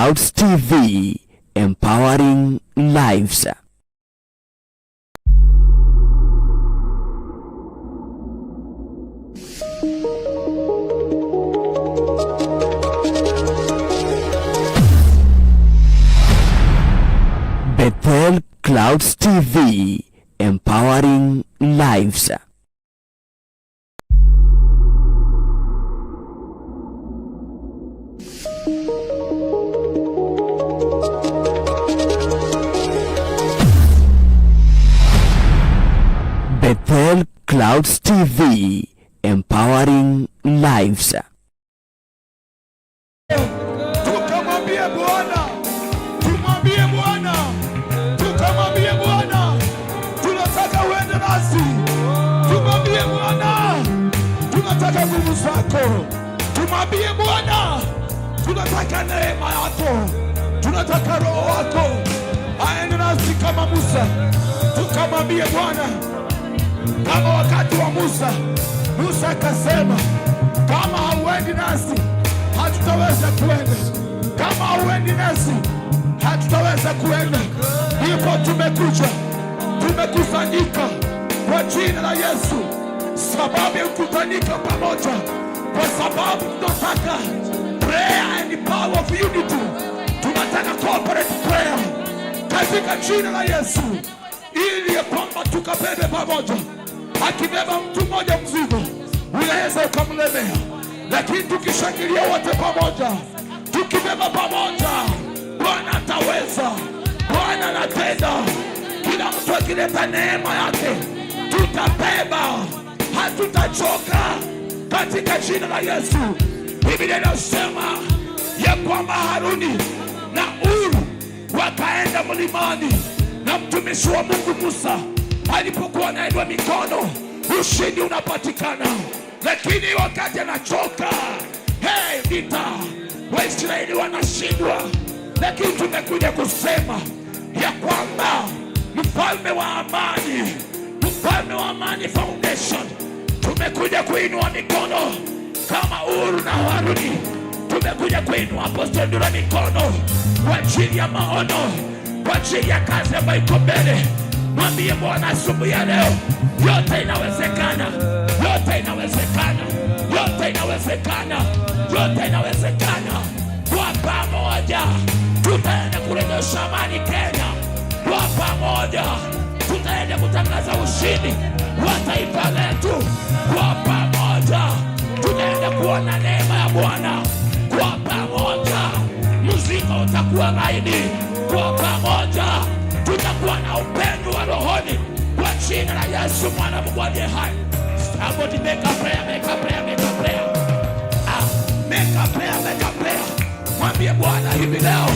Clouds TV, empowering lives. Bethel Clouds TV, empowering lives. Bethel Clouds TV, empowering lives. Tukamwambie Bwana, tunataka uende nasi. Tumwambie Bwana, tunataka nguvu zako. Tumwambie Bwana, tunataka neema yako, tunataka roho wako aende nasi kama Musa. Tukamwambie Bwana, kama wakati wa Musa, Musa akasema, kama hauendi nasi hatutaweza kuenda, kama hauendi nasi hatutaweza kuenda. Ndipo tumekusanyika kwa jina la Yesu, sababu ya kukutanika pamoja, kwa sababu tunataka prayer and power of unity. Tunataka corporate prayer katika jina la Yesu, ili kwamba tukabebe pamoja. Akibeba mtu mmoja mzigo unaweza ukamlemea, lakini tukishangilia wote pamoja, tukibeba pamoja, Bwana ataweza. Bwana anatenda. Kila mtu akileta neema yake tutabeba, hatutachoka katika jina la Yesu. Biblia inasema ya kwamba Haruni na Uru wakaenda mlimani na mtumishi wa Mungu Musa alipokuwa anainua mikono, ushindi unapatikana. Lakini wakati anachoka, vita, Waisraeli wanashindwa. Lakini tumekuja kusema ya kwamba mfalme wa amani foundation, tumekuja kuinua mikono kama Uru na Haruni. Tumekuja kuinua apostoli Ndura mikono kwa ajili ya maono, kwa ajili ya kazi ambayo iko mbele. Mwambie Bwana asubuhi ya leo, yote inawezekana, yote inawezekana, yote inawezekana, yote inawezekana. Kwa pamoja tutaenda kurejesha amani Kenya. Kwa pamoja tutaenda kutangaza ushindi wa taifa letu. Kwa pamoja tutaenda kuona neema ya Bwana. Kwa pamoja mzigo utakuwa laini. Kwa pamoja tutakuwa na upendo wa rohoni kwa jina la Yesu mwana Mungu aliye hai. Somebody make a prayer, make a prayer, make a prayer. Make a prayer, make a prayer. Mwambie Bwana hivi leo,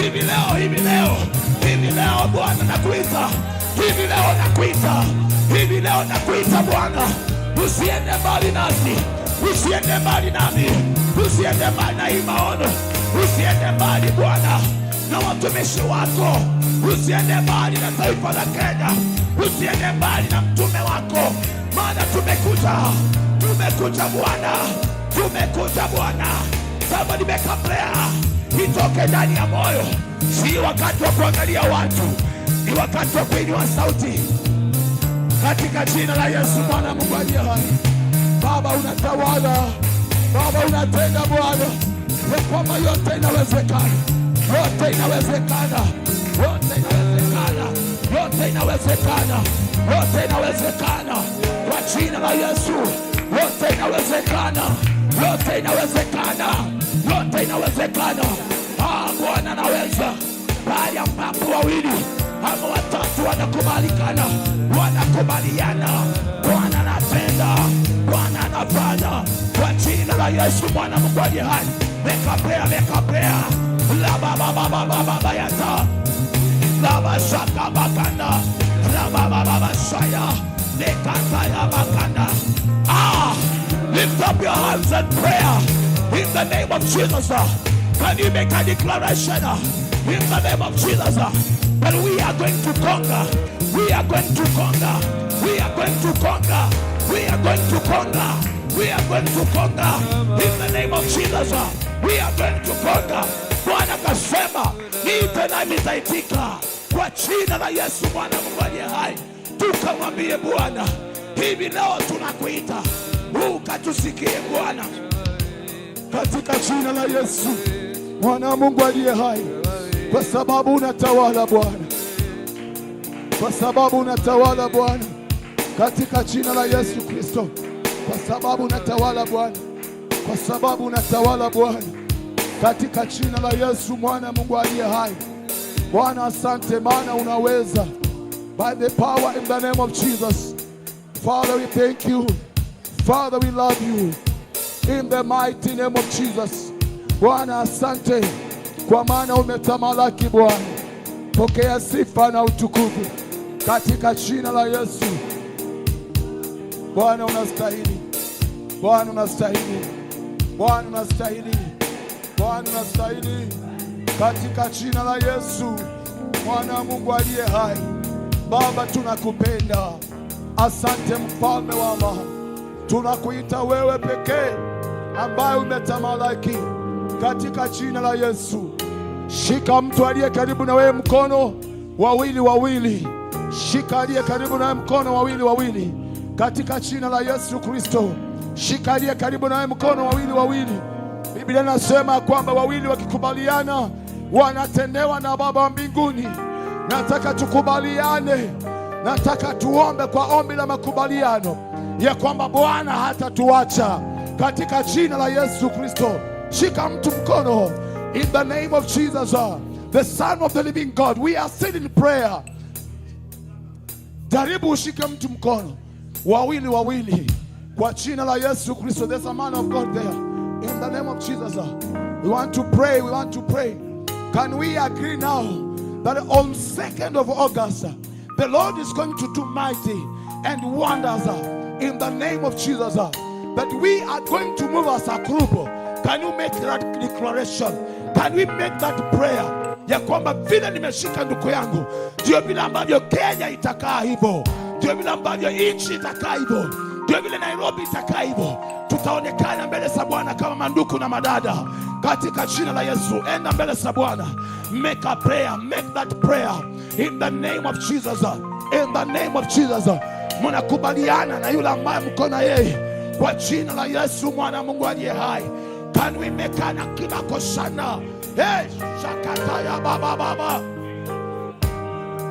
hivi leo, hivi leo, hivi leo Bwana nakuita. Hivi leo nakuita. Hivi leo nakuita Bwana. Usiende mbali nasi. Usiende mbali nami. Usiende mbali na hii maono. Usiende mbali Bwana na watumishi wako. Usiende mbali na taifa la Kenya. Usiende mbali na mtume wako. Maana tumekuja Bwana. Tumekuja Bwana. Somebody make a prayer. Itoke ndani ya moyo. Si wakati wa kuangalia watu, ni wakati wa kuinua sauti katika jina la Yesu mwana Mungu aliye hai. Baba unatawala, Baba unatenda Bwana, ya kwamba yote inawezekana. Yote inawezekana. Yote inawezekana. Yote inawezekana. Yote inawezekana. Kwa jina la Yesu, yote inawezekana. Yote inawezekana. Yote inawezekana. Bwana anaweza. Bali ambapo wawili ama watatu wanakubaliana, wanakubaliana, Bwana anatenda, Bwana anafanya. Kwa jina la Yesu mwana Mungu aliye hai. Mekapea. La baba yata. La bashaka bakanda. La baba shaya. Lekata ya bakanda. Lift up your hands and prayer in the name of Jesus. Can you make a declaration in the name of Jesus that we are going to conquer? We are going to conquer. We are going to conquer. We are going to conquer. We are going to conquer in the name of Jesus. We are going to conquer. Bwana kasema niite nami nitaitika, kwa jina la Yesu Mwana Mungu aliye hai. Tukamwambie Bwana, hivi leo tunakuita ukatusikie Bwana, katika jina la Yesu Mwana Mungu aliye hai, kwa sababu unatawala Bwana, kwa sababu unatawala Bwana, katika jina la Yesu Kristo, kwa sababu unatawala Bwana, kwa sababu unatawala Bwana, katika jina la Yesu Mwana Mungu aliye hai. Bwana asante, maana unaweza, by the power in the name of Jesus. Father, we thank you. Father, we love you in the mighty name of Jesus. Bwana asante, kwa maana umetamalaki Bwana. Pokea sifa na utukufu katika jina la Yesu. Bwana unastahili, Bwana unastahili, Bwana unastahili, Bwana unastahili, katika jina la Yesu Mwana Mungu aliye hai. Baba, tunakupenda. Asante mfalme wa amani, tunakuita wewe pekee ambaye umetamalaki katika jina la Yesu. Shika mtu aliye karibu na wewe mkono wawili wawili, shika aliye karibu na wewe mkono wawili wawili katika jina la Yesu Kristo. Shika aliye karibu na wewe mkono wawili wawili. Biblia inasema kwamba wawili wakikubaliana wanatendewa na Baba wa mbinguni. Nataka tukubaliane, nataka tuombe kwa ombi la makubaliano ya kwamba Bwana hatatuacha katika jina la Yesu Kristo. Shika mtu mkono in the name of Jesus, the Son of the living God. We are still in prayer. Jaribu ushike mtu mkono wawili wawili kwa jina la Yesu Kristo. There's a man of God there. In the name of Jesus, we want to pray. We want to pray. Can we agree now that on 2nd of August, the Lord is going to do mighty and wonders in the name of Jesus, that we are going to move as a group? Can you make that declaration? Can we make that prayer ya kwamba vile nimeshika ndugu yangu ndio vile ambavyo Kenya itakaa hivyo, ndio vile ambavyo nchi itakaa hivyo, ndio vile Nairobi itakaa hivyo. Tutaonekana mbele za Bwana kama manduku na madada katika jina la Yesu. Enda mbele za Bwana, make a prayer, make that prayer in the name of Jesus, in the name of Jesus. Mnakubaliana na yule ambaye mko na yeye kwa jina la Yesu Mwana Mungu aliye hai. Can we make an akibakosana? Hey, shakataya baba baba.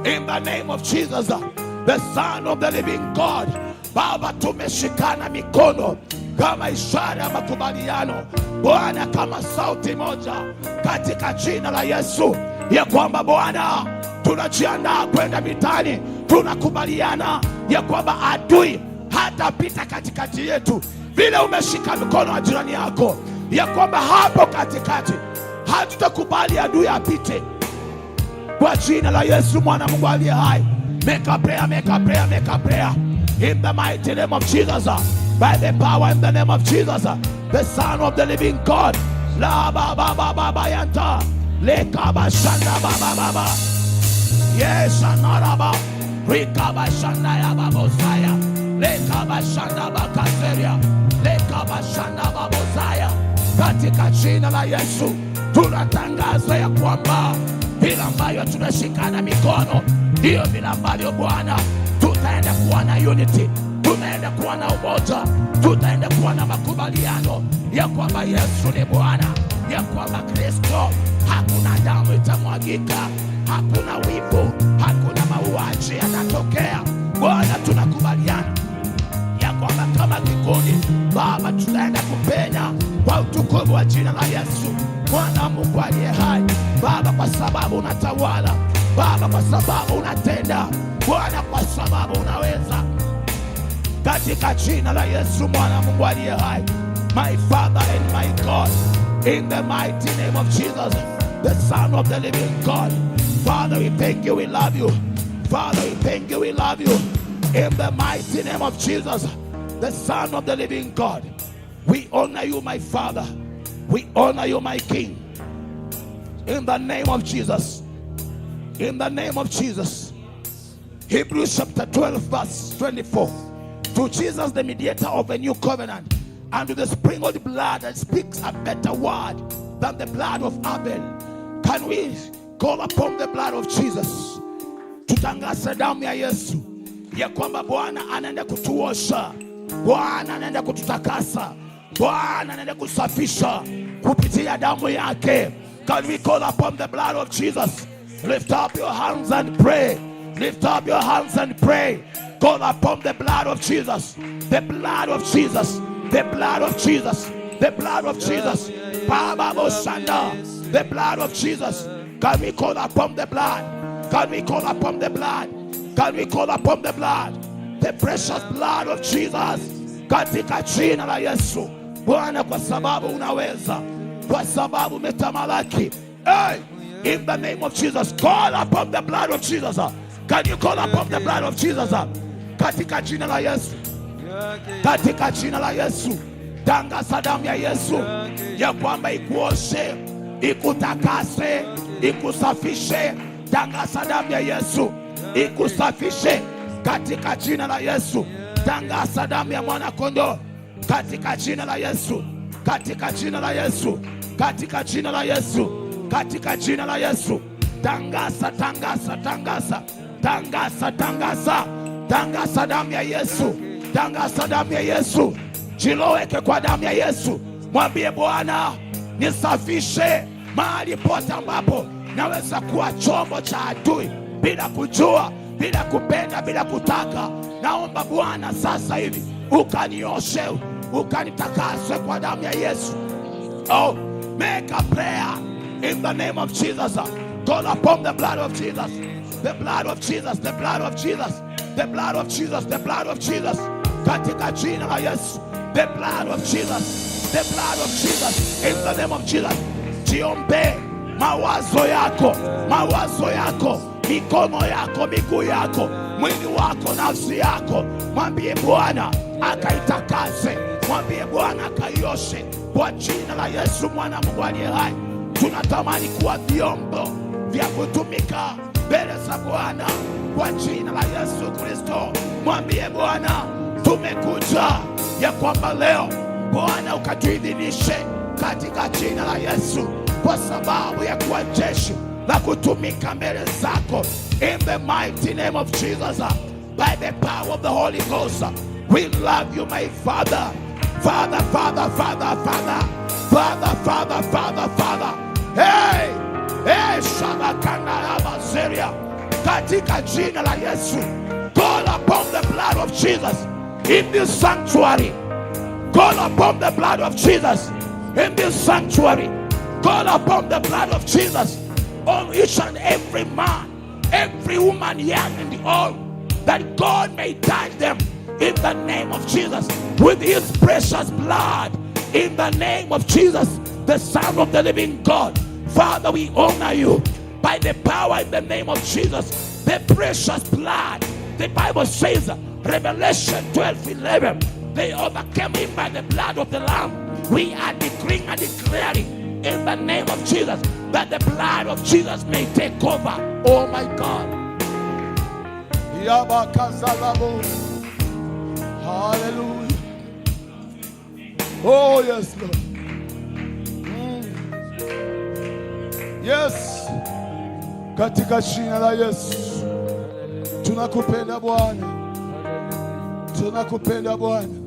In the name of Jesus, the Son of the living God. Baba, tumeshikana mikono kama ishara ya makubaliano Bwana, kama sauti moja katika jina la Yesu ya kwamba Bwana tunajiandaa kwenda vitani. Tunakubaliana ya kwamba adui hatapita katikati yetu. Vile umeshika mikono wa jirani yako ya kwamba hapo katikati hatutakubali adui apite kwa jina la Yesu Mwana Mungu aliye hai. Make a prayer, make a prayer, make a prayer in the mighty name of Jesus, by the power in the name of Jesus, the Son of the living God. La ba ba ba ba ba yanta le kaba shanda ba ba ba ba. Yes, anaraba re kaba shanda ya ba bosaya le kaba shanda ba kaseria le kaba shanda ba bosaya. Katika jina la Yesu tunatangaza ya kwamba bila ambayo tunashikana mikono ndio bila ambayo Bwana tutaenda kuwa na unity, tutaenda kuwa na umoja, tutaenda kuwa na makubaliano ya kwamba Yesu ni Bwana, ya kwamba Kristo hakuna damu itamwagika, hakuna wivu, hakuna mauaji yatatokea. Bwana, tunakubaliana ya kwamba kama kikundi Baba tutaenda kupenya kwa utukufu wa jina la Yesu Mwana Mungu aliye hai. Baba, kwa sababu unatawala Baba, kwa sababu unatenda Bwana, kwa sababu unaweza, katika jina la Yesu Mwana Mungu aliye hai. My Father and my God, in the mighty name of Jesus, the Son of the living God. Father, we thank you, we love you. Father, we thank you, we love you. In the mighty name of Jesus, the Son of the living God, we honor you, my Father. We honor you, my King. In the name of Jesus. In the name of Jesus. Hebrews chapter 12 verse 24. To Jesus, the mediator of a new covenant, and to the sprinkled blood that speaks a better word than the blood of Abel, Can we call upon the blood of Jesus? Tutangaze damu ya Yesu ya kwamba Bwana anaenda kutuosha, Bwana anaenda kututakasa, Bwana anaenda kusafisha kupitia damu yake. Can we call upon the blood of Jesus? Lift up your hands and pray. Lift up your hands and pray. Call upon the blood of Jesus. The blood of Jesus. The blood of Jesus. The blood of Jesus. The blood of Jesus. Can we call upon the blood? Can we call upon the blood? Can we call upon the blood? The precious blood of Jesus. Katika jina la Yesu. Bwana, kwa sababu unaweza, kwa sababu umetamalaki. Hey, in the name of Jesus, call upon the blood of Jesus. Can you call upon the blood of Jesus? Katika jina la Yesu. Katika jina la Yesu. Tangaza damu ya Yesu ya kwamba ikuoshe, ikutakase, ikusafishe. Tangaza damu ya Yesu ikusafishe katika jina la Yesu. Tangaza damu ya mwana kondoo katika jina la Yesu. Katika jina la Yesu. Katika jina la Yesu. Katika jina la Yesu. Tangaza, tangaza, tangaza. Tangaza, tangaza. Tangaza damu ya Yesu. Tangaza damu ya Yesu. Jiloweke kwa damu ya Yesu. Mwambie Bwana, nisafishe mahali pote ambapo naweza kuwa chombo cha adui bila kujua, bila kupenda, bila kutaka. Naomba Bwana sasa hivi ukanioshe, ukanitakase kwa damu ya Yesu. Oh, make a prayer in the name of Jesus. Call upon the blood of Jesus. The blood of Jesus. The blood of Jesus. The blood of Jesus. The blood of Jesus. Katika jina la Yesu. The blood of Jesus. The blood of Jesus. In the name of Jesus. Jiombe mawazo yako, mawazo yako, mikono yako, miguu yako, mwili wako, nafsi yako. Mwambie Bwana akaitakase. Mwambie Bwana akaioshe kwa jina la Yesu mwana wa Mungu aliye hai. Tunatamani kuwa vyombo vya kutumika mbele za Bwana kwa jina la Yesu Kristo. Mwambie Bwana, tumekuja ya kwamba leo Bwana ukatuidhinishe katika jina la Yesu, kwa sababu ya kuwa jeshi la kutumika mbele zako. In the mighty name of Jesus, by the power of the Holy Ghost, we love you, my Father. Father, Father, Father, Father, Father, Father, Father, Father. Hey, hey, Shabakanda Abaseria. Katika jina la Yesu, call upon the blood of Jesus in this sanctuary. Call upon the blood of Jesus in this sanctuary. Call upon the blood of Jesus on each and every man, every woman, young and old, that God may touch them in the name of Jesus with his precious blood. In the name of Jesus, the Son of the living God. Father, we honor you by the power in the name of Jesus, the precious blood. The Bible says, Revelation 12:11, they overcame him by the blood of the Lamb. We are decreeing and declaring in the name of Jesus that the blood of Jesus may take over. Oh my God. Hallelujah. Oh yes, Lord. Yes. Katika jina la Yesu. Tunakupenda Bwana. Tunakupenda Bwana.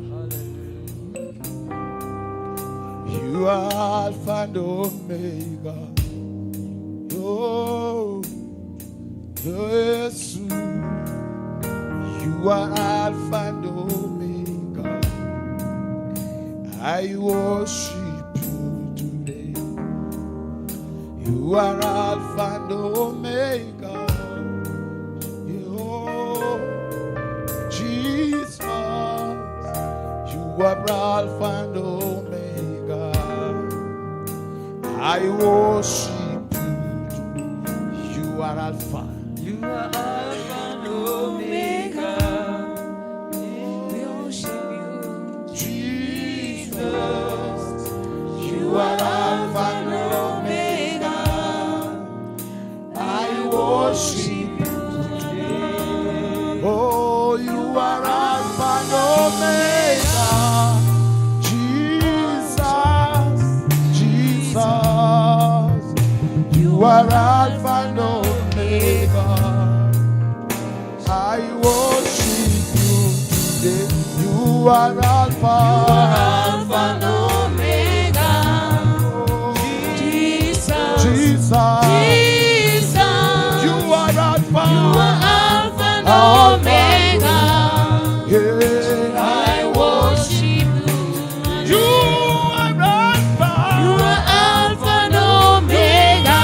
You are Alpha and Omega. Oh, yes. You are Alpha and Omega. I worship you today. You are Alpha and Omega. Oh, Jesus. You are Alpha and Omega. I worship you. You are Alpha. You are Alpha and Omega. We worship you, Jesus. You are Alpha and Omega. I worship you today. Oh, you are Alpha and Omega. Jesus, Jesus. You are You are Alpha. Alpha and Omega. Jesus. Jesus. Jesus. You are Alpha. You are Alpha and Omega. Yeah. I worship you. You are Alpha. You are Alpha and Omega.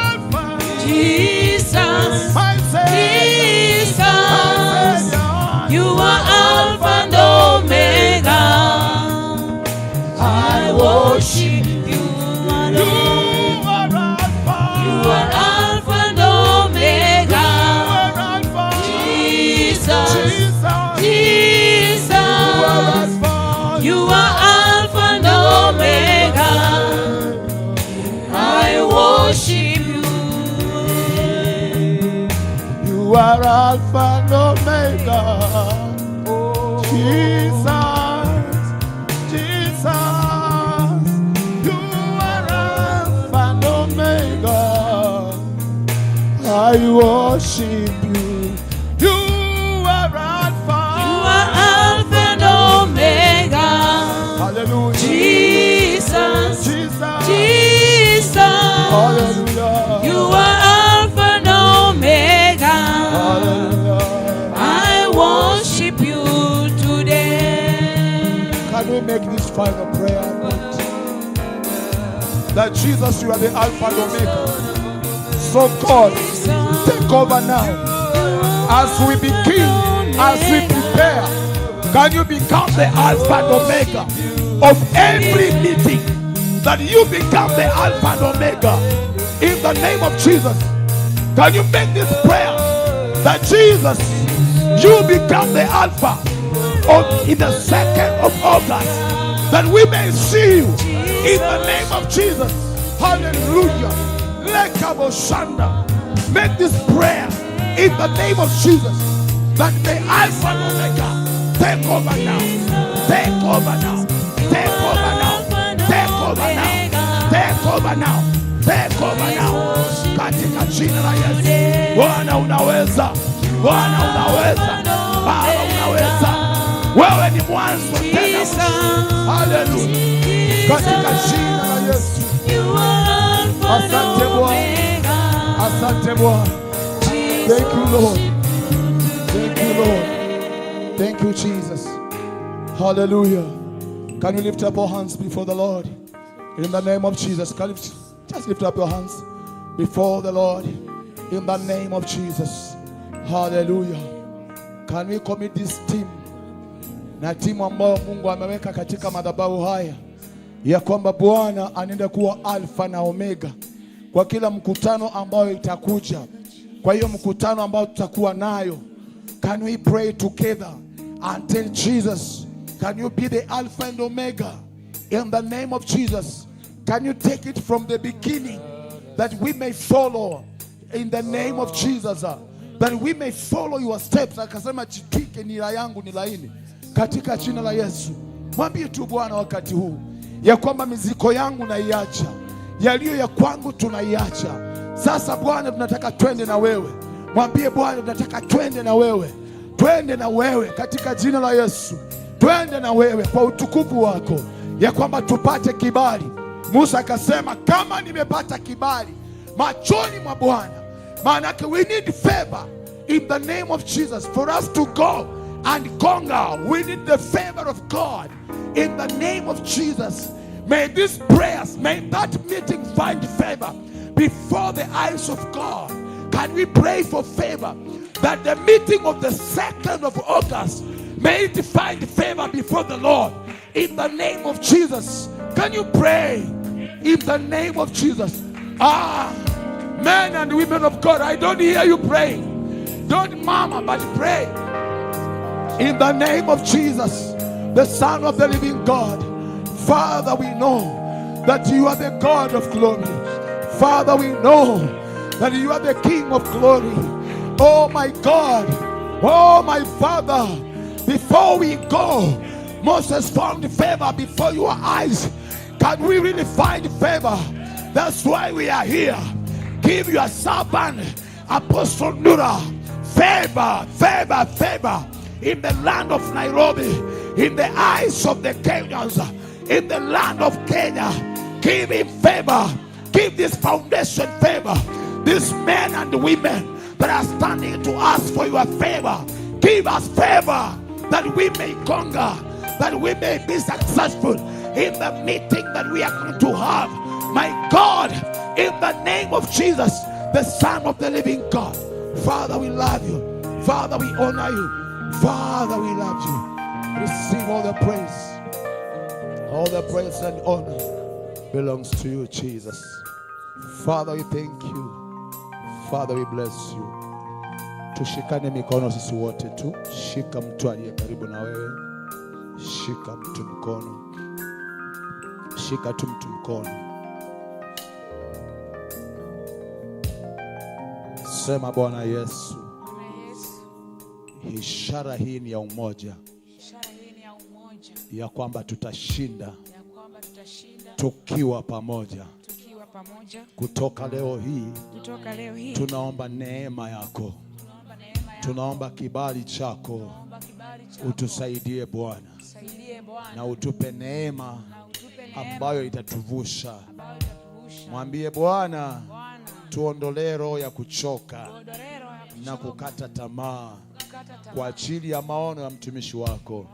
Alpha. Jesus. My Savior. Jesus. You are Alpha and Omega. I worship you. You are Alpha. You are Alpha and Omega. You are Alpha. Jesus. Jesus. Jesus. You are Alpha. You are Alpha and Omega. I worship you. You are Alpha and Omega. Jesus, Jesus, you are Alpha and Omega. I worship you. You are Alpha. You are Alpha and Omega. Hallelujah. Jesus. Jesus. Jesus. Hallelujah. You are Alpha and Omega. Hallelujah. I worship you today. Can we make this final prayer? That Jesus, you are the Alpha and Omega. So God, take over now. As we begin, as we prepare, can you become the Alpha and Omega of every meeting? That you become the Alpha and Omega in the name of Jesus. Can you make this prayer? That Jesus, you become the Alpha in the 2nd of August, that we may see you in the name of Jesus. Hallelujah. Lekaboshanda. Make this prayer in the name of Jesus, that the Alpha and Omega take over now. Take over now. Take over now. Take over now. Take over now. Take over now. Katika jina la Yesu. Bwana unaweza. Bwana unaweza. Baba unaweza. Wewe ni mwanzo tena mwisho. Hallelujah. Katika jina la Yesu. Asante Bwana. Asante Bwana. Thank you, Lord. Thank you, Lord. Thank you, Jesus. Hallelujah. Can you lift up your hands before the Lord? In the name of Jesus. Can you just lift up your hands before the Lord? In the name of Jesus. Hallelujah. Can we commit this team? Na timu ambayo Mungu ameweka katika madhabahu haya, ya kwamba Bwana anaenda kuwa Alfa na Omega kwa kila mkutano ambao itakuja. Kwa hiyo mkutano ambao tutakuwa nayo, can we pray together and tell Jesus, can you be the Alpha and Omega in the name of Jesus? Can you take it from the beginning, that we may follow in the name of Jesus, that we may follow your steps. Akasema jitwike nira yangu ni laini, katika jina la Yesu. Mwambie tu Bwana wakati huu ya kwamba miziko yangu naiacha, yaliyo ya kwangu tunaiacha. Sasa Bwana tunataka twende na wewe. Mwambie Bwana tunataka twende na wewe. Twende na wewe katika jina la Yesu. Twende na wewe kwa utukufu wako, ya kwamba tupate kibali. Musa akasema kama nimepata kibali machoni mwa Bwana, maanake we need favor in the name of Jesus for us to go and conquer. We need the favor of God in the name of Jesus. May these prayers, may that meeting find favor before the eyes of God. Can we pray for favor, that the meeting of the 2nd of August may it find favor before the Lord in the name of Jesus? Can you pray in the name of Jesus? Men and women of God, I don't hear you praying. Don't murmur, but pray in the name of Jesus, the Son of the living God. Father, we know that you are the God of glory. Father, we know that you are the King of glory. Oh my God, oh my Father, before we go, Moses found favor before your eyes. Can we really find favor? That's why we are here. Give your servant Apostle Nura favor, favor, favor in the land of Nairobi, in the eyes of the Kenyans, in the land of Kenya. Give him favor. Give this foundation favor. These men and women that are standing to ask for your favor, give us favor that we may conquer, that we may be successful in the meeting that we are going to have. My God, in the name of Jesus, the Son of the living God. Father, we love you. Father, we honor you. Father, we love you. Receive all the praise. All the praise and honor belongs to you, Jesus. Father, we thank you. Father, we bless you. Tushikane mikono sisi wote tu. Shika mtu aliye karibu na wewe. Shika mtu mkono. Shika tu mtu mkono. Sema Bwana Yesu. Ishara hii ni ya umoja. Ya kwamba tutashinda. Tukiwa pamoja. Kutoka leo hii tunaomba neema yako. Tunaomba kibali chako. Utusaidie Bwana. Na utupe neema ambayo itatuvusha. Mwambie Bwana, tuondolee roho ya kuchoka na kukata tamaa kwa ajili ya maono ya mtumishi wako.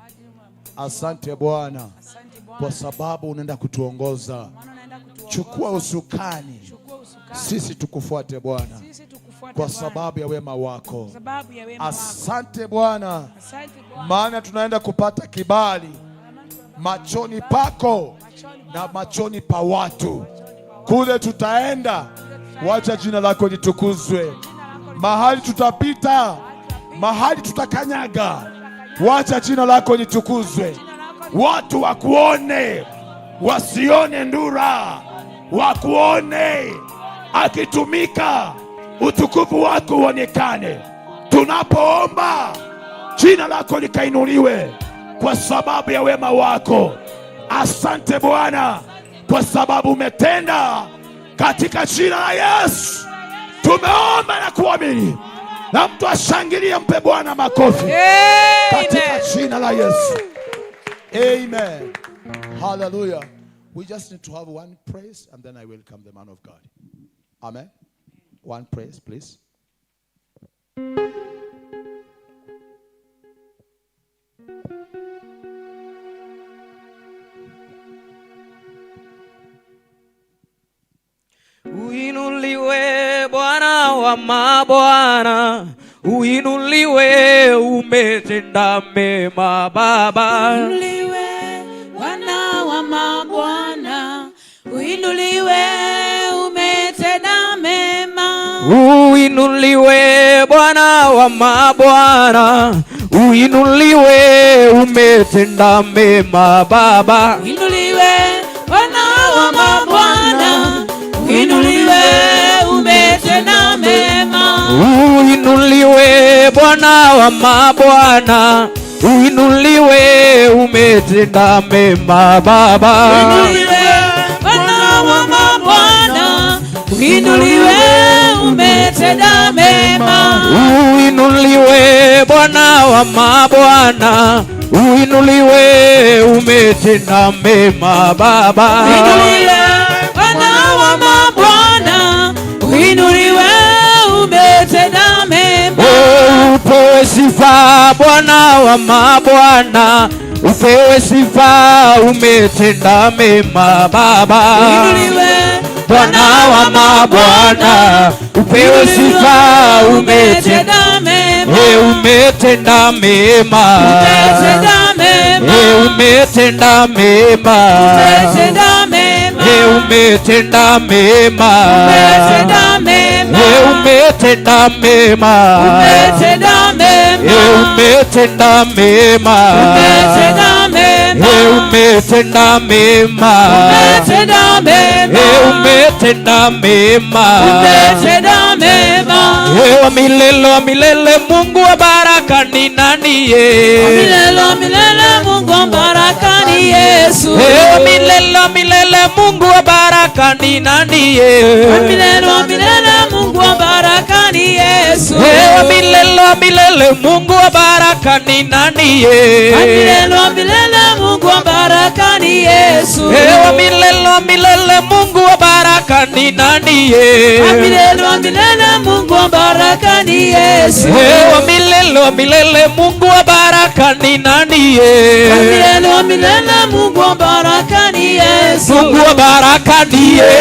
Asante Bwana kwa sababu unaenda kutuongoza. Chukua usukani, sisi tukufuate Bwana kwa sababu ya wema wako. Asante Bwana, maana tunaenda kupata kibali machoni pako na machoni pa watu. Kule tutaenda, wacha jina lako litukuzwe. Mahali tutapita, mahali tutakanyaga, wacha jina lako litukuzwe. Watu wakuone, wasione ndura, wakuone akitumika, utukufu wako uonekane. Tunapoomba jina lako likainuliwe kwa sababu ya wema wako. Asante Bwana kwa sababu umetenda. Katika jina la Yesu tumeomba na kuamini. Na mtu ashangilie, mpe Bwana makofi. Katika jina la Yesu. Amen. Hallelujah. We just need to have one praise and then I welcome the man of God. Amen. One praise, please. Uinuliwe Bwana wa mabwana, uinuliwe, umetenda mema Baba. Uinuliwe Bwana wa mabwana, uinuliwe, umetenda mema. Uinuliwe Bwana wa mabwana, uinuliwe, umetenda mema Baba. Uinuliwe Bwana wa mabwana, uinuliwe, umetenda mema. Uinuliwe Bwana wa mabwana, uinuliwe, umetenda mema Baba. Uinuliwe Bwana wa mabwana, uinuliwe, umetenda mema. Uinuliwe Bwana wa mabwana, uinuliwe, umetenda mema Baba. Uinuliwe Bwana wa mabwana, uinuliwe, umetenda mema. Upewe sifa Bwana wa mabwana, upewe sifa, umetenda mema Baba. Uinuliwe Bwana wa mabwana, upewe sifa, umetenda mema. Umetenda mema. Umetenda mema. Umetenda mema. Umetenda mema. Umetenda mema. Umetenda mema. Umetenda mema. Umetenda mema. Umetenda mema. Umetenda mema. Umetenda mema. Umetenda mema. Umetenda mema. Umetenda mema. Wa milele wa milele, Mungu wa baraka ni nani ye? Wa milele wa milele, Mungu wa baraka ni Yesu. Wa milele wa milele, Mungu wa baraka ni nani ye? Wa milele wa milele, Mungu wa baraka ni Yesu. Wa milele wa milele Mungu wa baraka ni nani ye? Wa milele wa milele Mungu wa baraka ni Yesu. Wa milele wa milele Mungu wa baraka ni nani ye? Wa milele wa milele Mungu wa baraka ni Yesu. Wa milele wa milele Mungu wa baraka ni nani ye? Wa milele wa milele Mungu wa baraka ni Yesu. Mungu wa baraka ni ye.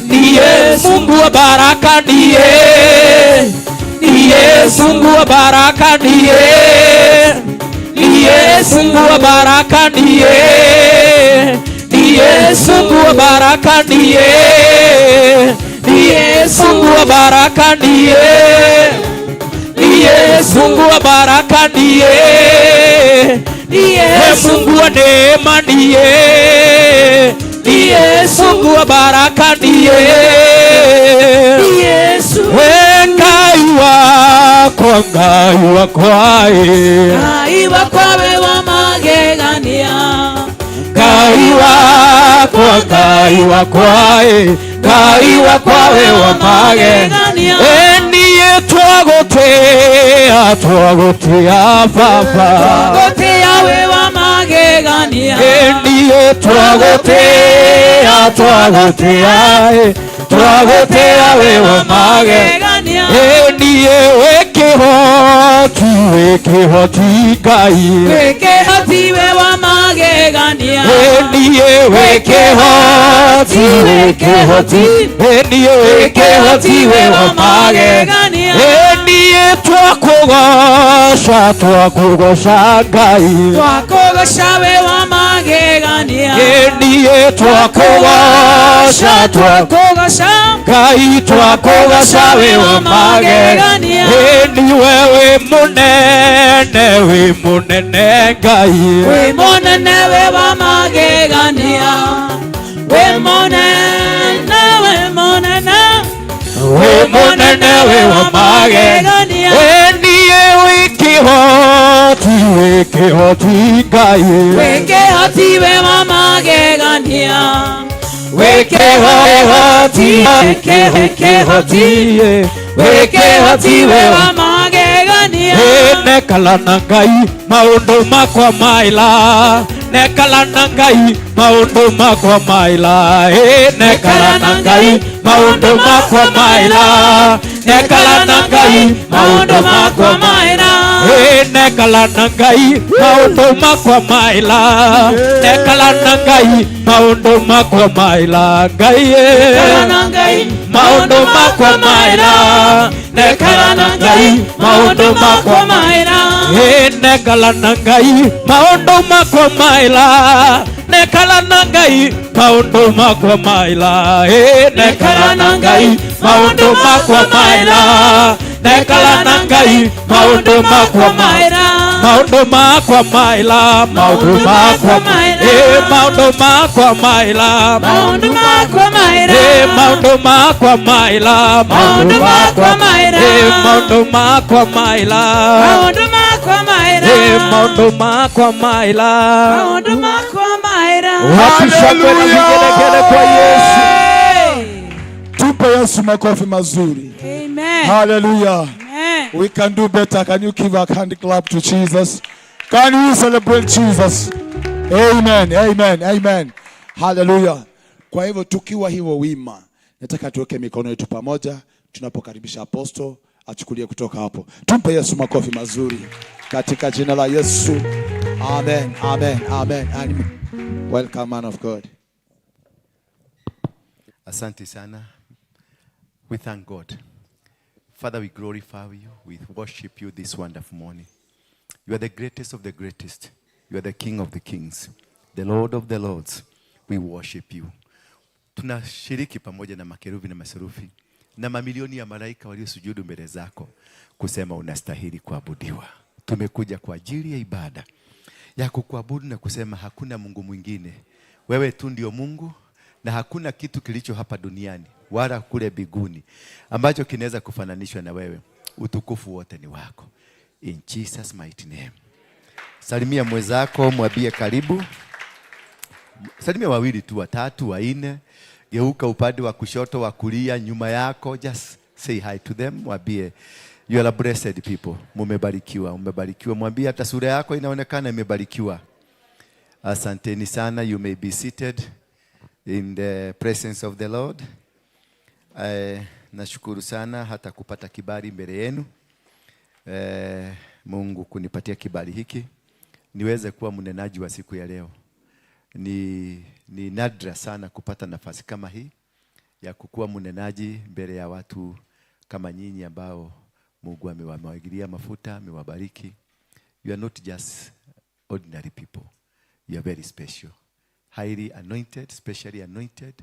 Ni Yesu. Mungu wa baraka ni ye. Ni Yesu. Mungu wa baraka ni ye. Ni Yesu. Mungu wa baraka ni ye. Ni Yesu. Mungu wa baraka ni ye. Ni Yesu. Mungu wa baraka ni ye. Ni Yesu. Mungu wa baraka ni ye. Ni Yesu. Mungu wa neema ni ye. Ni Yesu. Mungu wa baraka ni ye. Ni Yesu. Ngai wako, Ngai wakwae, Ngai wakwawe wa magegania. Ngai wako, Ngai wakwae, Ngai wakwawe wa magegania. Niye twagotea, twagotea Baba, Twagotea we wa magegania. Niye twagotea, twagotea, twagotea we wa magegania. Niye wekehoti, wekehoti Ngai, Wekehoti we wa magegania. Niye wekehoti, wekehoti, Niye wekehoti we wa magegania. Niye twakugosha, twakugosha Ngai, Twakugosha we wa magegania. Niye twakugosha, Twakugosha Ngai, twakugosha we wa magegania. Ni wewe munene, we munene Ngai, we monene we wa magegania. We monene, we monene, we munene we wa magegania. Niye wekehoti, wekehoti Ngai, Wekehoti we wa magegania. wekehoti, wekehoti, Wekehoti we wa magegania. nekala na Ngai maundu makwa maila, nekala na Ngai maundu makwa maila, nekala na Ngai maundu makwa maila, nekala na Ngai maundu makwa maila, nekala na Ngai maundu makwa maila, nekala na Ngai maundu makwa maila Ngai, maundu makwa maila, nekala na Ngai maundu makwa maila, nekala na Ngai maundu makwa maila, nekala na Ngai maundu makwa maila, nekala na Ngai maundu makwa maila, nekala na Ngai maundu makwa maila, maundu makwa maila, maundu makwa maila, maundu makwa maila, Maundu makwa maila. maundu makwa maila, Maundu makwa maila. maundu makwa maila, Maundu makwa maila. maundu makwa maila. Maundu makwa maila. Wapi shangwe na vigelegele kwa Yesu. Tupe Yesu makofi mazuri. Amen. Hallelujah. Amen. We can do better. Can you give a hand clap to Jesus? Can you celebrate Jesus? Amen. Amen. Amen. Hallelujah. Kwa hivyo tukiwa hivyo wima, nataka tuweke mikono yetu pamoja tunapokaribisha apostle achukulie kutoka hapo. Tumpe Yesu makofi mazuri katika jina la Yesu. Amen. Amen. Amen. Amen. Welcome, man of God. Asante sana. We thank God. Father, we glorify you. We worship you this wonderful morning. You are the greatest of the greatest. You are the King of the kings, the Lord of the lords. We worship you. Tunashiriki pamoja na makerubi na maserufi na mamilioni ya malaika waliosujudu mbele zako kusema unastahili kuabudiwa. Tumekuja kwa ajili ya ibada ya kukuabudu na kusema hakuna Mungu mwingine. Wewe tu ndio Mungu na hakuna kitu kilicho hapa duniani wala kule biguni ambacho kinaweza kufananishwa na wewe. Utukufu wote ni wako. In Jesus mighty name. Salimia mwenzako, mwambie karibu. Salimia wawili tu, watatu, wanne. Geuka upande wa kushoto, wa kulia, nyuma yako, just say hi to them. Wambie you are a blessed people. Mumebarikiwa, umebarikiwa. Mwambie hata sura yako inaonekana imebarikiwa. Asanteni sana. You may be seated in the presence of the Lord. Nashukuru sana hata kupata kibali mbele yenu. Mungu kunipatia kibali hiki niweze kuwa mnenaji wa siku ya leo. Ni nadra sana kupata nafasi kama hii ya kukuwa mnenaji mbele ya watu kama nyinyi ambao Mungu amewamwagilia mafuta, amewabariki. You are not just ordinary people. You are very special. Highly anointed, specially anointed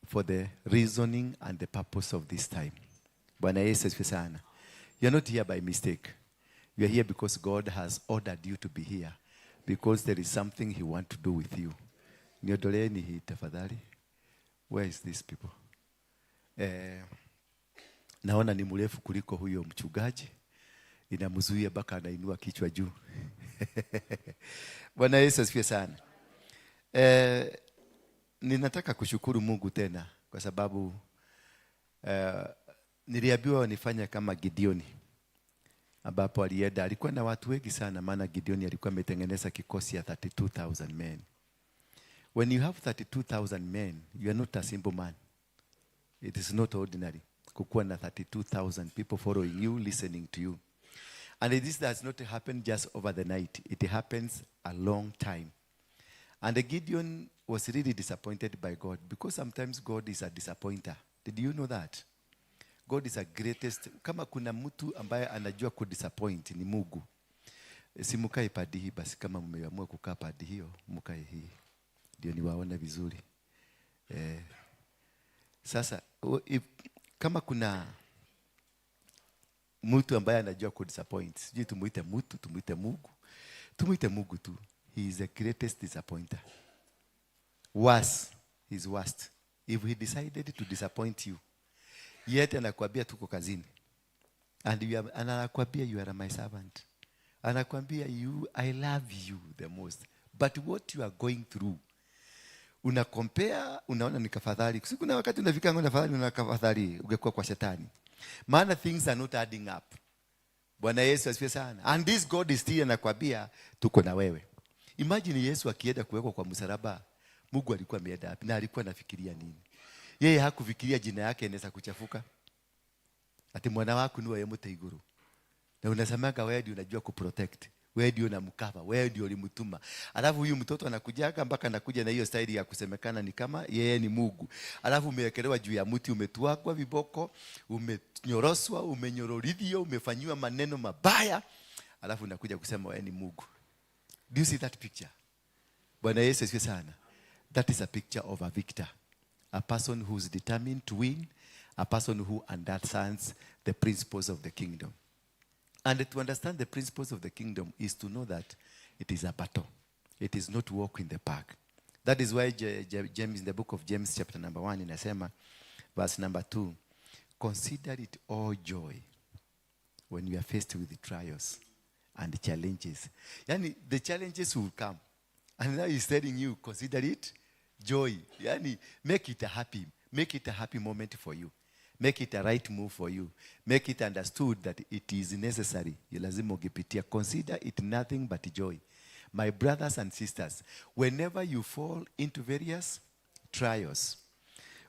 for the reasoning and the purpose of this time. Bwana Yesu asifiwe sana. You are not here by mistake. You are here because God has ordered you to be here. Because there is something he wants to do with you. Niodoleeni hii tafadhali. Where is these people? Naona ni mrefu kuliko huyo mchungaji. Inamzuia mpaka anainua kichwa juu. Bwana Yesu asifiwe sana. Ninataka kushukuru Mungu tena kwa sababu niliambiwa nifanye kama Gideoni, ambapo alienda, alikuwa na watu wengi sana, maana Gideoni alikuwa ametengeneza kikosi ya 32,000 men. When you have 32,000 men, you are not a simple man. It is not ordinary. Kukuwa na 32,000 people following you, listening to you. And this does not happen just over the night. It happens a long time. And Gideon was really disappointed by God, because sometimes God is a disappointer. Did you know that? God is a greatest. Kama kuna mtu ambaye anajua kudisappoint ni Mungu. Simukae padi hii basi, kama mmeamua kukaa padi hiyo, mkae hii. Ndio niwaone vizuri. Sasa kama kuna mtu ambaye anajua kudisappoint, sijui tumuite mtu, tumuite Mungu. Tumuite Mungu tu. He is the greatest disappointer. Worse, he is worst. If he decided to disappoint you, yet anakuambia tuko kazini. And anakuambia you are my servant. Anakuambia I love you the most. But what you are going through, una compare, unaona ni kafadhali. Kuna wakati unafika ngona fadhali, una kafadhali ungekuwa kwa shetani. Maana things are not adding up. Bwana Yesu asifiwe sana. And this God is still anakuambia tuko na wewe. Imagine Yesu akienda kuwekwa kwa msalaba, Mungu alikuwa ameenda wapi na alikuwa anafikiria nini? Yeye hakufikiria jina yake inaweza kuchafuka. Ati mwana wako ni wa Mutaiguru. Na unasemanga wewe ndio unajua kuprotect. Wewe ndio unamkava, wewe ndio ulimtuma. Alafu huyu mtoto anakujaga mpaka anakuja na hiyo style ya kusemekana ni kama yeye ni Mungu. Alafu umewekelewa juu ya mti, umetuagwa viboko, umenyoroswa, umenyorolithio, umefanywa maneno mabaya. Alafu unakuja kusema wewe ni Mungu. Do you see that picture? Bwana Yesu asifiwe sana. That is a picture of a victor. A person who is determined to win. A person who understands the principles of the kingdom. And to understand the principles of the kingdom is to know that it is a battle. It is not walk in the park. That is why James, in the book of James chapter number 1, inasema, verse number 2, consider it all joy when you are faced with the trials and challenges. Yani, the challenges will come. And now he's telling you, consider it joy. Yani, make it a happy moment for you. Make it a right move for you. Make it understood that it is necessary. Lazima ukipitia. Consider it nothing but joy. My brothers and sisters, whenever you fall into various trials,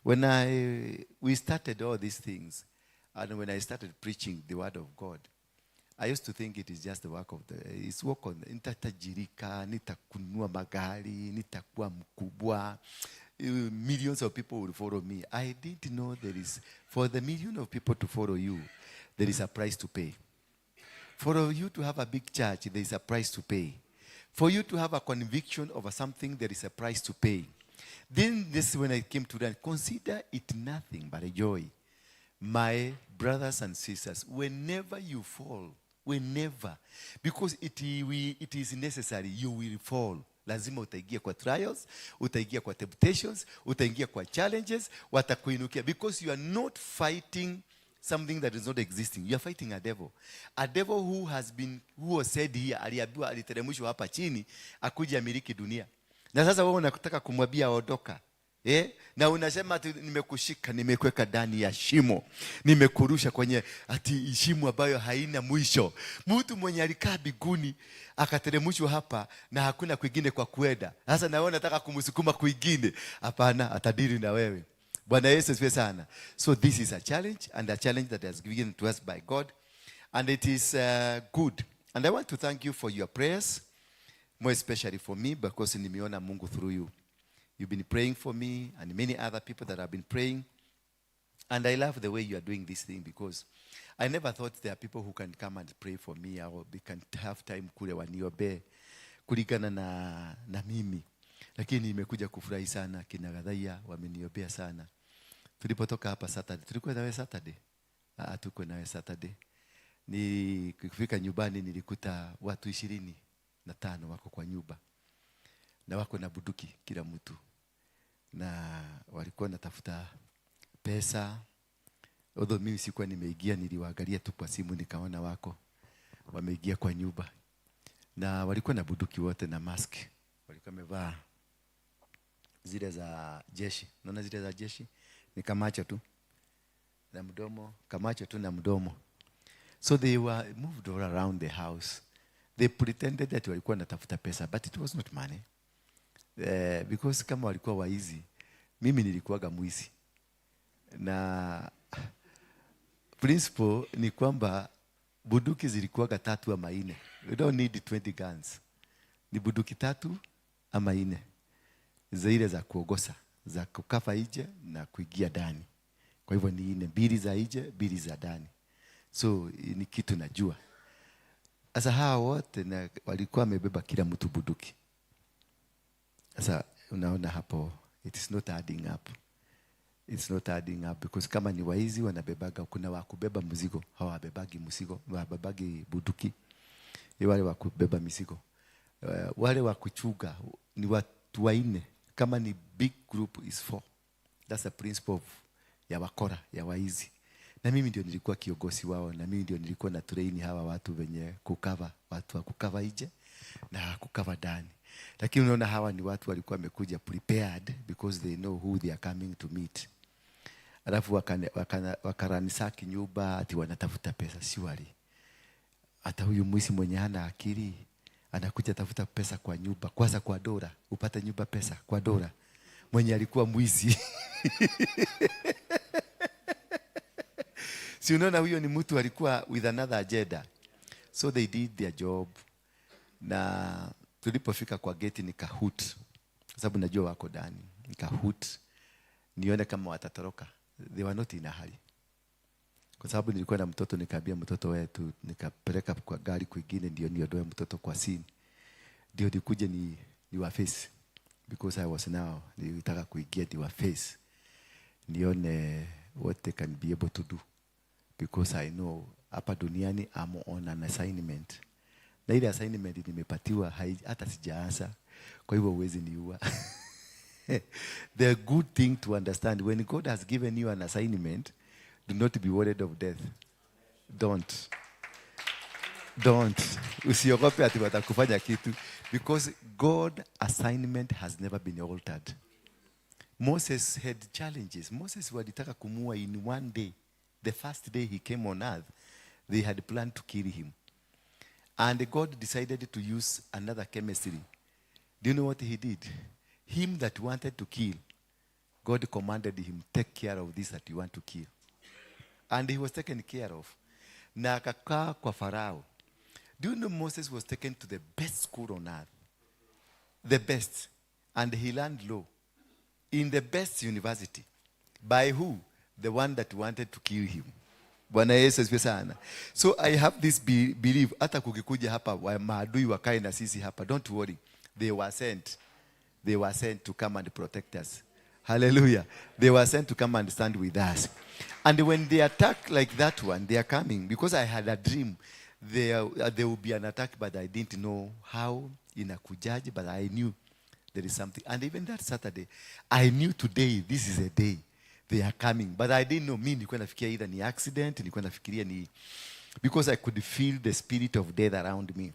when we started all these things, and when I started preaching the word of God, I used to think it is just the work of it's work on nitatajirika, nitakunua magari, nitakuwa mkubwa. Millions of people will follow me. I didn't know there is, for the million of people to follow you, there is a price to pay. For you to have a big church, there is a price to pay. For you to have a conviction over something, there is a price to pay. Then this is when I came to that. Consider it nothing but a joy. My brothers and sisters, whenever you fall, because it is necessary, you will fall. Lazima utaingia kwa trials, utaingia kwa temptations, utaingia kwa challenges, watakuinukia. Because you are not fighting something that is not existing. You are fighting a devil. A devil who was said here, aliambiwa, aliteremshwa hapa chini, akuje amiliki dunia. Na sasa wewe unataka kumwambia ondoka. Na unasema ati nimekushika, nimekuweka ndani ya shimo, nimekurusha kwenye ati shimo ambayo haina mwisho. Mtu mwenye alikaa biguni akateremshwa hapa na hakuna kwingine kwa kuenda. Sasa na wewe unataka kumsukuma kwingine? Hapana, atadili na wewe. Bwana Yesu asifiwe sana. So this is a challenge, and a challenge that has given to us by God, and it is good. And I want to thank you for your prayers, more especially for me, because nimeona Mungu through you. You've been praying for me and many other people that have been praying. And I love the way you are doing this thing, because I never thought there are people who can come and pray for me, or they can have time kule waniobe kulingana na mimi. Lakini nimekuja kufurahi sana, kina Gadhaia wameniobea sana. Tulipotoka hapa Saturday, tulikuwa nawe Saturday? Tuko nawe Saturday. Nikifika nyumbani nilikuta watu 25 wako kwa nyumba. Na wako na bunduki kila mtu. Na walikuwa natafuta pesa. Although mimi sikuwa nimeingia, niliwaangalia tu kwa simu nikaona wako wameingia kwa nyumba. Na walikuwa na bunduki wote na mask. Walikuwa wamevaa zile za jeshi. Unaona zile za jeshi? Ni kamacho tu na mdomo, kamacho tu na mdomo. So they were moved all around the house. They pretended that walikuwa wanatafuta pesa, but it was not money. Because kama walikuwa waizi, mimi nilikuwaga mwizi. Na principle ni kwamba bunduki zilikuwaga 3 ama 4. You don't need 20 guns. Ni bunduki 3 ama 4. Zile za kuogosa, za kukafa nje na kuingia ndani. Kwa hivyo ni 4, 2 za nje, 2 za ndani. So ni kitu najua. Sasa hawa wote na walikuwa wamebeba kila mtu bunduki. Sasa unaona hapo, it is not adding up. It's not adding up, because kama ni waizi wanabebaga, kuna wakubeba mzigo, hawabebagi mzigo, hawabebagi bunduki. Ni wale wakubeba mizigo. Wale wakuchuga ni watu 4. Kama ni big group is 4. That's the principle of ya wakora, ya waizi. Na mimi ndio nilikuwa kiongozi wao, na mimi ndio nilikuwa na train hawa watu wenye kukava, watu wa kukava nje na kukava ndani. Lakini unaona hawa ni watu walikuwa wamekuja prepared, because they know who they are coming to meet. Alafu wakaranisaki nyumba ati wanatafuta pesa. Siwali. Hata huyu mwizi mwenye hana akili anakuja tafuta pesa kwa nyumba, kwanza kwa dola, upate nyumba pesa kwa dola. Mwenye alikuwa mwizi. Si unaona huyo ni mtu alikuwa with another agenda. So they did their job. Na tulipofika kwa gate nikahut, sababu najua wako ndani. Nikahut nione kama watatoroka. They were not in a hurry. Kwa sababu nilikuwa na mtoto, nikaambia mtoto wetu, nikapeleka kwa gari kwingine ndio niondoe mtoto kwa scene. Ndio nikuje ni wa face, because I was now nilitaka kuingia ni wa face. Nione what they can be able to do, because I know hapa duniani I'm on an assignment. Na ile assignment nimepatiwa hata sijaanza. Kwa hivyo huwezi niua. The good thing to understand, when God has given you an assignment, do not be worried of death. Don't. Usiogope ati watakufanya kitu, because God assignment has never been altered. Moses had challenges. Moses walitaka kumua in one day. The first day he came on earth, they had planned to kill him. And God decided to use another chemistry. Do you know what he did? Him that wanted to kill, God commanded him, take care of this that you want to kill. And he was taken care of. Na akakaa kwa Farao. Do you know Moses was taken to the best school on earth? The best. And he learned law in the best university. By who? The one that wanted to kill him. Bwana Yesu asifiwe sana. So I have this belief, hata kukikuja hapa maadui wakae na sisi hapa, don't worry. They were sent. They were sent to come and protect us. Hallelujah. They were sent to come and stand with us. And when they attack like that one, they are coming. Because I had a dream. There will be an attack, but I didn't know how inakujaje, but I knew there is something. And even that Saturday, I knew today, this is a day. They are coming. But I didn't know. Mimi nilikuwa nafikiria either ni accident, nilikuwa nafikiria ni... Because I could feel the spirit of death around me.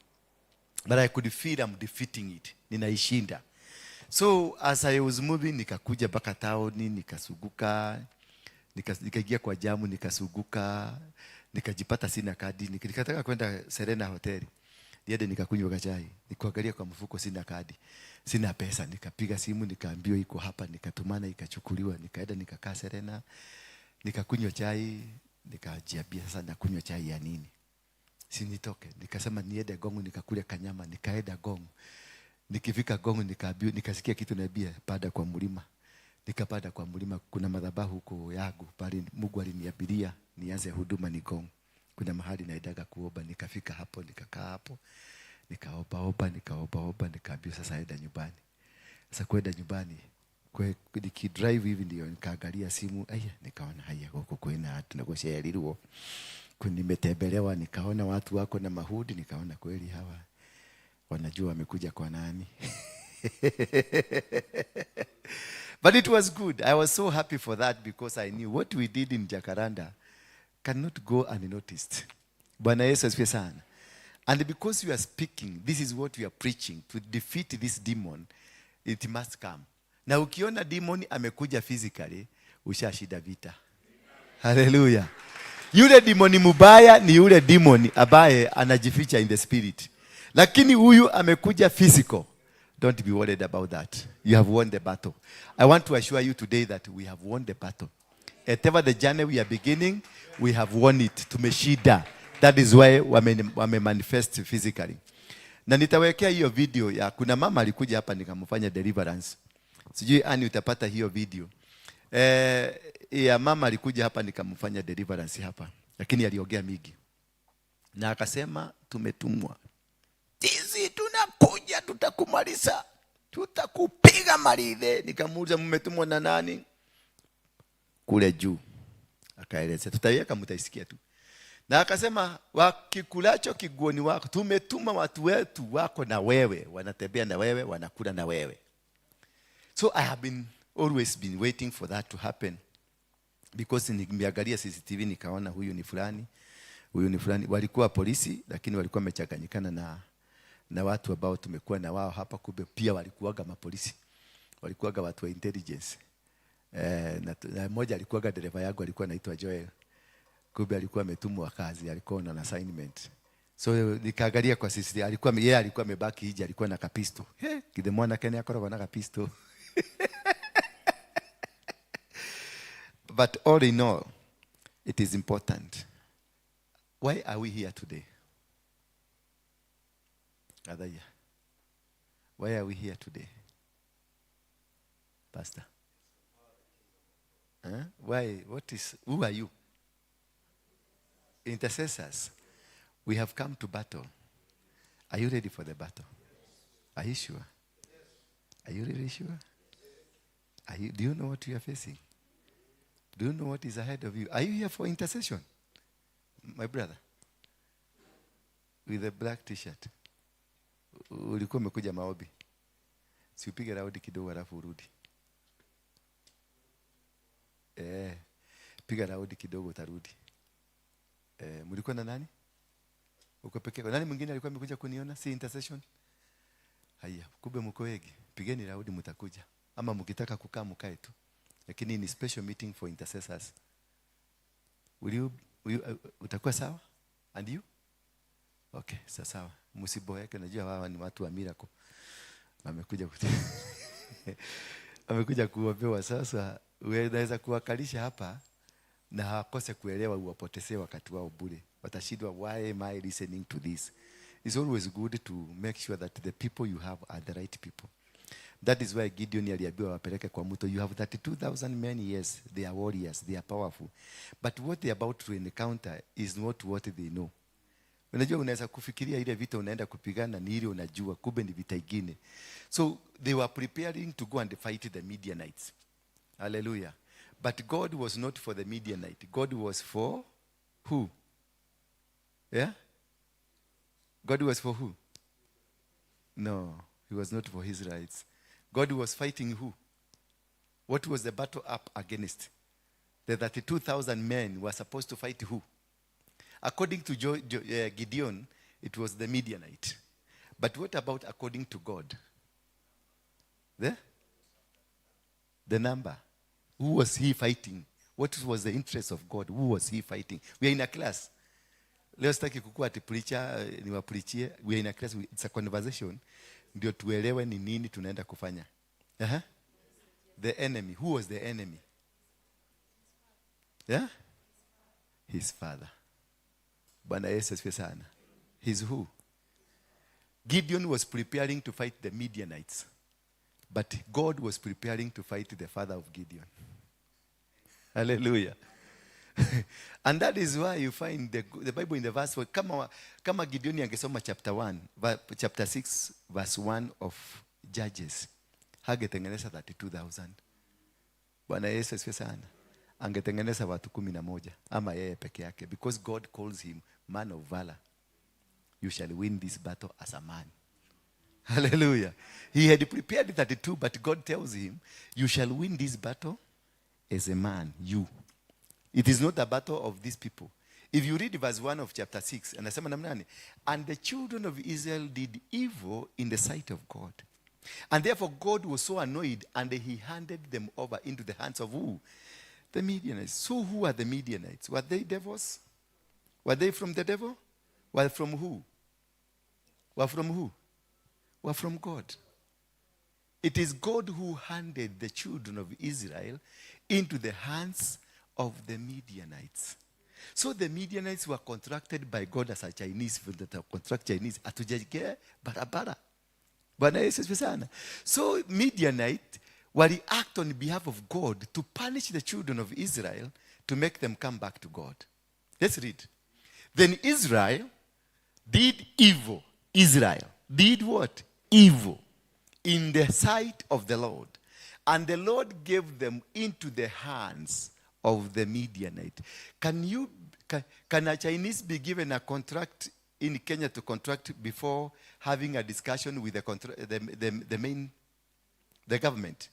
But I could feel I'm defeating it. Ninaishinda. So as I was moving, nikakuja mpaka town, nikasuguka, nikaingia kwa jamu, nikasuguka, nikajipata sina kadi, nikataka kwenda Serena Hotel. Niende nikakunywa kachai, nikuangalia kwa mfuko sina kadi. Sina pesa, nikapiga simu, nikaambiwa iko hapa, nikatumana, ikachukuliwa, nikaenda nikakaa Serena, nikakunywa chai, nikajiambia sasa nakunywa chai ya nini? Si nitoke, nikasema niende Gongo nikakule kanyama, nikaenda Gongo. Nikifika Gongo nikaambiwa, nikasikia kitu naambia pada kwa mlima. Nikapanda kwa mlima, kuna madhabahu huko yangu, bali Mungu aliniabiria nianze huduma ni Gongo. Kuna mahali naendaga kuomba, nikafika hapo, nikakaa hapo. Nikaomba, nikaambiwa sasa enda nyumbani. Sasa kwenda nyumbani, nikidrive hivi ndio nikaangalia simu, nikaona huko kwena tunakoshaelirwo. Nimetembelewa, nikaona watu wako na mahudi, nikaona kweli hawa wanajua wamekuja kwa nani. But it was good. I was so happy for that because I knew what we did in Jacaranda cannot go unnoticed. Bwana Yesu asifiwe sana. And because you are speaking, this is what you are preaching, to defeat this demon, it must come. Na ukiona demon amekuja physically, ushashida vita. Hallelujah. Yule demoni mubaya ni yule demoni ambaye anajificha in the spirit. Lakini huyu amekuja physical. Don't be worried about that. You have won the battle. I want to assure you today that we have won the battle. Whatever the journey we are beginning, we have won it. Tumeshida. That is why wame manifest physically. Na nitawekea hiyo video ya kuna mama alikuja hapa nikamfanya deliverance. Sijui ani utapata hiyo video. Ya mama alikuja hapa nikamfanya deliverance hapa. Lakini aliongea mingi. Na akasema tumetumwa. Sisi tunakuja tutakumaliza. Tutakupiga maridhe. Nikamuuliza mmetumwa na nani? Kule juu. Akaeleza. Tutaiweka mtaisikia tu. Na akasema wakikulacho kiguoni wako, tumetuma watu wetu wako na wewe, wanatembea na wewe, wanakula na wewe. So I have always been waiting for that to happen. Because nimeangalia CCTV nikaona huyu ni fulani. Walikuwa polisi lakini walikuwa wamechanganyikana na watu ambao tumekuwa na wao hapa, kumbe pia walikuwaga mapolisi. Walikuwaga watu wa intelligence. Na mmoja alikuwaga dereva yangu, alikuwa anaitwa Joel. Kumbe alikuwa ametumwa kazi, alikuwa on assignment. So nikaangalia kwa sisi, alikuwa amebaki hiji, alikuwa na kapisto. Kide mwana kene akora na kapisto. But all in all, it is important. Why are we here today? Adaya. Why are we here today? Pastor. Why? Who are you? Intercessors. We have come to battle. Are you ready for the battle? Are you sure? Are you really sure? Do you know what you are facing? Do you know what is ahead of you? Are you here for intercession? My brother. With a black t-shirt. Ulikuwa umekuja maombi. Si upige raundi kidogo alafu urudi. Piga raundi kidogo utarudi. Mlikuwa na nani? Uko peke yako. Nani mwingine alikuwa amekuja kuniona? Si intercession? Haya, kumbe mko wengi. Pigeni raundi mtakuja. Ama mkitaka kukaa mkae tu. Lakini ni special meeting for intercessors. Utakuwa sawa? And you? Okay, sawa. Msiboeke, najua hawa ni watu wa miracle. Wamekuja kuombewa sasa. Unaweza kuwakalisha hapa na hakose kuelewa, uwapotezee wakati wao bure. Watashindwa, why am I listening to this? It's always good to make sure that the people you have are the right people. That is why Gideon aliambiwa wapeleke kwa mto. You have 32,000 men, yes, they are warriors, they are powerful. But what they are about to encounter is not what they know. Unajua unaweza kufikiria ile vita unaenda kupigana ni ile unajua, kumbe ni vita ingine. So they were preparing to go and fight the Midianites. Hallelujah. But God was not for the Midianite. God was for who? Yeah? God was for who? No, he was not for his rights. God was fighting who? What was the battle up against? The 32,000 men were supposed to fight who? According to Gideon, it was the Midianite. But what about according to God? The number. Who was he fighting? What was the interest of God? Who was he fighting? We are in a class. Leo sitaki kukua ati preacher niwapreachie. We are in a class. It's a conversation. Ndio tuelewe ni nini tunaenda kufanya. The enemy. Who was the enemy? Yeah? His father. Bwana Yesu asifiwe sana. His who? Gideon was preparing to fight the Midianites. But God was preparing to fight the father of Gideon. Hallelujah. And that is why you find the Bible in the verse, kama Gideon angesoma chapter 6, verse 1 of Judges, hagetengeneza 32,000. Bwana Yesu asifiwe sana. Angetengeneza watu 11 ama yeye peke yake, because God calls him man of valor. You shall win this battle as a man. Hallelujah. He had prepared 32, but God tells him, you shall win this battle as a man, you. It is not a battle of these people. If you read verse 1 of chapter 6, and the children of Israel did evil in the sight of God. And therefore God was so annoyed, and he handed them over into the hands of who? The Midianites. So who are the Midianites? Were they devils? Were they from the devil? Were from who? Were from who? Were from God. It is God who handed the children of Israel into the hands of the Midianites. So the Midianites were contracted by God as a Chinese, that contract Chinese, atujajike barabara. Bwana Yesu asifiwe sana. So Midianite were act on behalf of God to punish the children of Israel to make them come back to God. Let's read. Then Israel did evil. Israel did what? Evil in the sight of the Lord. And the Lord gave them into the hands of the Midianite. Can a Chinese be given a contract in Kenya to contract before having a discussion with the government?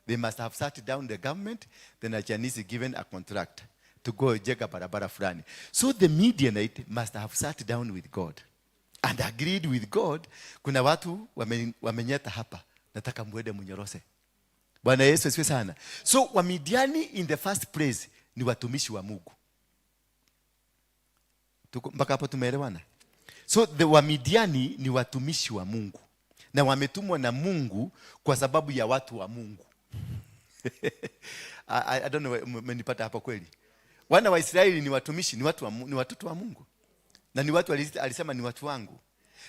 They must have sat down the government, then a Chinese is given a contract to go jega barabara fulani. So the Midianite must have sat down with God and agreed with God. Kuna watu wamenyeta hapa, nataka mwende mnyorose. Bwana Yesu asifiwe sana. So Wamidiani in the first place ni watumishi wa Mungu. Mpaka hapo tumeelewana? So the Wamidiani ni watumishi wa Mungu, na wametumwa na Mungu kwa sababu ya watu wa Mungu. I don't know, mmenipata hapa kweli? Wana wa Israeli ni watumishi, ni watoto wa Mungu. Na ni watu alisema ni watu wangu.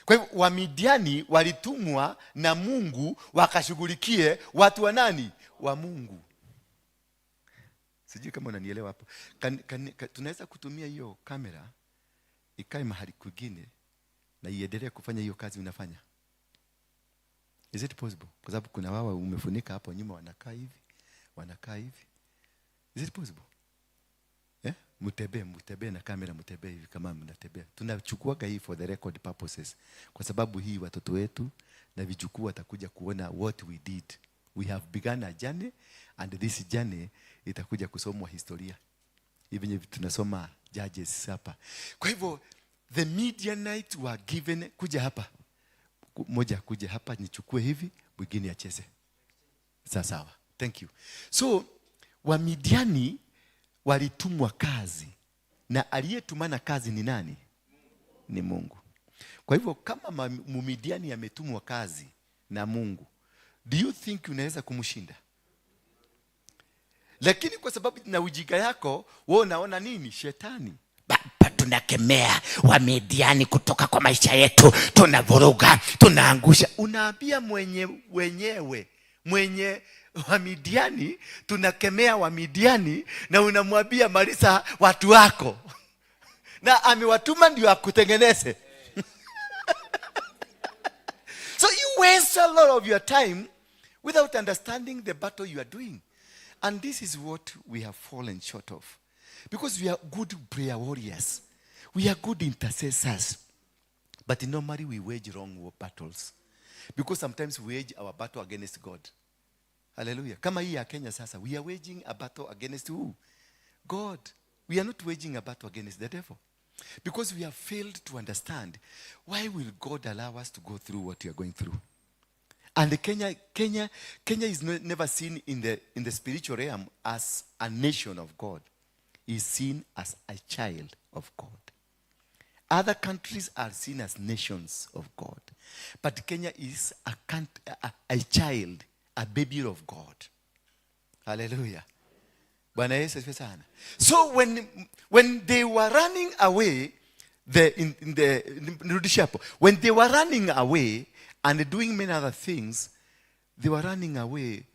Kwa hivyo Wamidiani walitumwa na Mungu wakashughulikie watu wa nani? Wa Mungu. Sijui kama unanielewa hapo. Tunaweza kutumia hiyo kamera ikae mahali kwingine na iendelee kufanya hiyo kazi unafanya? Is it possible? Kwa sababu kuna wao umefunika hapo nyuma wanakaa hivi. Is it possible? Mutembee na kamera, mutembee hivi kama mnatembea. Tunachukuaga hii for the record purposes. Kwa sababu hii watoto wetu na vijukuu watakuja kuona what we did. We have begun a journey, and this journey itakuja kusomwa historia. Even if tunasoma Judges hapa. Kwa hivyo the Midianites were given, kuja hapa. Moja kuja hapa nichukue hivi, mwingine acheze. Sawa. Thank you. So Wamidiani walitumwa kazi, na aliyetumana kazi ni nani? Ni Mungu. Kwa hivyo kama Mumidiani ametumwa kazi na Mungu, do you think unaweza kumshinda? Lakini kwa sababu na ujinga yako, wewe unaona nini? Shetani. Baba, tunakemea Wamidiani kutoka kwa maisha yetu, tunavuruga, tunaangusha. Unaambia mwenye Wamidiani, tunakemea Wamidiani, na unamwambia Marisa watu wako. Na amewatuma ndio akutengeneze. So you waste a lot of your time without understanding the battle you are doing. And this is what we have fallen short of. Because we are good prayer warriors. We are good intercessors. But normally we wage wrong battles. Because sometimes we wage our battle against God. Hallelujah. Kama hii ya Kenya sasa, we are waging a battle against who? God. We are not waging a battle against the devil. Because we have failed to understand, why will God allow us to go through what we are going through? And Kenya is never seen in the spiritual realm as a nation of God. Is seen as a child of God. Other countries are seen as nations of God. But Kenya is a child, a baby of God. Hallelujah. Bwana Yesu asifiwe sana. So when they were running away, when they were running away and doing many other things, they were running away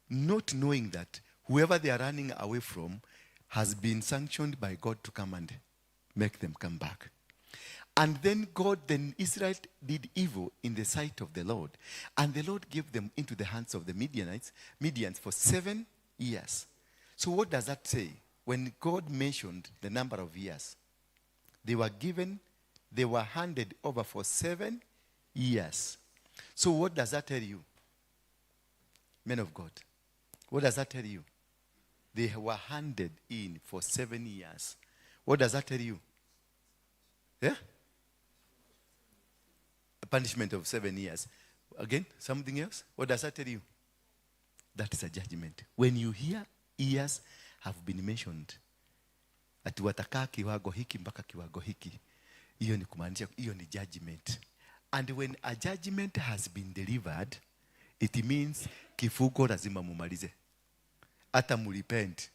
not knowing that whoever they are running away from has been sanctioned by God to come and make them come back. And then Israel did evil in the sight of the Lord. And the Lord gave them into the hands of the Midians for 7 years. So what does that say? When God mentioned the number of years, they were handed over for 7 years. So what does that tell you? Men of God, what does that tell you? They were handed in for 7 years. What does that tell you? Yeah? A punishment of 7 years. Again, something else? What does that tell you? That is a judgment. When you hear years have been mentioned, ati watakaa kiwango hiki mpaka kiwango hiki, hiyo ni kumaanisha hiyo ni judgment. And when a judgment has been delivered, it means kifungo lazima mumalize. Hata mulipent.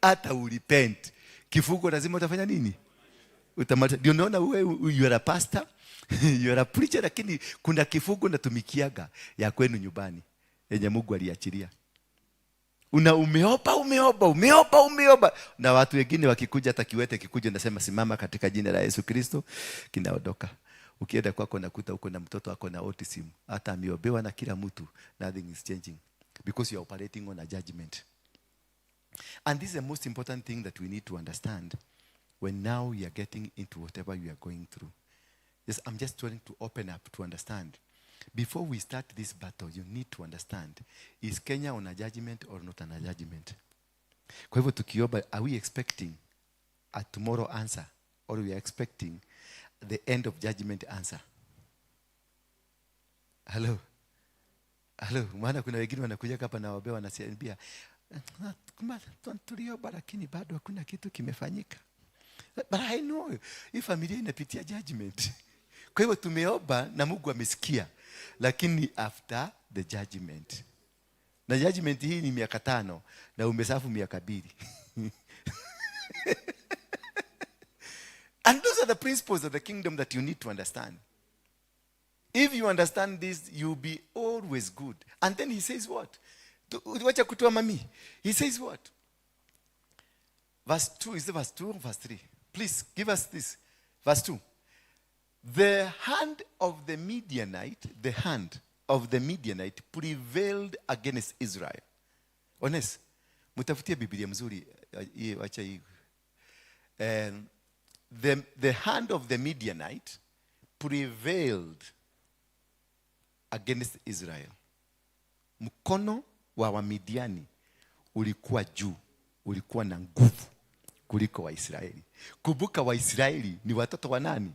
Hata ulipent. Kifungo lazima utafanya nini? Utamaliza. Ndio unaona wewe you are a pastor, you are a preacher, lakini kuna kifungo natumikiaga ya kwenu nyumbani yenye Mungu aliachilia. Umeomba. Na watu wengine wakikuja, hata kiwete kikuja, nasema simama katika jina la Yesu Kristo, kinaondoka. Ukienda kwako nakuta uko na mtoto wako na autism, hata ameombewa na kila mtu, nothing is changing because you are operating on a judgment. And this is the most important thing that we need to understand when now we are getting into whatever you are going through. Yes, I'm just trying to open up to understand. Before we start this battle, you need to understand, is Kenya on a judgment or not on a judgment? Kwa hivyo tukiomba, are we expecting a tomorrow answer or we are expecting the end of judgment answer? Hello? Maana kuna wengine wanakuja hapa na wabea wanasiambia, tuliomba lakini bado hakuna kitu kimefanyika. But I know, hii familia inapitia judgment. Kwa hivyo tumeomba na Mungu amesikia, lakini after the judgment. Na judgment hii ni miaka 5 na umesafu miaka 2. And those are the principles of the kingdom that you need to understand. If you understand this, you'll be always good. And then he says what? Wacha kutoa mami. He says what? Verse 2, is it verse 2 or verse 3? Please give us this. Verse 2. The hand of the Midianite prevailed against Israel. Honest. Mutafutie Biblia mzuri. Wacha hii. The hand of the Midianite prevailed against Israel. Mkono wa Wamidiani ulikuwa juu, ulikuwa na nguvu kuliko Waisraeli. Kumbuka Waisraeli ni watoto wa nani?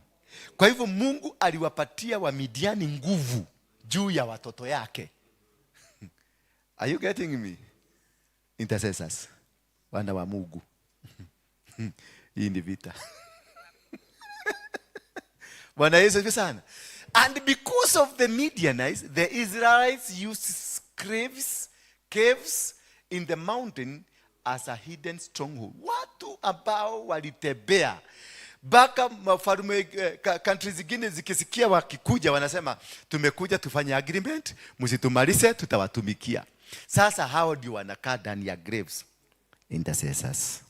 Kwa hivyo Mungu aliwapatia Wamidiani nguvu juu ya watoto yake. Are you getting me? Intercessors, wana wa Mungu. Hii ni vita. Bwana Yesu asifiwe sana. And because of the Midianites, the Israelites used caves in the mountain as a hidden stronghold. Watu ambao walitembea baka mafarume countries zingine zikisikia wakikuja wanasema tumekuja tufanye agreement, msitumalize tutawatumikia. Sasa hao ndio wanakaa ndani ya graves. Intercessors,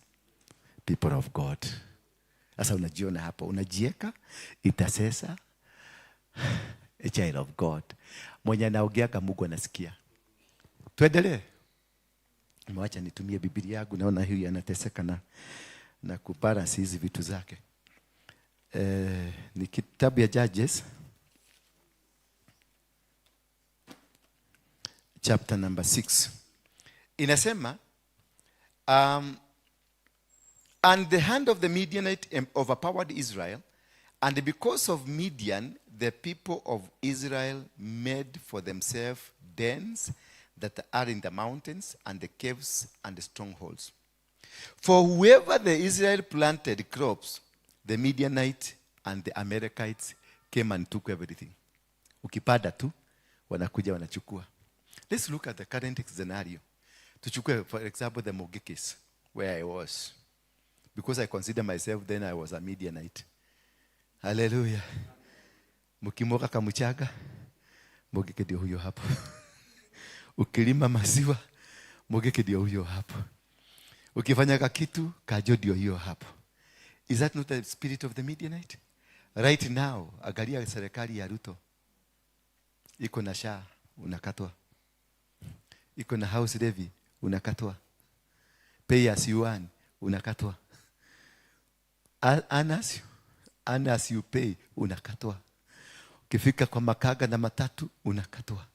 people of God. Sasa unajiona hapo, unajieka intercessor, a child of God. Mwenye anaogeaga Mungu anasikia. Tuendelee. Mwacha nitumie Biblia yangu, naona huyu anateseka na kubalance hizi vitu zake. Ni kitabu ya Judges chapter number 6. Inasema and the hand of the Midianite overpowered Israel, And because of Midian, the people of Israel made for themselves dens that are in the mountains and the caves and the strongholds. For whoever the Israel planted crops, the Midianites and the Amalekites came and took everything. Ukipanda tu, wanakuja wanachukua. Let's look at the current scenario. Tuchukue, for example, the Mogekis, where I was. Because I consider myself then I was a Midianite. Hallelujah. Mukimoka kamuchaga, Mogeke ndio huyo hapo. Ukilima maziwa, Mogeke ndio huyo hapo. Ukifanya kakitu, kajo ndio hiyo hapo. Is that not the spirit of the Midianite? Right now, angalia serikali ya Ruto. Iko na SHA, unakatwa. Iko na house levy, unakatwa. Pay as you earn, unakatwa. And as you pay, unakatwa. Ukifika kwa makaga na matatu, unakatwa.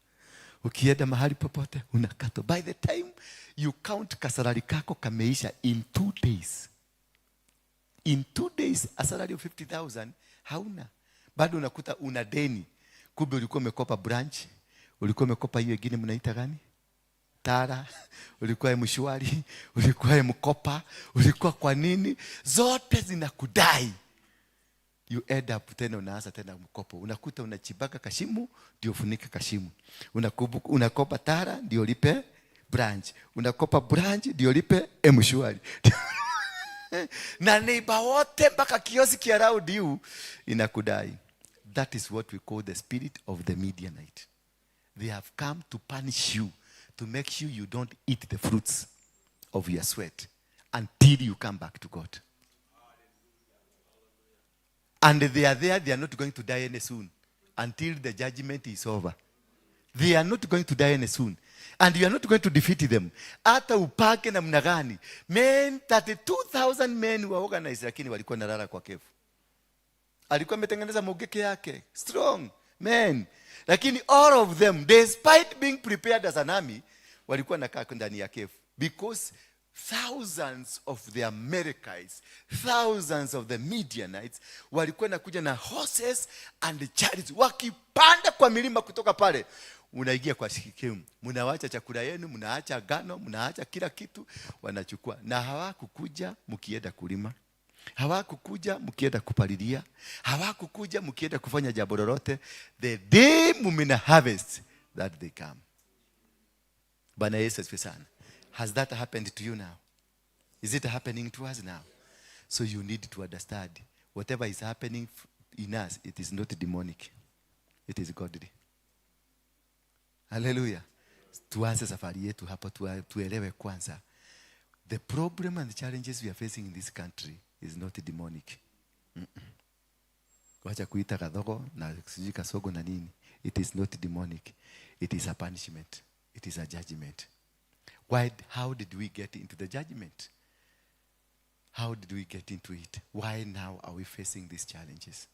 Ukienda mahali popote, unakatwa. By the time you count kasalari kako kameisha in 2 days. In 2 days, a salary of 50,000, hauna. Bado unakuta una deni. Kumbe ulikuwa umekopa branch, ulikuwa umekopa hiyo ingine mnaita gani? Tara, ulikuwa mshwari, ulikuwa mkopa, ulikuwa kwa nini? Zote zinakudai. You end up tena unaanza tena mkopo. Unakuta unachibaka kashimu, ndio ufunike kashimu. Unakopa tara, ndio lipe branch. Unakopa branch, ndio lipe mshwari. Na neighbor wote mpaka kioski around you inakudai. That is what we call the spirit of the Midianite. They have come to punish you, to make sure you don't eat the fruits of your sweat until you come back to God. And they are there, they are not going to die any soon until the judgment is over. They are not going to die any soon. And you are not going to defeat them. Hata upake na mnagani. Men, 32,000 men were organized, lakini walikuwa nalala kwa kefu. Alikuwa ametengeneza mogeke yake. Strong men. Lakini all of them, despite being prepared as an army, walikuwa nakaa ndani ya kefu. Because thousands of the Amalekites, thousands of the Midianites, walikuwa nakuja na horses and chariots. Wakipanda kwa milima kutoka pale. Unaingia kwa shikemu, mnaacha chakula yenu, mnaacha agano, mnaacha kila kitu, wanachukua. Na hawakukuja mkienda kulima, hawakukuja mkienda kupalilia, hawakukuja mkienda kufanya jambo lolote. The day mumina harvest, that they come. Bwana Yesu asifiwe sana. Has that happened to you now? Is it happening to us now? So you need to understand, whatever is happening in us, it is not demonic. It is godly. Hallelujah. Tuanze safari yetu hapa, tuelewe kwanza. The problem and the challenges we are facing in this country is not demonic. Wacha kuita kadhogo na sijui kasogo na nini. It is not demonic. It is a punishment. It is a judgment. How did we get into the judgment? How did we get into it? Why now are we facing these challenges?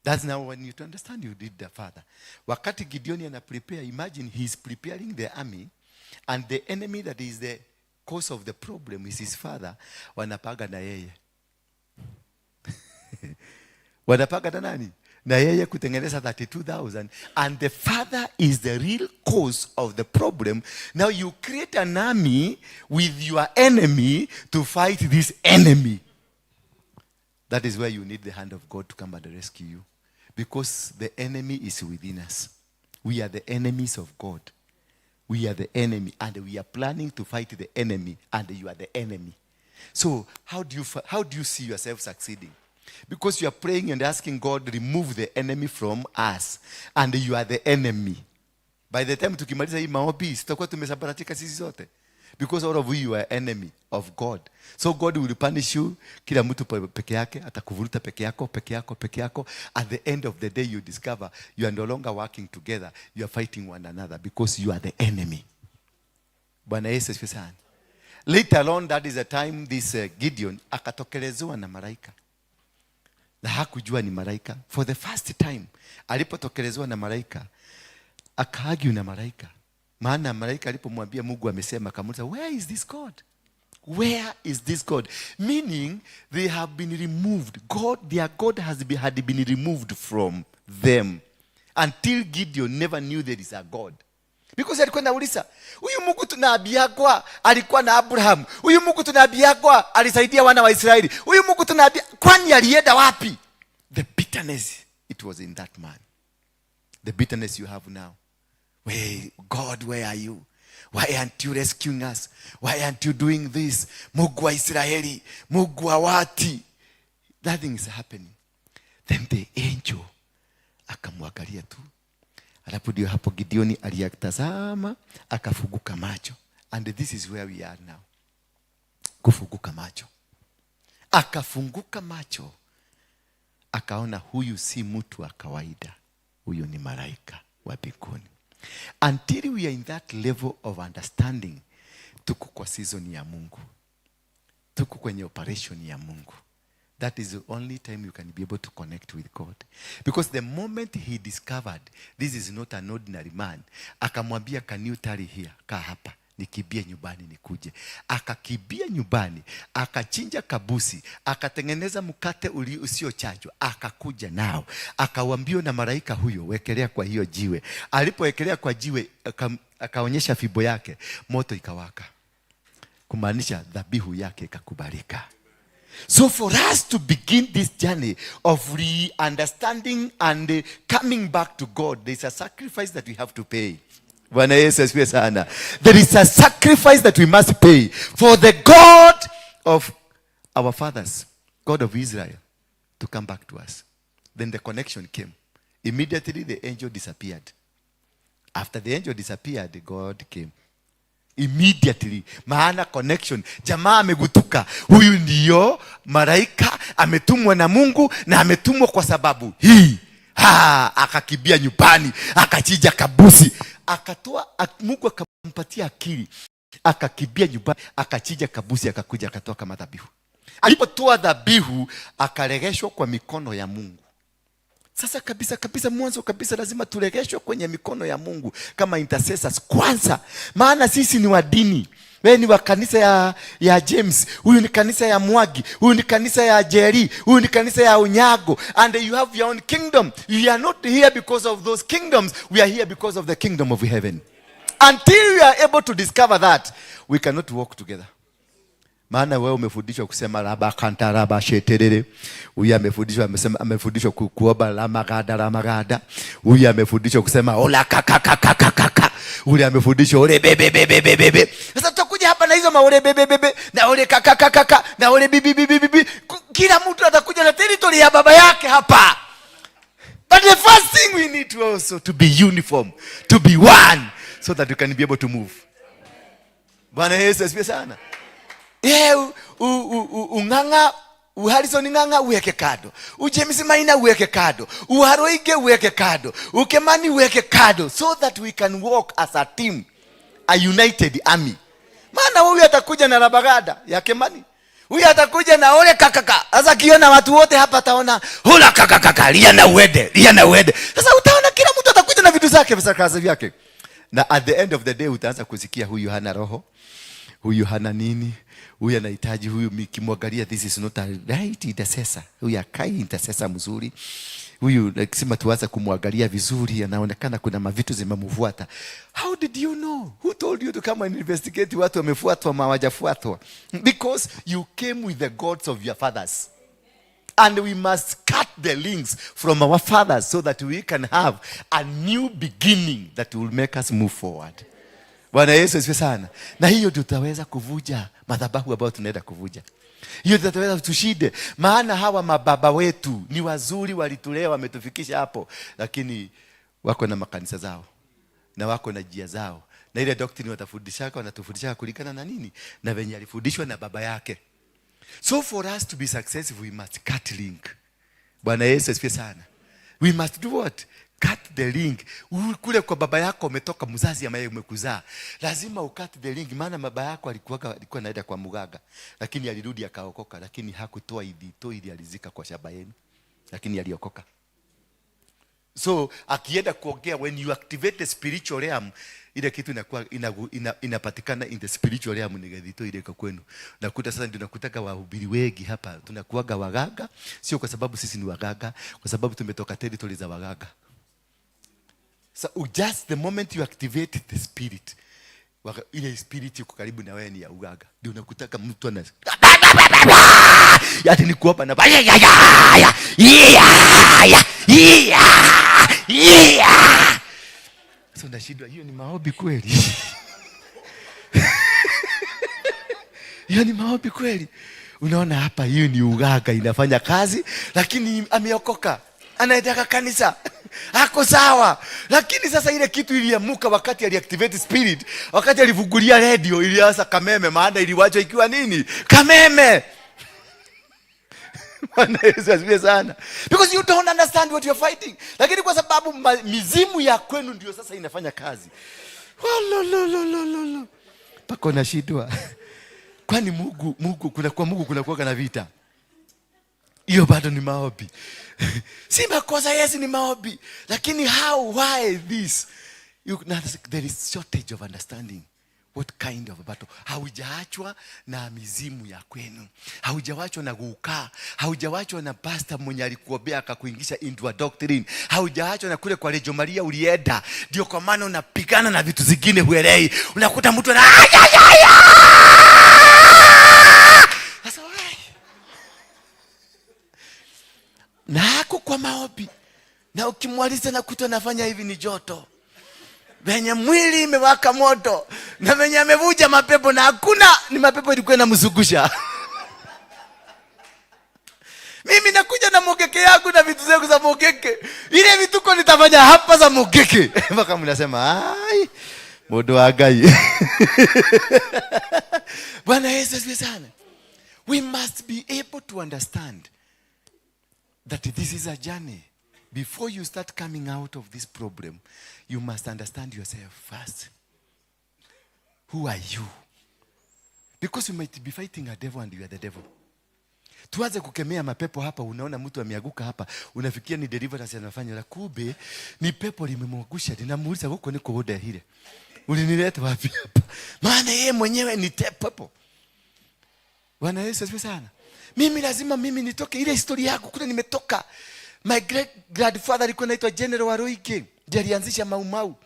That's now when you understand you did the Father. Wakati Gideon ana prepare, imagine he's preparing the army, and the enemy that is the cause of the problem is his father. Wanapaga na yeye. Wanapaga na nani? Na yeye kutengeneza 32,000. And the father is the real cause of the problem. Now you create an army with your enemy to fight this enemy. That is where you need the hand of God to come and rescue you. Because the enemy is within us. We are the enemies of God. We are the enemy, and we are planning to fight the enemy, and you are the enemy. So how do you see yourself succeeding? Because you are praying and asking God, remove the enemy from us, and you are the enemy. By the time tukimaliza hii maombi, tutakuwa tumesambaratika sisi zote. Because all of you are enemy of God. So God will punish you. Kila mtu peke yake, atakuvuruta peke yako. At the end of the day you discover you are no longer working together. You are fighting one another because you are the enemy. Bwana Yesu asifiwe sana. Later on, that is the time this Gideon akatokelezewa na malaika. Na hakujua ni malaika. For the first time, alipotokelezewa na malaika, akaargue na malaika. Maana malaika alipomwambia Mungu amesema, akamuuliza, where is this God? where is this God? Meaning they have been removed. Their God had been removed from them until Gideon never knew there is a God. Because alikuwa nauliza, huyu Mungu tunaambiagwa alikuwa na Abraham. Huyu Mungu tunaambiagwa alisaidia wana wa Israeli. Huyu Mungu tunaambia kwani alienda wapi? The bitterness, it was in that man. The bitterness you have now. God, where are you? Why aren't you rescuing us? Why aren't you doing this? Mungu wa Israeli, Mungu wa wati. Nothing is happening. Then the angel akamwangalia tu. Alafu ndio hapo Gideoni aliyatazama akafunguka macho. And this is where we are now. Kufunguka macho. Akafunguka macho. Akaona huyu si mtu wa kawaida. Huyu ni malaika wa mbinguni. Until we are in that level of understanding, tuko kwa season ya Mungu. Tuko kwenye operation ya Mungu. That is the only time you can be able to connect with God. Because the moment he discovered this is not an ordinary man, akamwambia, can you tarry here? Kaa hapa, nikibie nyumbani nikuje. Akakibia nyumbani, akachinja kabusi, akatengeneza mkate usiochajwa, akakuja nao. Akawambia na malaika huyo, wekelea kwa hiyo jiwe. Alipowekelea kwa jiwe, akaonyesha fimbo yake, moto ikawaka. Kumaanisha dhabihu yake ikakubalika. So for us to begin this journey of re-understanding and coming back to God, there is a sacrifice that we have to pay. There is a sacrifice that we must pay for the God of our fathers, God of Israel, to come back to us. Then the connection came. Immediately the angel disappeared. After the angel disappeared, God came. Immediately, maana connection. Jamaa amegutuka. Huyu ndiyo malaika ametumwa na Mungu, na ametumwa kwa sababu hii. Akakibia nyumbani, akachija kabusi, Mungu akampatia akili. Akakibia nyumbani, akachija kabusi, akakuja akatoa kama dhabihu. Alipotoa dhabihu, akaregeshwa kwa mikono ya Mungu. Sasa kabisa mwanzo kabisa lazima turegeshwe kwenye mikono ya Mungu kama intercessors kwanza. Maana sisi ni wa dini. Wewe ni wa kanisa ya James, huyu ni kanisa ya Mwagi, huyu ni kanisa ya Jerry, huyu ni kanisa ya Unyago, and you have your own kingdom. You are not here because of those kingdoms. We are here because of the kingdom of heaven. Until we are able to discover that, we cannot walk together. Maana wewe umefundishwa kusema raba kanta raba sheterere. Huyu amefundishwa kuomba la magada. Huyu amefundishwa kusema ola kaka. Huyu amefundishwa ole bebe. Sasa tutakuja hapa na hizo maole bebe na ole kaka na ole bibi. Kila mtu atakuja na territory ya baba yake hapa. But the first thing we need to also to be uniform, to be one, so that we can be able to move. Bwana Yesu asifiwe sana. Unganga, Harrison Nganga uweke kado. James Maina uweke kado. Haroige uweke kado. Kemani uweke kado. So that we can walk as a team. A united army. Maana huyu atakuja na rabagada ya Kemani. Huyu atakuja na ole kakaka. Sasa kiona watu wote hapa taona hula kakaka. Liana uede. Sasa utaona kila mtu atakuja na vitu zake visakazi vyake. Na at the end of the day utaanza kusikia huyu hana roho. Huyu hana nini? Huyu anahitaji, huyu mikimwangalia, this is not a right intercessor. Huyu akai intercessor mzuri. Huyu lazima tuanze kumwangalia vizuri, anaonekana kuna mavitu zimemvuata. How did you know? Who told you to come and investigate watu wamefuatwa ama hawajafuatwa? Because you came with the gods of your fathers. And we must cut the links from our fathers so that we can have a new beginning that will make us move forward. Bwana Yesu asifiwe sana. Na hiyo tutaweza kuvuja madhabahu ambayo tunaenda kuvuja. Hiyo tutaweza tushinde. Maana hawa mababa wetu ni wazuri, walitulea, wametufikisha hapo, lakini wako na makanisa zao na wako na njia zao. Na ile doctrine wanatufundisha kulingana na nini? Na venye alifundishwa na baba yake. So for us to be successful, we must cut link. Bwana Yesu asifiwe sana. We must do what? Cut the link. Kule kwa baba yako umetoka, mzazi ambaye umekuzaa, lazima ukat the link. Maana baba yako alikuwa anaenda kwa mganga, lakini alirudi akaokoka, lakini hakutoa ili alizika kwa shamba yenu, lakini aliokoka. So akienda kuongea, when you activate the spiritual realm, ile kitu inakuwa inapatikana in the spiritual realm, nigethito ile kwa kwenu. Nakuta sasa ndio nakutaka wahubiri wengi hapa tunakuaga wagaga, sio kwa sababu sisi ni wagaga, kwa sababu tumetoka territory za wagaga. So just the moment you activate the spirit, ile spirit iko karibu na wewe ni ya ugaga, ndio unakutaka mtu ana yati ni kuopa na so ndashindwa, hiyo ni maombi kweli? Hiyo ni maombi kweli? Unaona hapa, hiyo ni ugaga inafanya kazi, lakini ameokoka, anaenda kanisa, hako sawa. Lakini sasa ile kitu iliamuka wakati aliactivate spirit, wakati alifungulia radio, ilianza kameme, maana iliwacho ikiwa nini? Kameme. Bwana Yesu asifiwe sana. Because you don't understand what you're fighting. Lakini kwa sababu mizimu ya kwenu ndio sasa inafanya kazi. Pako na shidwa. Kwani Mungu kunakuwa na vita. Hiyo bado ni maombi. Si makosa, yes ni maombi. Lakini why this? There is shortage of understanding. What kind of battle? Haujaachwa na mizimu ya kwenu. Haujaachwa na guka. Haujaachwa na pastor mwenye alikuombea akakuingisha into a doctrine. Haujaachwa na kule kwa Rejo Maria ulienda. Ndio kwa maana unapigana na vitu zingine huelei. Unakuta mtu na sasa why? Na hako kwa maombi. Na ukimwaliza na kuto nafanya hivi ni joto. Venye mwili imewaka moto na venye amevuja mapepo, na hakuna ni mapepo ilikuwa inamzungusha. Mimi nakuja na mogeke yangu na vitu zangu za mogeke. Ile vituko nitafanya hapa za mogeke. Mpaka mnasema ai modo wa gai. Bwana Yesu asifiwe sana. We must be able to understand that this is a journey. Before you start coming out of this problem, you must understand yourself first. Who are you? Because you might be fighting a devil and you are the devil. Tuanze kukemea mapepo hapa, unaona mtu ameanguka hapa, unafikia ni deliverance anafanya, la kumbe ni pepo limemwangusha. Ninamuuliza huko niko woda hile. Ulinileta wapi hapa? Maana yeye mwenyewe ni pepo. Bwana Yesu asifiwe sana. Mimi lazima nitoke ile historia yako kule nimetoka. My great grandfather alikuwa anaitwa General Waruige. Ndiye alianzisha Mau.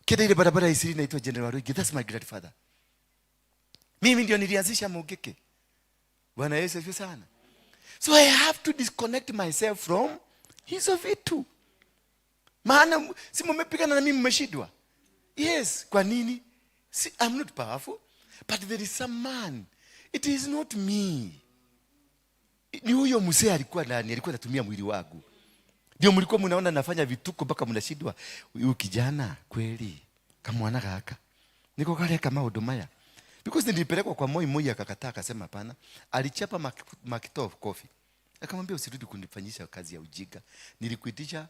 Kile ile barabara ya Isiri inaitwa General Waruige. That's my grandfather. Mimi ndio nilianzisha Mogeke. Bwana Yesu asifiwe sana. So I have to disconnect myself from hizo vitu. Maana si mmepigana na mimi mmeshindwa. Yes, kwa nini? See, I'm not powerful, but there is some man. It is not me. Ni huyo mzee alikuwa ndani, alikuwa anatumia mwili wangu. Ndio mlikuwa mnaona nafanya vituko mpaka mnashindwa. Huyu kijana kweli kama mwana kaka. Niko kale kama hudumaya. Because nilipelekwa kwa Moi akakataa, akasema hapana. Alichapa Makito kofi. Akamwambia usirudi kunifanyisha kazi ya ujiga. Nilikuitisha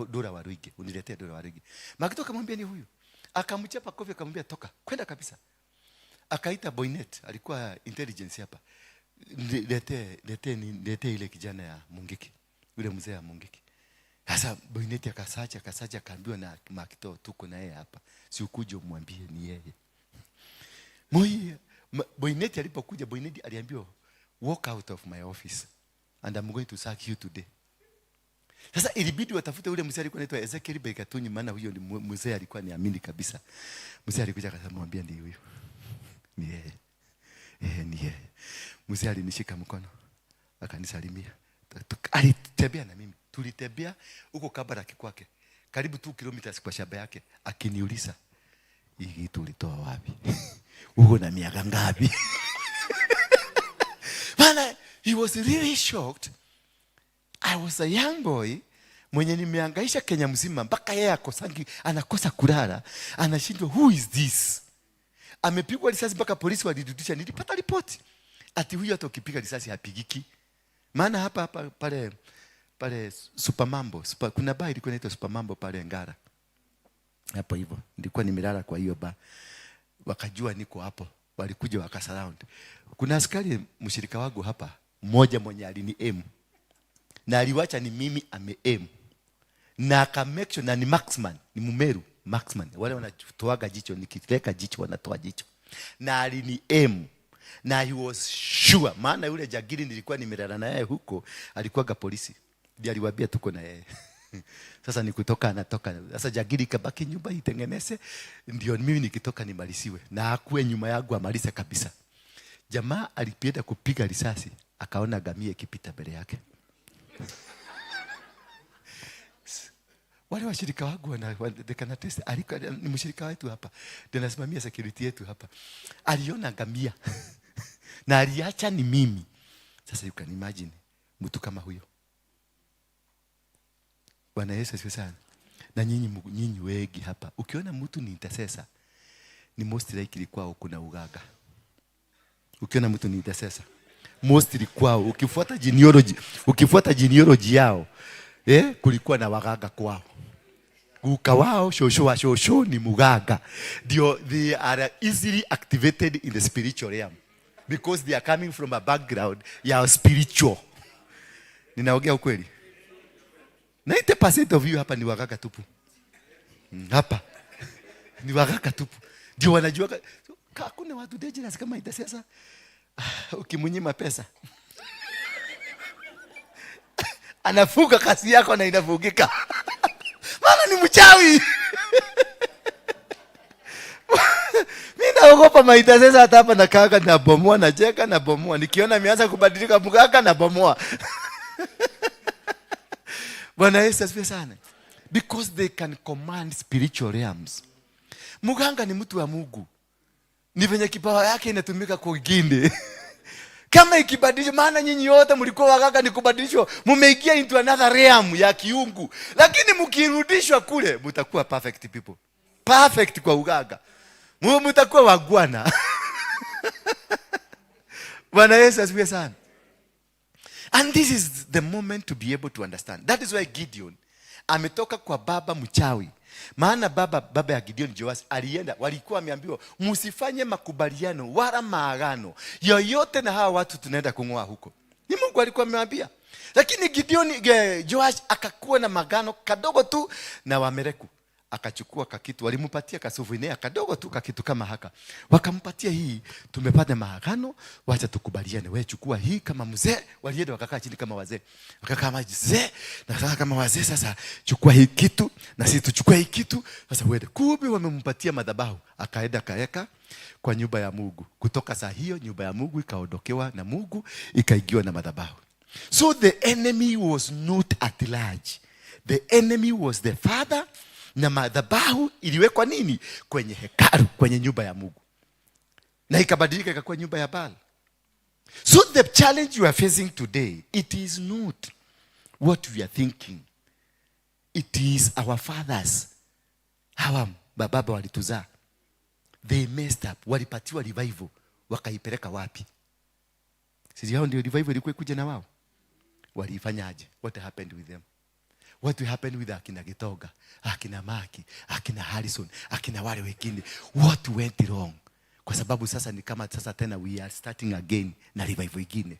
dola Waruige, uniletee dola Waruige. Makito akamwambia ni huyu. Akamchapa kofi, akamwambia toka, kwenda kabisa. Akaita Boynet, alikuwa intelligence hapa. Lete ile kijana ya Mungiki. Yule mzee ya Mungiki. Sasa Boynet akasacha akaambiwa na Makito, tuko na yeye hapa. Si ukuje umwambie ni yeye. Boynet alipokuja, Boynet aliambiwa walk out of my office and I'm going to sack you today. Sasa ilibidi watafute ule mzee alikuwa anaitwa Ezekiel Bekatunyi, maana huyo ni mzee alikuwa niamini kabisa. Mzee alikuja akamwambia ndio huyo. Ni yeye. Ni yeye. Mzee alinishika mkono akanisalimia. Alitembea na mimi. Tulitembea huko Kabaraki kwake. Karibu 2 kilometers kwa shamba yake, akiniuliza hii tulitoa wapi? Uko na miaka ngapi? Bana, he was really shocked. I was a young boy mwenye nimehangaisha Kenya mzima mpaka yeye anakosa kulala, anashindwa who is this? Amepigwa risasi mpaka polisi walirudisha. Nilipata ripoti ati huyu hata ukipiga risasi hapigiki. Maana hapa pale Supermambo, kuna bar ilikuwa inaitwa Supermambo pale Ngara. Hapo hivyo nilikuwa nimelala kwa hiyo bar. Wakajua niko hapo, walikuja wakasurround. Kuna askari mshirika wangu hapa mmoja mwenye alini aim. Na aliwacha ni mimi ame aim. na make sure na ni marksman, ni Mumeru marksman, wale wanatoaga jicho, nikiteka jicho wanatoa jicho, na alini aim na he was sure, maana yule jagiri nilikuwa nimelala na yeye huko alikuwa polisi, ndiye aliwaambia tuko na yeye. Sasa nikutoka anatoka, sasa jagiri kabaki nyumba itengeneze, ndio mimi nikitoka nimalisiwe, na akue nyuma yangu amalize kabisa. Jamaa alipienda kupiga risasi, akaona ngamia ikipita mbele yake. Wale washirika wangu wanadekana test, alikuwa ni mshirika wetu hapa, ndio anasimamia security yetu hapa. Aliona ngamia na aliacha ni mimi. Sasa you can imagine mtu kama huyo. Bwana Yesu asifiwe sana. Na nyinyi wengi hapa, ukiona mtu ni intercessor, ni most likely kwao kuna ugaga. Ukiona mtu ni intercessor, mostly kwao, ukifuata genealogy yao, kulikuwa na wagaga kwao. Guka wao shosho ni mugaga. They are easily activated in the spiritual realm because they are coming from a background ya spiritual. Ninaongea ukweli. 90% of you hapa ni wagaga tupu. Hapa ni wagaga tupu. Ndio wanajua hakuna watu dangerous kama intercessor. Ukimunyima pesa anafuga kasi yako na inafugika. Maana ni mchawi. Mimi naogopa maitazeza hata hapa na kaka na bomoa na cheka na bomoa. Nikiona ameanza kubadilika mganga na bomoa. Bwana Yesu asifiwe sana. Because they can command spiritual realms. Mganga ni mtu wa Mungu. Ni venye kipawa yake inatumika kwa wengine. Kama ikibadilishwa, maana nyinyi wote mlikuwa waganga, ni kubadilishwa, mmeingia into another realm ya kiungu. Lakini mkirudishwa kule, mtakuwa perfect people. Perfect kwa uganga. Mtakuwa wagwana. Bwana Yesu asifiwe sana. And this is the moment to be able to understand. That is why Gideon ametoka kwa baba mchawi. Maana baba ya Gideon Joash alienda, walikuwa wameambiwa msifanye makubaliano wala maagano yoyote na hawa watu tunaenda kung'oa huko. Ni Mungu alikuwa amemwambia. Lakini Joash akakuwa na magano kadogo tu na Wamereku. Akachukua kakitu, walimpatia kasouvenir kadogo tu, kakitu kama haka. Wakampatia hii, tumepata maagano, wacha tukubaliane, wewe chukua hii kama mzee. Walienda wakakaa chini kama wazee. Wakakaa mzee, na sasa kama wazee, sasa chukua hii kitu na sisi tuchukue hii kitu. Sasa wewe kumbe wamempatia madhabahu, akaenda kaeka kwa nyumba ya Mungu. Kutoka saa hiyo nyumba ya Mungu ikaondokewa na Mungu, ikaigiwa na madhabahu. So the enemy was not at large. The enemy was the father. Na madhabahu iliwekwa nini? Kwenye hekalu, kwenye nyumba ya Mungu. Na ikabadilika ikakuwa nyumba ya Baal. So the challenge you are facing today, it is not what we are thinking. It is our fathers. Hawa baba walituzaa. They messed up. Walipatiwa revival. Wakaipeleka wapi? Sisi hao ndio revival ilikuwa kuja na wao. Walifanyaje? What happened with them? What will happen with akina Gitoga, akina Maki, akina Harrison, akina wale wengine? What went wrong? Kwa sababu sasa ni kama sasa tena we are starting again na revival ingine.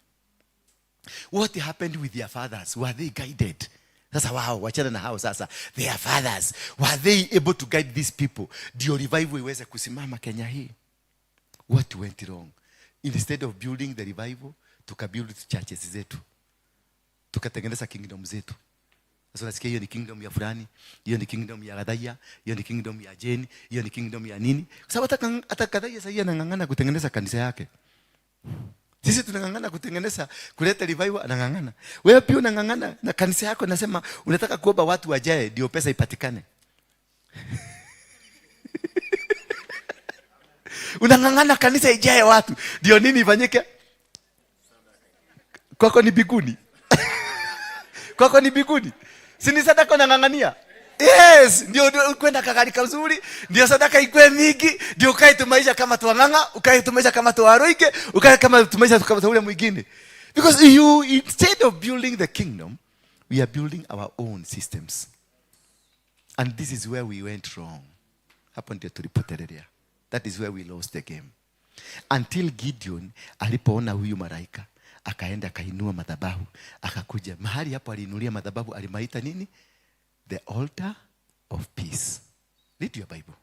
What happened with their fathers? Were they guided? Sasa wao wachana na hao sasa. Their fathers, were they able to guide these people? Ndio revival iweze kusimama Kenya hii. What went wrong? Instead of building the revival, tukabuild churches zetu. Tukatengeneza kingdom zetu. Sasa nasikia hiyo ni kingdom ya fulani, hiyo ni kingdom ya Gadaya, hiyo ni kingdom ya Jeni, hiyo ni kingdom ya nini? Kwa sababu hata Gadaya sasa anang'ang'ana kutengeneza kanisa yake. Sisi tunang'ang'ana kutengeneza, kuleta revival, anang'ang'ana. Wewe pia unang'ang'ana na kanisa yako, nasema unataka kuomba watu wajae ndio pesa ipatikane. Unang'ang'ana kanisa ijae watu ndio nini ifanyike? Kwako ni biguni. Kwako ni biguni. Sini sadaka unang'ang'ania? Yes, ndio kwenda kakarika uzuri, ndio sadaka ikwe mingi, ndio ukae tu maisha kama tuang'anga, ukae tu maisha kama tuaroike, ukae kama tu maisha kama ule mwingine. Because you, instead of building the kingdom, we are building our own systems. And this is where we went wrong. Hapo ndio tulipotelea. That is where we lost the game. Until Gideon alipoona huyu malaika, akaenda akainua madhabahu, akakuja mahali hapo aliinulia madhabahu, alimaita nini? the altar of peace. Read your Bible.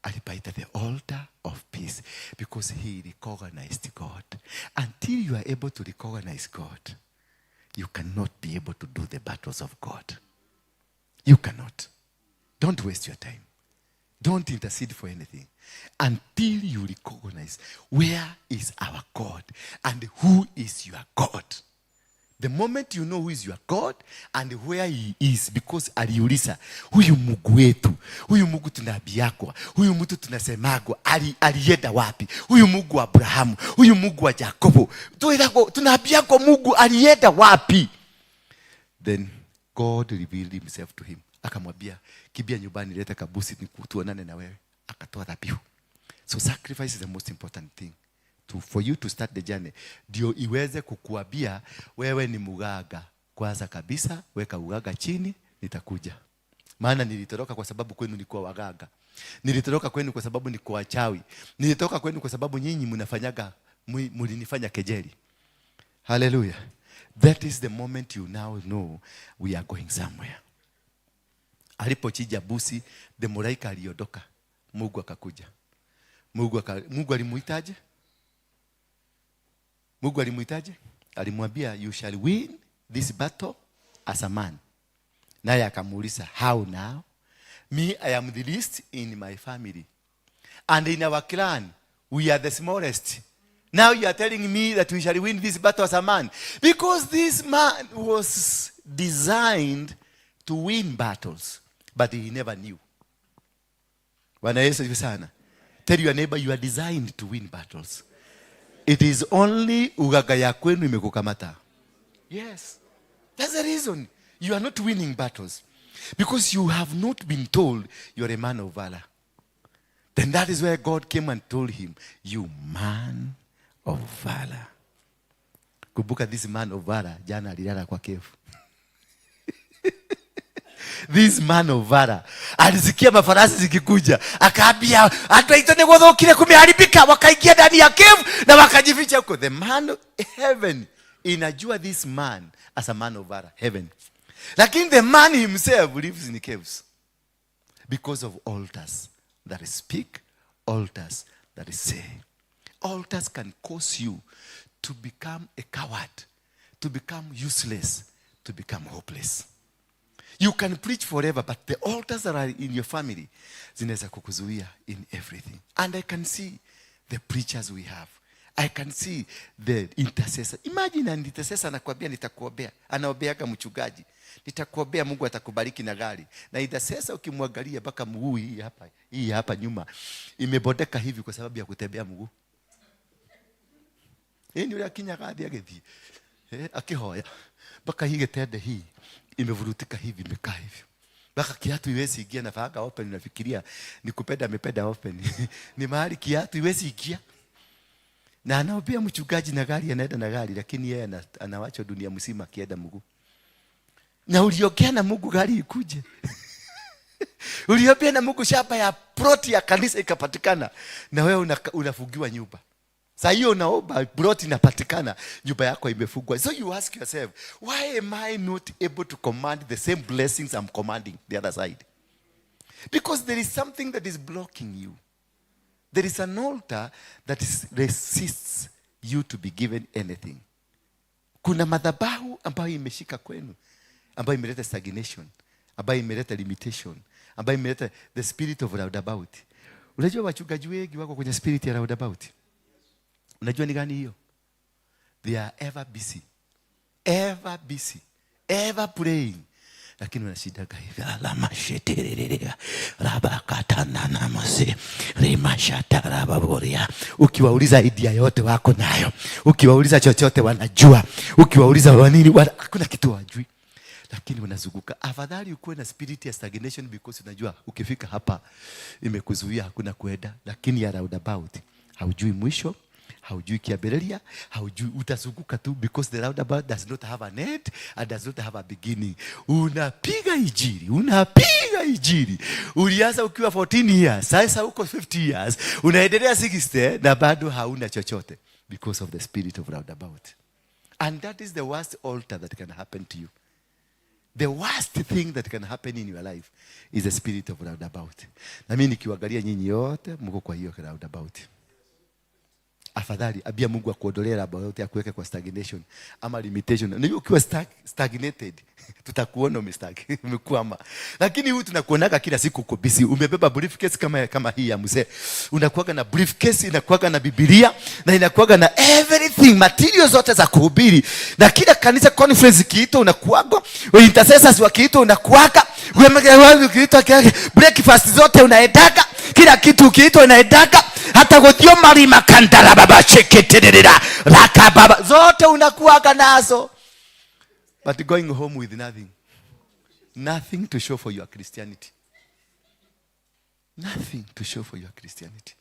Alipaita the altar of peace because he recognized God. Until you are able to recognize God, you cannot be able to do the battles of God. You cannot. Don't waste your time. Don't intercede for anything until you recognize where is our God and who is your God. The moment you know who is your God and where he is, because aliuliza, huyu Mungu wetu, huyu Mungu tunabiakwa, huyu mtu tunasemagwa, alienda wapi? Huyu Mungu wa Abrahamu, huyu Mungu wa Yakobo, tunabiakwa Mungu alienda wapi? Then God revealed himself to him. Akamwambia, kibia nyumbani, leta kabusi tuonane na wewe. Akatoa dhabihu. So sacrifice is the most important thing. For you to start the journey, ndio iweze kukuambia wewe ni muganga. Kwanza kabisa weka uganga chini, nitakuja. Maana nilitoroka kwa sababu kwenu nilikuwa waganga. Nilitoroka kwenu kwa sababu nilikuwa wachawi. Nilitoka kwenu kwa sababu nyinyi mnafanyaga mlinifanya kejeli. Hallelujah. That is the moment you now know we are going somewhere. Alipochinja busi, the malaika aliondoka. Mungu akakuja. Mungu alimuitaje? Mungu alimuitaje? Alimwambia, you shall win this battle as a man. Naye akamuuliza, how now? Me, I am the least in my family. And in our clan, we are the smallest. Now you are telling me that we shall win this battle as a man. Because this man was designed to win battles. But he never knew. Bwana Yesu sana. Tell your neighbor, you are designed to win battles. It is only ugaga ya kwenu imekukamata. Yes. That's the reason you are not winning battles. Because you have not been told you are a man of valor. Then that is where God came and told him, you man of valor. Kumbuka, this man of valor, jana alilala kwa kefu. This man of valor alisikia mafarasi zikikuja, akaambia atuaitane godho kile kumeharibika, wakaingia ndani ya cave na wakajificha huko. The man of heaven inajua this man as a man of valor, heaven. Lakini the man himself lives in caves because of altars that speak, altars that say. Altars can cause you to become a coward, to become useless, to become hopeless. You can preach forever, but the altars that are in your family zinaweza kukuzuia in everything. And I can see the preachers we have. I can see the intercessor. Imagine an intercessor anakuambia nitakuombea. Anaombeaga mchungaji. Nitakuombea, Mungu atakubariki na gari. Na intercessor ukimwangalia mpaka mguu hii hapa nyuma imebodeka hivi kwa sababu ya kutembea mguu. Ni yule akinya kadhi agethi. Akihoya mpaka hii getende hii imevurutika hivi, imekaa hivi. Baka kiatu iwezi ingia, na faga open, unafikiria ni kupenda amependa open. Ni mahali kiatu iwezi ingia. Na anaombea mchungaji na gari, anaenda na gari, lakini yeye anawacha dunia mzima akienda mguu. Na uliokea na Mungu gari ikuje. Uliopea na Mungu shamba ya ploti ya kanisa ikapatikana, na wewe unafungiwa nyumba. Sasa hiyo naomba ploti inapatikana, nyumba yako imefungwa. So you ask yourself, why am I not able to command the same blessings I'm commanding the other side? Because there is something that is blocking you. There is an altar that resists you to be given anything. Kuna madhabahu ambayo imeshika kwenu, ambayo imeleta stagnation, ambayo imeleta limitation, ambayo imeleta the spirit of roundabout. Unajua wachungaji wengi wako kwenye spirit ya roundabout. Unajua ni gani hiyo? They are ever busy. Ever busy. Ever praying. Lakini wanashindaga hivi, alama shetererega rabakatana namase rimashata baboria. Ukiwauliza idea yote wako nayo, ukiwauliza chochote wanajua, ukiwauliza wanini hakuna kitu wajui, lakini wanazunguka. Afadhali ukuwe na spirit ya stagnation, because unajua ukifika hapa imekuzuia hakuna kuenda. Lakini ya roundabout haujui mwisho, haujui kiaberelia, haujui, utazunguka tu, because the roundabout does not have an end and does not have a beginning. Unapiga ijiri. Ulianza ukiwa 14 years, sasa uko 50 years, unaendelea 60 na bado hauna chochote, because of the spirit of roundabout. And that is the worst altar that can happen to you. The worst thing that can happen in your life is the spirit of roundabout. Na mimi nikiwaangalia nyinyi yote mko kwa hiyo roundabout. Afadhali abia Mungu akuondolee roundabout ya kuweka kwa stagnation ama limitation. Na ukiwa stagnated tutakuona umekwama. Lakini huyu tunakuonaga kila siku uko busy. Umebeba briefcase kama hii ya mzee. Unakuaga na briefcase, inakuaga na Biblia na inakuaga na everything, materials zote za kuhubiri. Na kila kanisa conference kiito unakuaga, intercessors wakiito unakuaga, wewe kiito breakfast zote unaendaka, kila kitu kiito unaendaka, hata godio mali makandara baba cheketerera raka baba zote unakuaga nazo. But going home with nothing. Nothing to show for your Christianity. Nothing to show for your Christianity.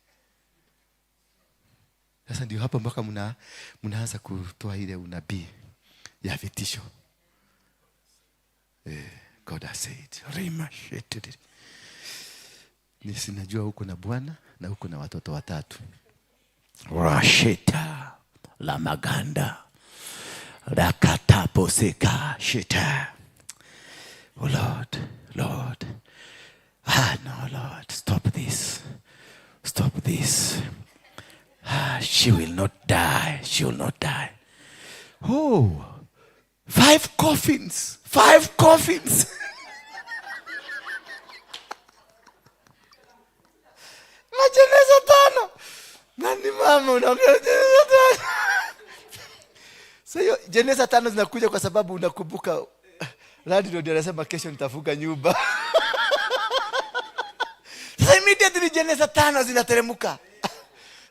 Sasa ndio hapa mpaka mnaanza kutoa ile unabii ya vitisho. God has said, Rima shit. Nisinajua huko na Bwana na huko na watoto watatu. Rashita la maganda. Rakataposeka shita. Oh Lord, Lord. No, Lord, stop this. Stop this. She will not die. She will not die. Oh, 5 coffins. 5 coffins. Majeneza 5. Nani mama unaongea jeneza 5? Sasa jeneza 5 zinakuja kwa sababu unakumbuka landlord anasema kesho nitafunga nyumba. Sasa immediately jeneza 5 zinateremka.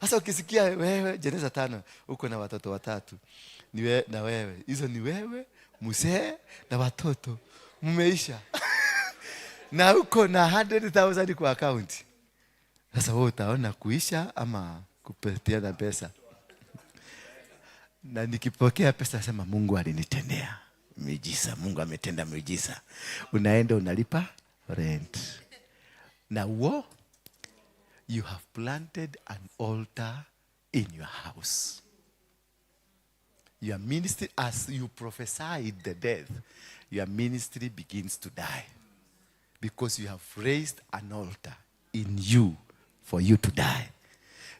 Sasa ukisikia wewe jeneza 5 uko na watoto watatu. Na wewe. Hizo ni wewe, mzee na watoto. Mmeisha. Na uko na 100,000 kwa account. Sasa wewe utaona kuisha ama kupatiana pesa. Na nikipokea pesa nasema Mungu alinitendea miujiza. Mungu ametenda miujiza. Unaenda unalipa rent. Na you have planted an altar in your house. Your ministry, as you prophesied the death, your ministry begins to die. Because you have raised an altar in you for you to die.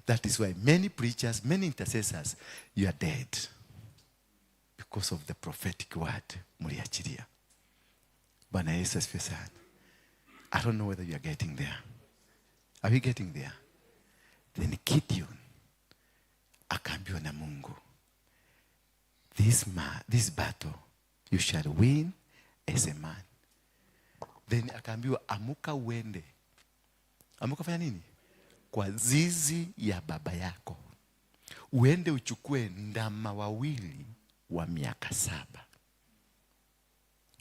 That is why many preachers, many intercessors, you are dead. Because of the prophetic word. Muriachiria. Bwana Yesu asifiwe sana. I don't know whether you are getting there. Are we getting there? Then Gideon akaambiwa na Mungu, this battle you shall win as a man. Then akaambiwa amuka uende. Amuka fanya nini? Kwa zizi ya baba yako. Uende uchukue ndama wawili wa miaka 7.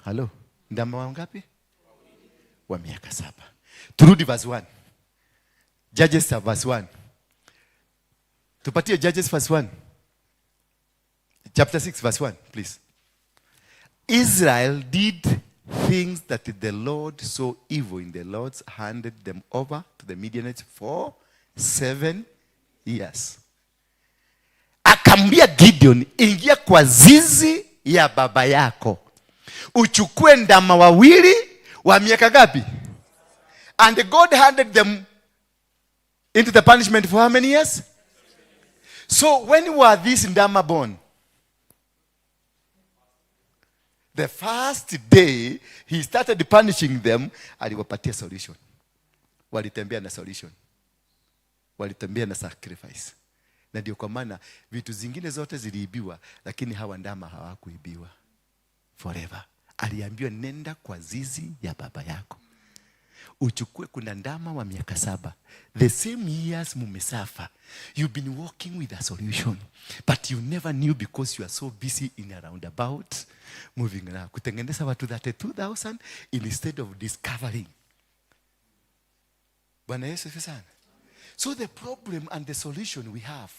Hello? Ndama wangapi? Wa miaka 7. Turudi verse 1. Judges verse 1. Tupatie Judges verse 1. Chapter 6 verse 1, please. Israel did things that the Lord saw evil in. The Lord handed them over to the Midianites for 7 years. Akambia Gideon, ingia kwa zizi ya baba yako. Uchukue ndama wawili wa miaka gapi? And God handed them into the punishment for how many years? So when were these ndama born? The first day he started punishing them, aliwapatia solution. Walitembea na solution. Walitembea na sacrifice. Na ndio kwa maana vitu zingine zote ziliibiwa, lakini hawa ndama hawakuibiwa. Forever. Aliambiwa nenda kwa zizi ya baba yako. Uchukue kuna ndama wa miaka 7. The same years mumesafa. You've been walking with a solution. But you never knew because you are so busy in a roundabout. Moving around. Kutengeneza watu 32,000 instead of discovering. Bwana Yesu asifiwe sana. So the problem and the solution we have.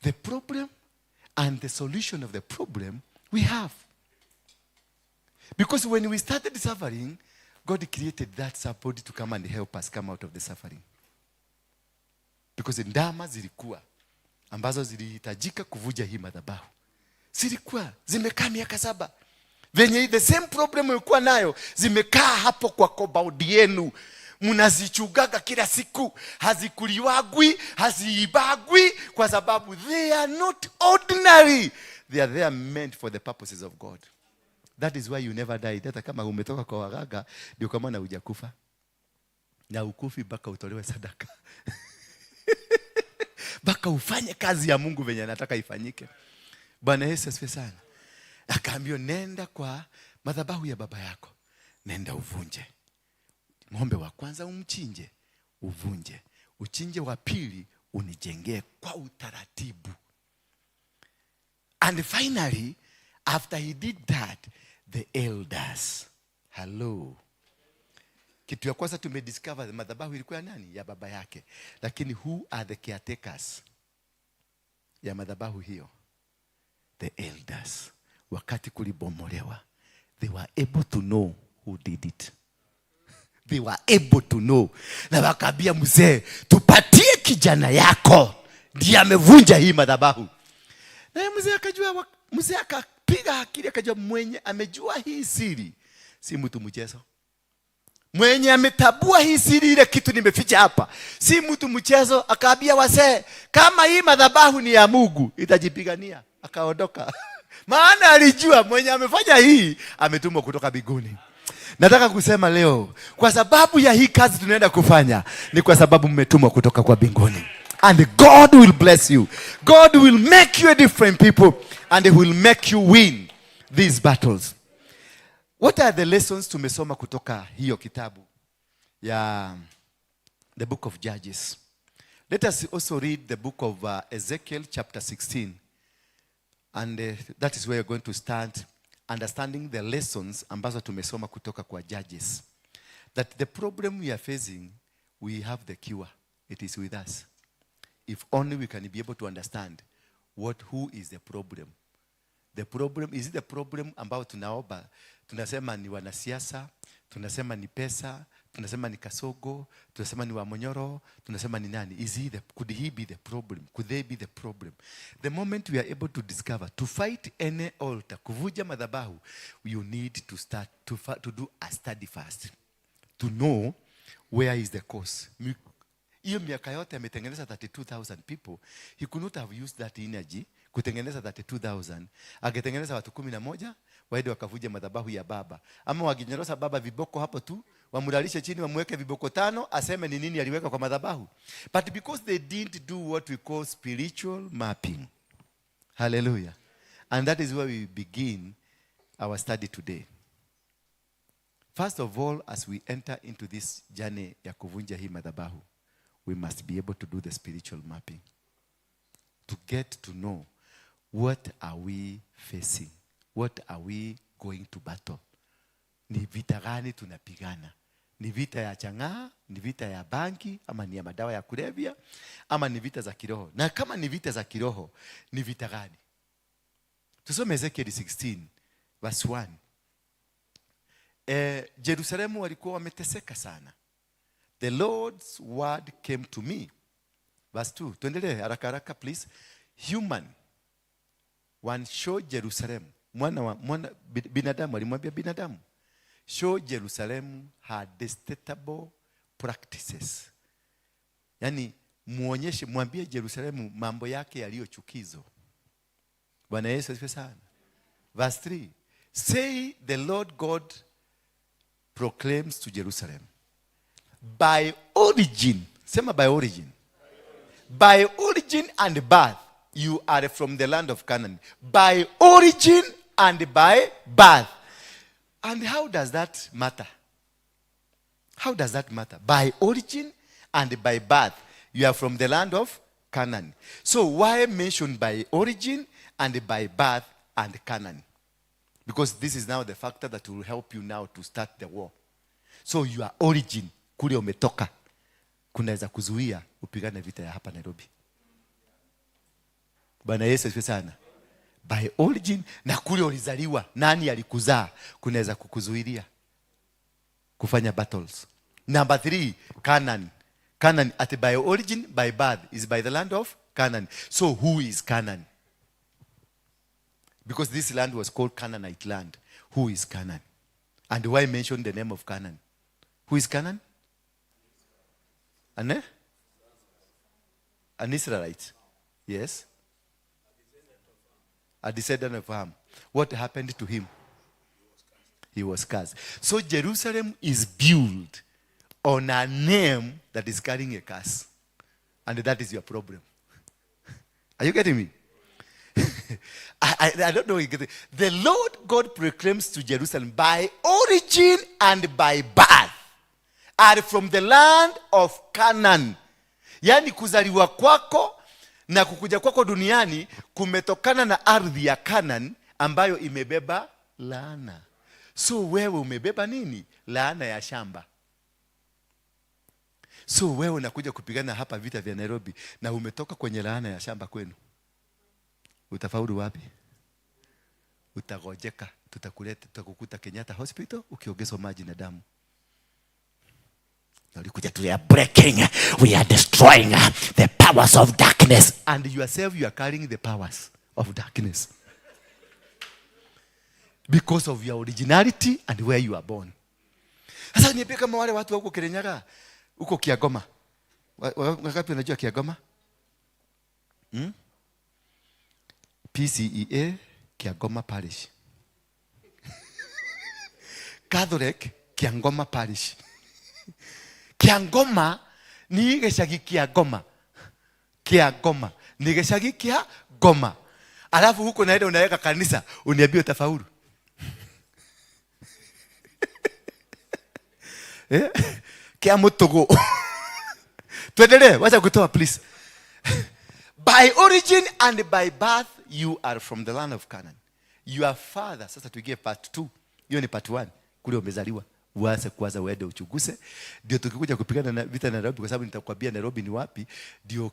The problem and the solution of the problem we have. Because when we started suffering, God created that somebody to come and help us come out of the suffering. Because ndama zilikuwa ambazo zilihitajika kuvuja hii madhabahu. Zilikuwa zimekaa miaka 7. Venye the same problem ulikuwa nayo zimekaa hapo kwa compound yenu. Mnazichugaga kila siku, hazikuliwagwi, haziibagwi, kwa sababu they are not ordinary. They are there meant for the purposes of God. That is why you never die. Hata kama umetoka kwa waganga, ndio kama na hujakufa. Na ukufi baka utolewe sadaka. Baka ufanye kazi ya Mungu venye anataka ifanyike. Bwana Yesu asifiwe sana. Akaambiwa nenda kwa madhabahu ya baba yako. Nenda uvunje. Ng'ombe wa kwanza umchinje, uvunje. Uchinje wa pili unijengee kwa utaratibu. And finally, after he did that, the elders. Hello. Kitu ya kwanza tumediscover madhabahu ilikuwa nani? Ya baba yake. Lakini who are the caretakers ya madhabahu hiyo? The elders. Wakati kulibomolewa, they were able to know who did it. They were able to know. Na wakaambia mzee, tupatie kijana yako ndiye amevunja hii madhabahu. Na mzee akajua, mzee akapiga akili akajua mwenye amejua hii siri si mtu mchezo. Mwenye ametabua hii siri, ile kitu nimeficha hapa, si mtu mchezo. Akaambia wazee, kama hii madhabahu ni ya Mungu itajipigania. Akaondoka. Maana alijua mwenye amefanya hii ametumwa kutoka mbinguni. Nataka kusema leo, kwa sababu ya hii kazi tunaenda kufanya, ni kwa sababu mmetumwa kutoka kwa mbinguni. And God will bless you. God will make you a different people. And he will make you win these battles. What are the lessons tumesoma kutoka hiyo kitabu ya the book of Judges? Let us also read the book of Ezekiel chapter 16. And that is where you're going to start understanding the lessons ambazo tumesoma kutoka kwa Judges. That the problem we are facing, we have the cure. It is with us. If only we can be able to understand who is the problem. The problem, is it the problem ambao tunaomba, tunasema ni wanasiasa, tunasema ni pesa, tunasema ni Kasogo, tunasema ni Wamonyoro, tunasema ni nani? Could he be the problem? Could they be the problem? The moment we are able to discover, to fight any altar, kuvuja madhabahu, you need to start to do a study first. To know where is the cause. Hiyo miaka yote ametengeneza 32,000 people. He could not have used that energy kutengeneza 32,000. Angetengeneza watu 11 waende wakavuja madhabahu ya baba. Ama waginyorosa baba viboko hapo tu, wamulalishe chini wamweke viboko 5, aseme ni nini aliweka kwa madhabahu. But because they didn't do what we call spiritual mapping. Hallelujah. And that is where we begin our study today. First of all, as we enter into this journey ya kuvunja hii madhabahu, we must be able to do the spiritual mapping. To get to know, what are we facing? What are we going to battle? Ni vita gani tunapigana? Ni vita ya chang'aa, ni vita ya banki, ama ni ya madawa ya kulevya, ama ni vita za kiroho? Na kama ni vita za kiroho, ni vita gani? Tusome Ezekiel 16 verse 1. Jerusalemu walikuwa wameteseka sana. The Lord's word came to me. Verse 2. Tuendelee haraka haraka please. Human one show Jerusalem. Binadamu alimwambia binadamu, show Jerusalem her detestable practices. Yani muonyeshe, mwambie Jerusalemu mambo yake yaliyo chukizo. Bwana Yesu asifiwe sana. Verse 3. Say the Lord God proclaims to Jerusalem, by origin, sema by origin. By origin and birth, you are from the land of Canaan. By origin and by birth. And how does that matter? How does that matter? By origin and by birth, you are from the land of Canaan. So why mention by origin and by birth and Canaan? Because this is now the factor that will help you now to start the war. So your origin, kule umetoka, kunaweza kuzuia upigane vita ya hapa Nairobi. Bwana Yesu asifiwe sana. By origin, na kule ulizaliwa, nani alikuzaa, kunaweza kukuzuilia kufanya battles. Number 3, Canaan. Canaan at by origin, by birth, is by the land of Canaan. So who is Canaan? Because this land was called Canaanite land. Who is Canaan? And why mention the name of Canaan? Who is Canaan? An Israelite. Yes. A descendant of Ham. What happened to him? He was cursed. So Jerusalem is built on a name that is carrying a curse. And that is your problem. Are you getting me? I don't know. The Lord God proclaims to Jerusalem, by origin and by birth are from the land of Canaan. Yani kuzaliwa kwako na kukuja kwako duniani kumetokana na ardhi ya Canaan ambayo imebeba laana. So wewe umebeba nini? Laana ya shamba. So wewe unakuja kupigana hapa vita vya Nairobi na umetoka kwenye laana ya shamba kwenu. Utafaulu wapi? Utagojeka. Tutakukuta Kenyatta Hospital ukiongezwa maji na damu. We are breaking, we are destroying the powers of darkness. And yourself, you are carrying the powers of darkness. Because of your originality and where you are born. Sasa niambie kama wale watu huko Kirinyaga, huko Kiagoma. Wangapi wanajua Kiagoma? PCEA Kiagoma Parish. Catholic Kiangoma Parish. Kiangoma ni gĩcagi kĩa Goma. Kiagoma ni gĩcagi kĩa Goma. Alafu huko naenda unaweka kanisa, uniambie utafaulu. Kia Mutugu. Tuendelee, wacha kutoa please. By origin and by birth you are from the land of Canaan. Your father, sasa tuingie part 2. Hiyo ni part 1. Kule umezaliwa. Uanze kwanza uende uchuguse. Ndio tukikuja kupigana na vita na Nairobi, kwa sababu nitakwambia Nairobi ni wapi, ndio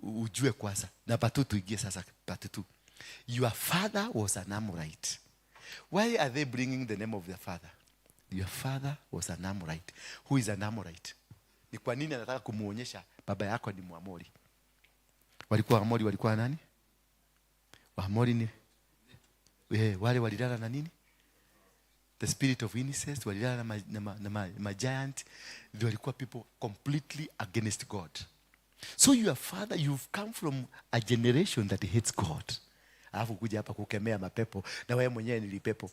ujue kwanza. Na part 2 tuingie sasa part 2. Your father was an Amorite. Why are they bringing the name of their father? Your father was an Amorite. Who is an Amorite? Ni kwa nini anataka kumuonyesha baba yako ni Mwamori? Walikuwa Amori, walikuwa nani? Waamori ni wale walilala na nini? The spirit of incest, walilala na giant. They walikuwa people completely against God. So your father, you've come from a generation that hates God. Alafu kuja hapa kukemea mapepo, na wewe mwenyewe ni pepo.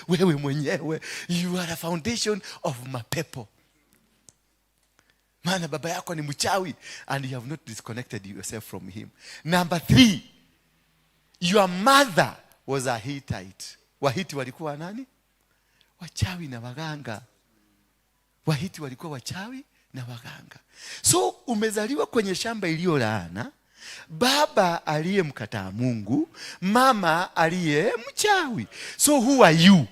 Wewe mwenyewe, you are a foundation of mapepo. Maana baba yako ni mchawi, and you have not disconnected yourself from him. Number 3, your mother was a Hittite. Wahiti walikuwa nani? Wachawi na waganga. Wahiti walikuwa wachawi na waganga. So umezaliwa kwenye shamba iliyo laana, baba aliyemkataa Mungu, mama aliye mchawi. So who are you?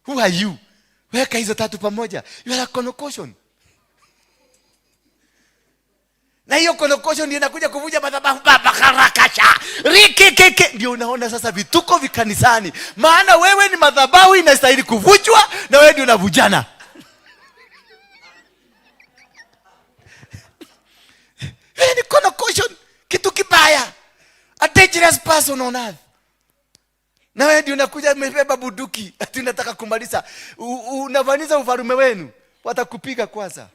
Who are you? Weka hizo tatu pamoja. You are a connotation. Na hiyo connotation ndio inakuja kuvuja madhabahu baba karakasha. Rikikeke. Ndio unaona sasa vituko vikanisani. Maana wewe ni madhabahu inastahili kuvujwa, na wewe ndio unavujana. Ni connotation, kitu kibaya. A dangerous person on earth. Na wewe ndio unakuja umebeba bunduki, ati unataka kumaliza. Unavaniza ufalme wenu. Watakupiga kwanza.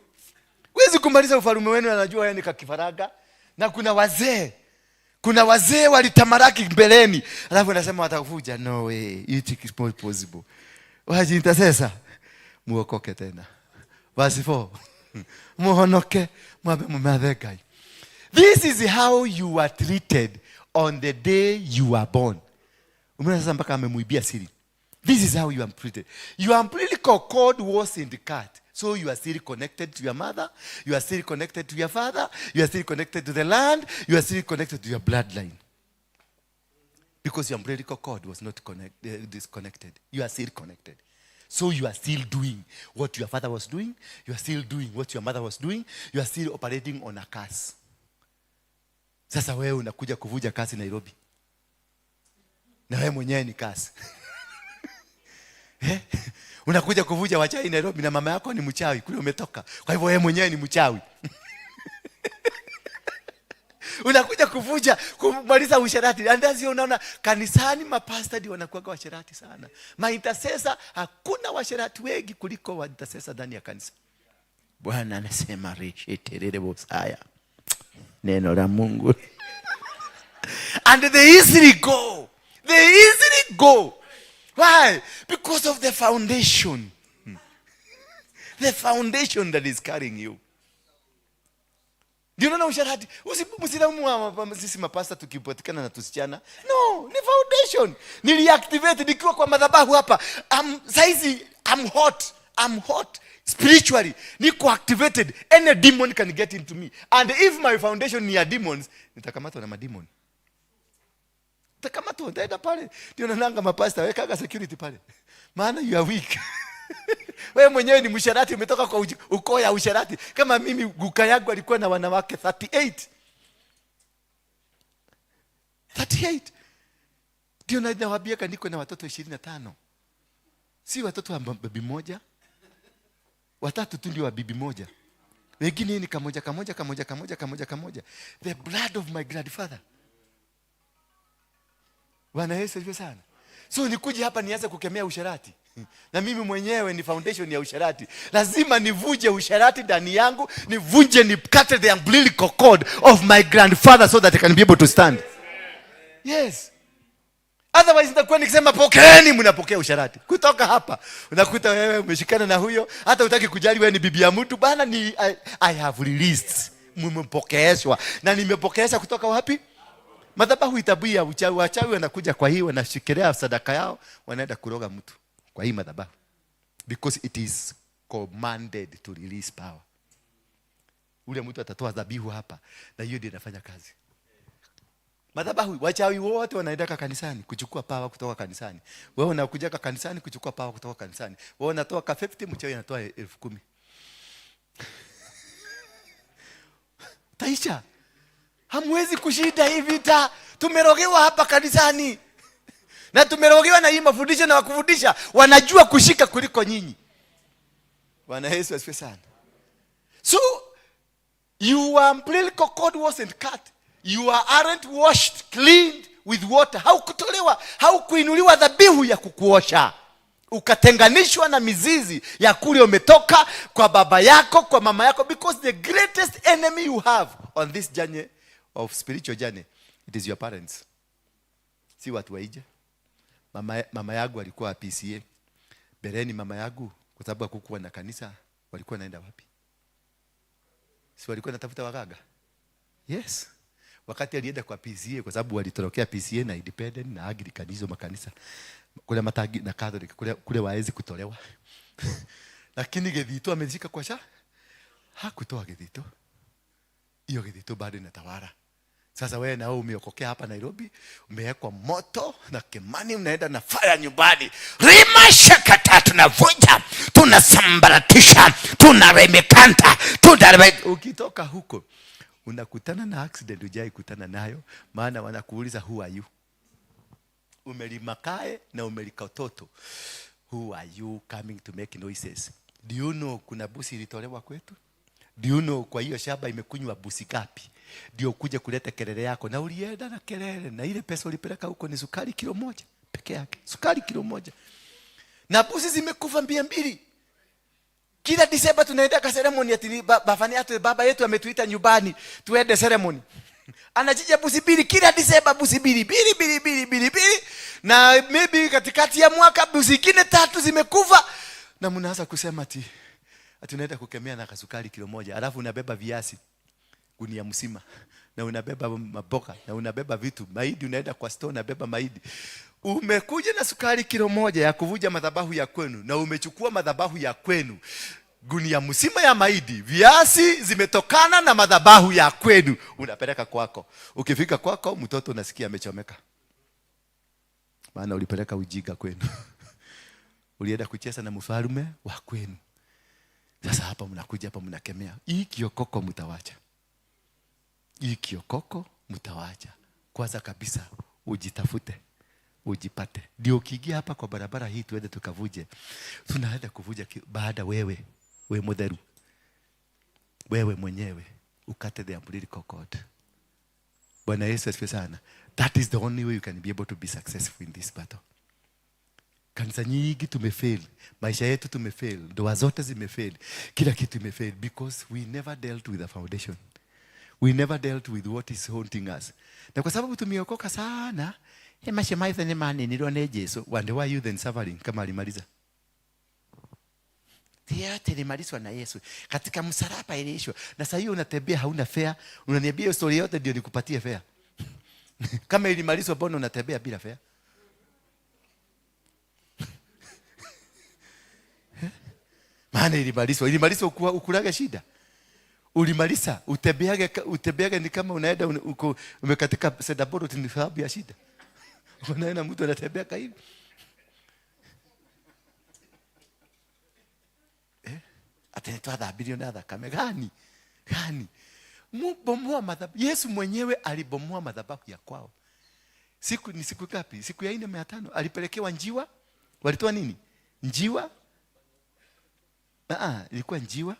Huwezi kumaliza ufalme wenu, anajua wewe ni kakifaraga. Na kuna wazee walitamaraki mbeleni. Alafu anasema watakufuja. No way, it is not possible. Waje intercessor, muokoke tena. Verse 4. Muhonoke, mwabe mumeathegai. This is how you are treated on the day you were born. Umeona sasa mpaka amemuibia siri. This is how you are treated. Your umbilical cord was in the cut. So you are still connected to your mother. You are still connected to your father. You are still connected to the land. You are still connected to your bloodline. Because your umbilical cord was not disconnected. You are still connected. So you are still doing what your father was doing. You are still doing what your mother was doing. You are still operating on a curse. Sasa wewe unakuja kuvuja kasi Nairobi. Na wewe mwenyewe ni kasi. Unakuja kuvuja wachawi Nairobi, na mama yako ni mchawi kule umetoka. Kwa hivyo wewe mwenyewe ni mchawi. Unakuja kuvuja kumaliza usherati. Andazi unaona kanisani mapasta ndio wanakuwa washerati sana. Intercessor hakuna washerati wengi kuliko intercessor ndani ya kanisa. Bwana anasema risheterere bosaya. Neno la Mungu. And they easily go. They easily go. Why? Because of the foundation. The foundation that is carrying you. Ndio unaona usharati. Msilaumu sisi mapasta tukipatikana na tusichana. No, ni foundation. Niliactivate nikiwa kwa madhabahu hapa. Saizi I'm hot. Spiritually, niko activated. Any demon can get into me. And if my foundation ni ya demons, nitakamatwa na mademon. Nitakamatwa, nitaenda pale. Ndio naanga mapasta, wekaga security pale. Maana you are weak. Wewe mwenyewe ni msharati, umetoka kwa ukoo ya usharati. Kama mimi guka yangu alikuwa na wanawake 38. Ndio nawaambia niko na watoto 25. Si watoto wa bibi moja. Watatu tu ndio wa bibi moja. Wengine ni kamoja. The blood of my grandfather. Bwana Yesu asifiwe sana. So nikuje hapa nianze kukemea usharati. Na mimi mwenyewe ni foundation ya usharati. Lazima nivuje usharati ndani yangu, nivunje nikate the umbilical cord of my grandfather so that I can be able to stand. Yes. Otherwise nitakuwa nikisema pokeeni, mnapokea usharati. Kutoka hapa unakuta wewe umeshikana na huyo, hata hutaki kujali wewe ni bibi ya mtu. Bana ni I have released. Mmepokeeshwa. Na nimepokeesha kutoka wapi? Madhabahu itabia uchawi. Wachawi wanakuja kwa hii, wanashikilia sadaka yao, wanaenda kuroga mtu kwa hii madhabahu. Because it is commanded to release power. Ule mtu atatoa dhabihu hapa, na hiyo ndio inafanya kazi. Madhabahu, wachawi wote wanaenda kanisani kuchukua power kutoka kanisani. Wewe unakuja kanisani kuchukua power kutoka kanisani. Wewe unatoa ka 50, mchawi anatoa 10,000. Taisha. Hamwezi kushinda hii vita. Tumerogewa hapa kanisani. Na tumerogewa na hii mafundisho na wakufundisha wanajua kushika kuliko nyinyi. Bwana Yesu asifiwe sana. So your umbilical cord wasn't cut. You aren't washed, cleaned with water. Haukuinuliwa dhabihu ya kukuosha. Ukatenganishwa na mizizi ya kule umetoka kwa baba yako, kwa mama yako. Because the greatest enemy you have on this journey of spiritual journey, it is your parents. Si watu waije. Mama yangu alikuwa PCA. Bereni mama yangu, kwa sababu hakukuwa na kanisa, walikuwa naenda wapi? Si walikuwa natafuta waganga? Yes. Wakati alienda kwa PCA, kwa sababu walitorokea PCA na independent na Anglican, hizo makanisa kule matagi na Catholic kule waezi kutolewa. Lakini Githito amezika kwa sha, hakutoa Githito. Hiyo Githito bado inatawala. Sasa wewe na wewe umeokokea hapa Nairobi, umewekwa moto na Kimani, unaenda na fire nyumbani. Rimashakata, tunavunja, tunasambaratisha, tunaremekanta, ukitoka huko unakutana na accident hujai kutana nayo, maana wanakuuliza who are you? Umelimakae na umelikototo. Who are you coming to make noises? Do you know kuna busi ilitolewa kwetu? Do you know kwa hiyo shamba imekunywa busi gapi? Ndio kuja kuleta kelele yako, na ulienda na kelele, na ile pesa ulipeleka huko ni sukari kilo 1 peke yake. Sukari kilo 1. Na busi zimekufa 200. Kila Disemba tunaenda kwa ceremony ati baba yetu ametuita nyumbani tuende ceremony. Anachinja busi 2 kila Disemba, busi 2. Na maybe katikati ya mwaka busi nyingine 3 zimekufa, na mnaanza kusema ati tunaenda kukemea na kasukari kilo 1, alafu unabeba viazi gunia mzima, na unabeba maboga, na unabeba vitu mahindi, unaenda kwa store unabeba mahindi. Umekuja na sukari kilo 1 ya kuvuja madhabahu ya kwenu, na umechukua madhabahu ya kwenu gunia mzima ya mahindi, viazi zimetokana na madhabahu ya kwenu, unapeleka kwako. Ukifika kwako mtoto unasikia amechomeka, maana ulipeleka ujinga kwenu. Ulienda kucheza na mfalme wa kwenu. Sasa hapa mnakuja hapa mnakemea. Hii kiokoko mtawacha. Hii kiokoko mtawacha. Kwanza kabisa ujitafute, ujipate. Ndio ukiingia hapa kwa barabara hii tuende tukavuje. Tunaenda kuvuja baada wewe mudheru. Wewe mwenyewe ukate the umbilical cord. Bwana Yesu asifiwe sana. That is the only way you can be able to be successful in this battle. Kanisa nyingi tumefail, maisha yetu tumefail, ndoa zote zimefail, kila kitu imefail because we never dealt with the foundation. We never dealt with what is haunting us. Na kwa sababu tumeokoka sana, maisha maitha ni mani nilone Yesu, why are you then suffering kama alimaliza? Yote ilimalizwa na Yesu. Katika msalaba iliishwa. Na sasa hiyo unatembea hauna fare, unaniambia story yote ndio nikupatie fare. Kama ilimalizwa mbona unatembea bila fare? Maana ilimalizwa ukulaga shida. Ulimaliza utembeage ni kama unaenda umekatika sedaboro ni sababu ya shida. Unaona mtu anatembea hivi. Atenetoa dhabirio na thakame gani? Mubomoa madhabahu. Yesu mwenyewe alibomoa madhabahu ya kwao. Ni siku ngapi? Siku ya 4 alipelekewa njiwa. Walitoa nini? Njiwa? Ilikuwa njiwa.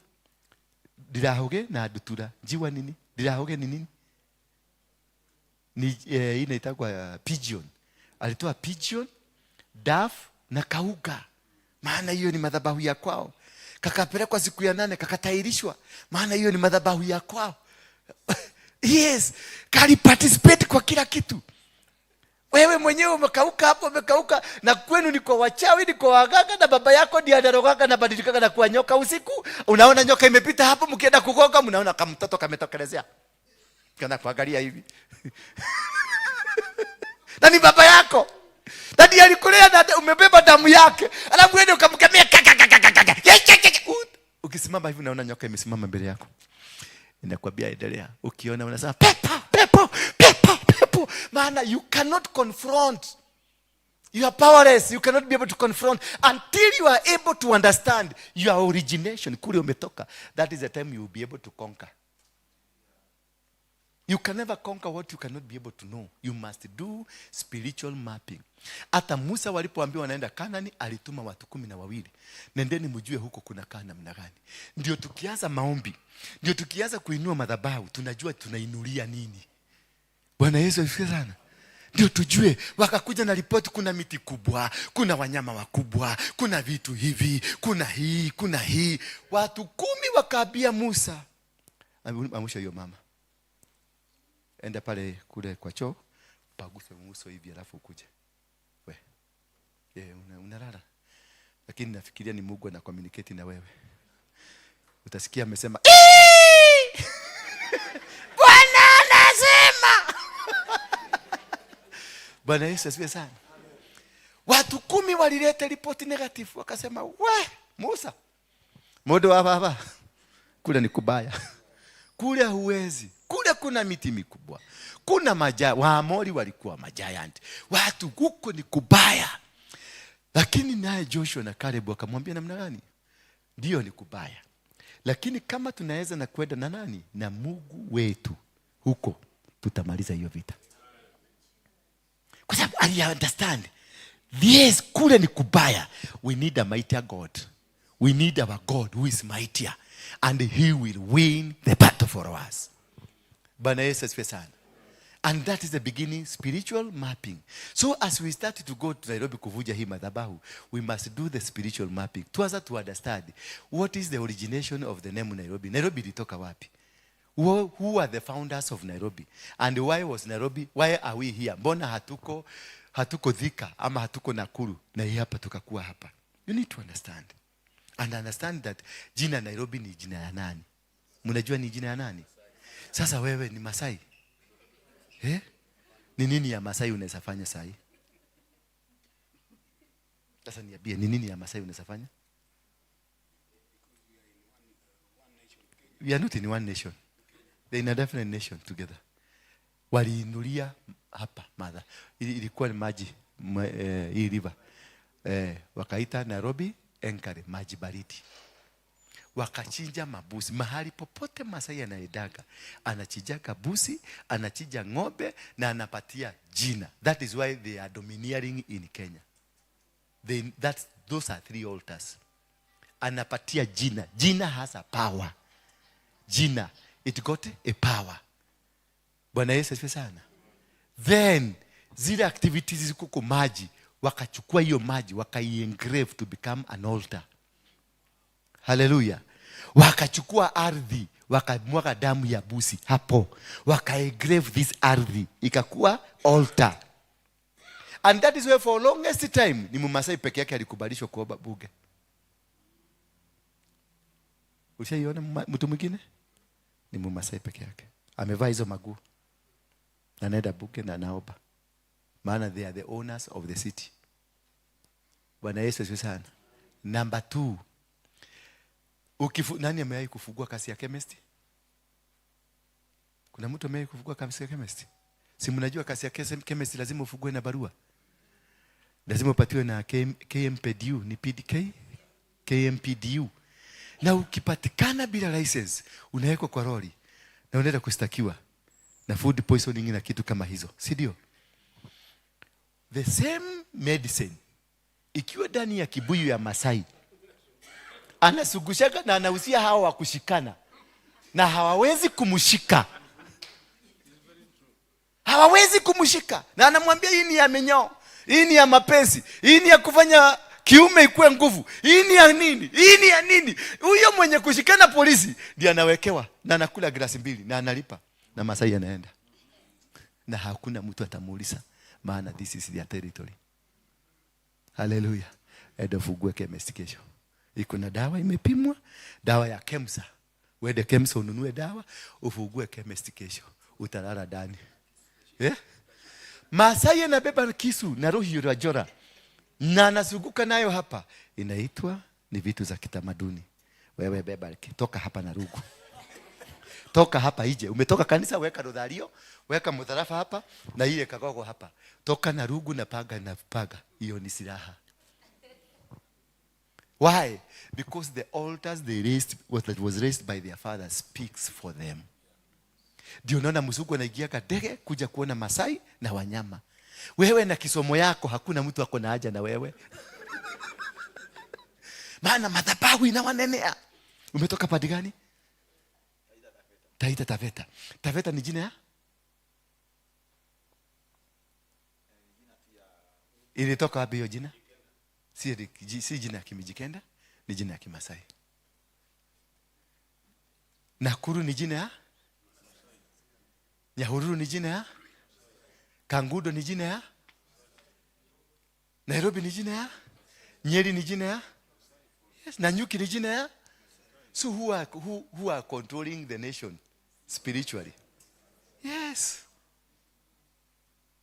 Dirahoge na dutura. Njiwa nini? Dirahoge ni nini? Ni inaitwa pigeon. Alitoa pigeon, dove na kauga. Maana hiyo ni madhabahu ya kwao. Kakapelekwa siku ya 8 kakatairishwa. Maana hiyo ni madhabahu ya kwao. Yes, kali participate kwa kila kitu. Wewe mwenyewe umekauka hapo, umekauka na kwenu ni kwa wachawi, ni kwa waganga na baba yako ndiye anarogaga na badilikaga na kuwa nyoka usiku. Unaona nyoka imepita hapo mkienda kugoga, mnaona kama mtoto kametokelezea. Kana kuangalia hivi. Na ni baba yako. Na ndiye alikulea na umebeba damu yake. Alafu wewe ukamkemea ukisimama hivi unaona nyoka imesimama mbele yako. Inakwambia endelea. Ukiona unasema pepo. Maana you cannot confront. You are powerless. You cannot be able to confront until you are able to understand your origination. Kule umetoka. That is the time you will be able to conquer. You can never conquer what you cannot be able to know. You must do spiritual mapping. Hata Musa walipoambiwa wanaenda Kanani, alituma watu 12. Nendeni mjue huko kuna kaa namna gani. Ndio tukianza maombi, ndio tukianza kuinua madhabahu, tunajua tunainulia nini. Bwana Yesu asifiwe sana. Ndio tujue. Wakakuja na ripoti, kuna miti kubwa, kuna wanyama wakubwa, kuna vitu hivi, kuna hii. Watu 10 wakaambia Musa, amusha hiyo mama. Enda pale kule kwa choo, paguse uso hivi alafu ukuje. Unalala. Lakini nafikiria ni Mungu ana communicate na wewe. Utasikia amesema, Bwana anasema. Bwana Yesu asifiwe sana. Watu 10 walileta ripoti negative, wakasema, Musa, modo hapa. Kule ni kubaya. Kule huwezi. Kule kuna miti mikubwa. Kuna Waamori walikuwa majiant. Watu huko ni kubaya. Lakini naye Joshua na Caleb wakamwambia namna gani? Ndio ni kubaya. Lakini kama tunaweza na kwenda na nani? Na Mungu wetu. Huko tutamaliza hiyo vita. Kwa sababu I understand. Yes, kule ni kubaya. We need a mightier God. We need our God who is mightier. And he will win the battle for us. Bwana Yesu asifiwe sana. And that is the beginning, spiritual mapping. So as we start to go to Nairobi kuvuja hii madhabahu, we must do the spiritual mapping. Tuanza to understand what is the origination of the name Nairobi. Nairobi ilitoka wapi? Who are the founders of Nairobi? And why was Nairobi? Why are we here? Mbona hatuko Thika ama hatuko Nakuru na hii hapa tukakuwa hapa? You need to understand. And understand that jina Nairobi ni jina ya nani? Mnajua ni jina ya nani? Sasa wewe ni Masai. Ni nini ya Masai unaweza fanya sasa? Sasa niambie ni nini ya Masai unaweza fanya? We are not in one nation. They are in a different nation together. Waliinulia hapa madha. Ilikuwa ni maji hii river. Wakaita Nairobi Enkare, maji baridi. Wakachinja mabusi. Mahali popote Masai anaedaga, anachijaga busi, anachija ng'ombe na anapatia jina. That is why they are domineering in Kenya. Those are 3 altars. Anapatia jina. Jina has a power. Jina, it got a power. Bwana Yesu asifiwe sana. Then zile activities ziko kwa maji, wakachukua hiyo maji wakai-engrave to become an altar. Hallelujah. Wakachukua ardhi, wakamwaga damu ya busi hapo, waka-engrave this ardhi ikakuwa altar. And that is why for longest time ni Mmasai peke yake alikubalishwa kuomba buge. Ushaiona mtu mwingine? Ni Mmasai peke yake. Amevaa hizo maguo. Anaenda buge na anaomba. Maana they are the owners of the city. Bwana Yesu asifiwe sana. Number 2. Nani amewahi kufungua kasi ya chemist? Kuna mtu amewahi kufungua kasi ya chemist? Si mnajua kasi ya chemist lazima ufungue na barua. Lazima upatiwe na KMPDU, ni PDK, KMPDU. Na ukipatikana bila license, unawekwa kwa lori na unaenda kustakiwa na food poisoning na kitu kama hizo, si ndio? The same medicine ikiwa ndani ya kibuyu ya Masai, anasugushaga na anahusia hawa wa kushikana na hawawezi kumshika. Hawawezi kumshika. Na anamwambia hii ni ya minyoo, hii ni ya mapenzi, hii ni ya kufanya kiume ikuwe nguvu, hii ni ya nini, hii ni ya nini. Huyo mwenye kushikana polisi ndiye anawekewa na anakula glasi 2 na analipa na Masai anaenda. Na hakuna mtu atamuuliza, maana this is their territory. Hallelujah. Enda ufungue chemist kesho. Iko na dawa imepimwa, dawa ya Kemsa. Uende Kemsa ununue dawa, ufungue chemist kesho. Utalala ndani. Masai anabeba kisu na roho ya jora na anazunguka nayo hapa. Inaitwa ni vitu za kitamaduni. Wewe beba toka hapa na rugu. Toka hapa ije. Umetoka kanisa, weka rodhario, weka mudharafa hapa na ile kagogo hapa. Toka na rugu na paga na paga. Hiyo ni silaha. Why? Because the altars they raised, what was raised by their father speaks for them. Ndio unaona mzungu anaingia kadege kuja kuona Masai na wanyama. Wewe na kisomo yako hakuna mtu ako na haja na wewe. Maana madhabahu inawanenea. Umetoka padi gani? Taita Taveta. Taveta ni jina ya? Ilitoka wapi hiyo jina? Si jina ya Kimijikenda, ni jina ya Kimasai. Nakuru ni jina ya? Nyahururu ni jina ya? Kangudo ni jina ya? Nairobi ni jina ya? Nyeri ni jina ya? Yes. Nanyuki ni jina ya? So who are controlling the nation spiritually? Yes.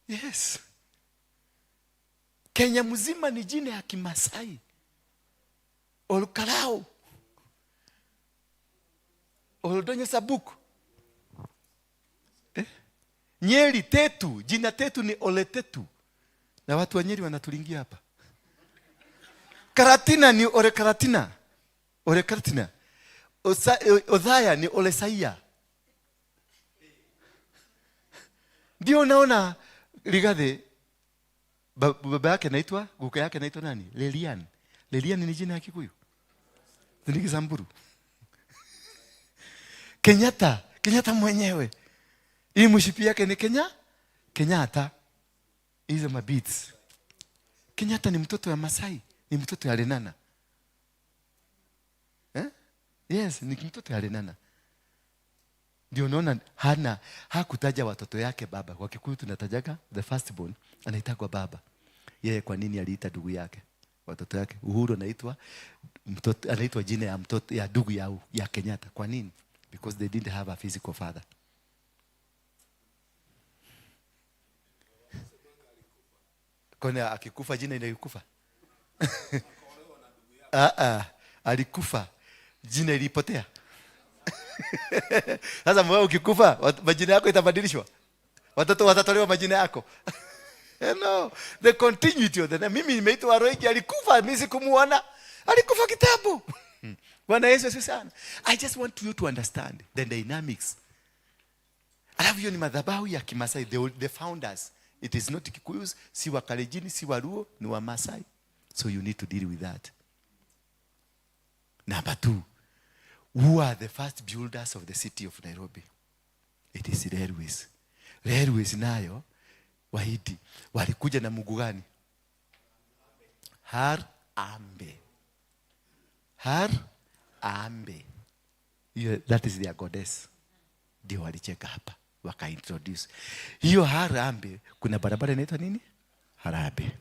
Yes. Kenya mzima ni jina ya Kimasai. Olkarau. Oldonyo Sabuku. Nyeri Tetu, jina Tetu ni Oletetu. Na watu wa Nyeri wanatulingia hapa. Karatina ni Ole Karatina. Ole Karatina. Othaya ni Ole Saia. Ndio unaona Rigathi baba yake anaitwa, guka yake anaitwa nani? Lelian. Lelian ni jina ya Kikuyu. Ni Kisamburu. Kenyatta mwenyewe. Hii mshipi yake ni Kenyatta. Hizo mabeats. Kenyatta ni mtoto wa Masai, ni mtoto wa Lenana. Yes, ni mtoto wa Lenana. Ndio unaona hakutaja watoto yake baba. Kwa Kikuyu tunatajaga the firstborn anaitwa baba. Yeye kwa nini aliita ndugu yake? Watoto yake Uhuru anaitwa jina ya mtoto ya ndugu ya Kenyatta. Kwa nini? Because they didn't have a physical father. Kona akikufa jina inakufa. Alikufa jina ilipotea. Sasa wewe ukikufa majina yako itabadilishwa. Watoto watatolewa majina yako. No, the continuity of the name. Mimi nimeitwa Roigi, alikufa mimi sikumuona. Alikufa kitambo. Bwana Yesu asifiwe sana. I just want you to understand the dynamics. Alafu hiyo ni madhabahu ya Kimasai, the founders. It is not Kikuyus, si wa Kalenjin, si wa Luo, ni wa Masai. So you need to deal with that. Number 2, who are the first builders of the city of Nairobi? It is railways. Railways nayo Wahindi walikuja na Mungu gani? Harambe. Harambe. That is their goddess. Ndio walicheka hapa wakaintroduce hiyo Harambe. Kuna barabara inaitwa nini? Harambe.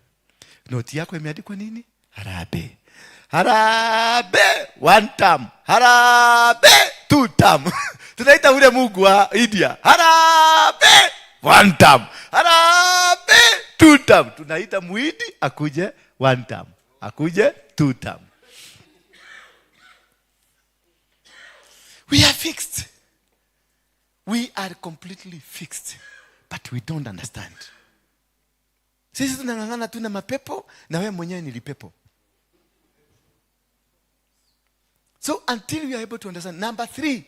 Noti yako imeandikwa nini? Harambe. Harambe one term, Harambe two term. Tunaita ule Mungu wa India Harambe one term, Harambe two term. Tunaita Muhindi akuje one term, akuje two term. We are fixed. We are completely fixed, but we don't understand. Sisi tunang'ang'ana tu na mapepo, na wewe mwenyewe ni lipepo. So until we are able to understand. Number 3,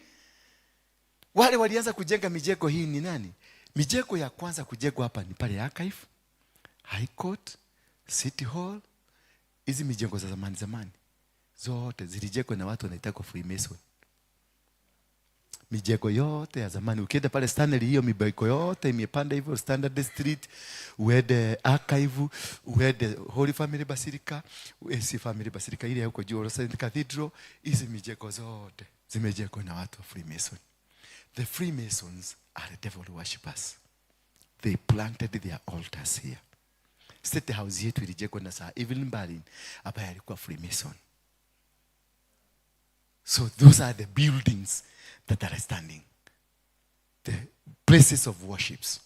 wale walianza kujenga mijengo hii ni nani? Mijengo ya kwanza kujengwa hapa ni pale Archive, High Court, City Hall. Hizi mijengo za zamani zote zilijengwa na watu wanaitwa Freemason. Mijengo yote ya zamani, ukienda pale Stanley, hiyo mijengo yote imepanda hivyo, Standard Street, uende Archive, uende Holy Family Basilica, AC Family Basilica ile huko juu, St. Cathedral. Hizi mijengo zote zimejengwa na watu wa Freemason. The Freemasons are devil worshippers. They planted their altars here. State House yetu ilijengwa na Sir Evelyn Baring ambaye alikuwa Freemason. So those are the buildings that are standing, the places of worships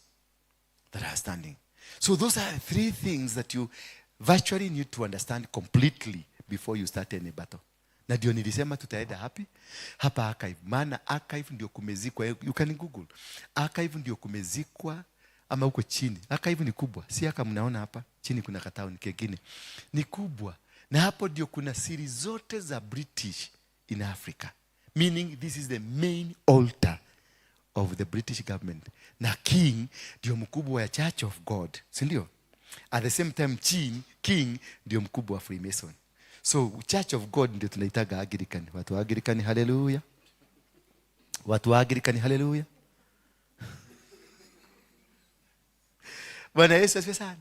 that are standing. So those are 3 things that you virtually need to understand completely before you start any battle. Na ndio nilisema tutaenda hapa Archive. Maana Archive ndio kumezikwa, you can Google. Archive ndio kumezikwa, ama huko chini. Archive ni kubwa, si haka mnaona hapa chini kuna kataoni kingine. Ni kubwa. Na hapo ndio kuna siri zote za British in Africa. Meaning this is the main altar of the British government. Na king ndio mkubwa wa Church of God, si ndio? At the same time king ndio mkubwa wa Freemason. So Church of God ndio tunaitaga Anglican. Watu wa Anglican, hallelujah. Watu wa Anglican, hallelujah. Bwana Yesu asifiwe sana.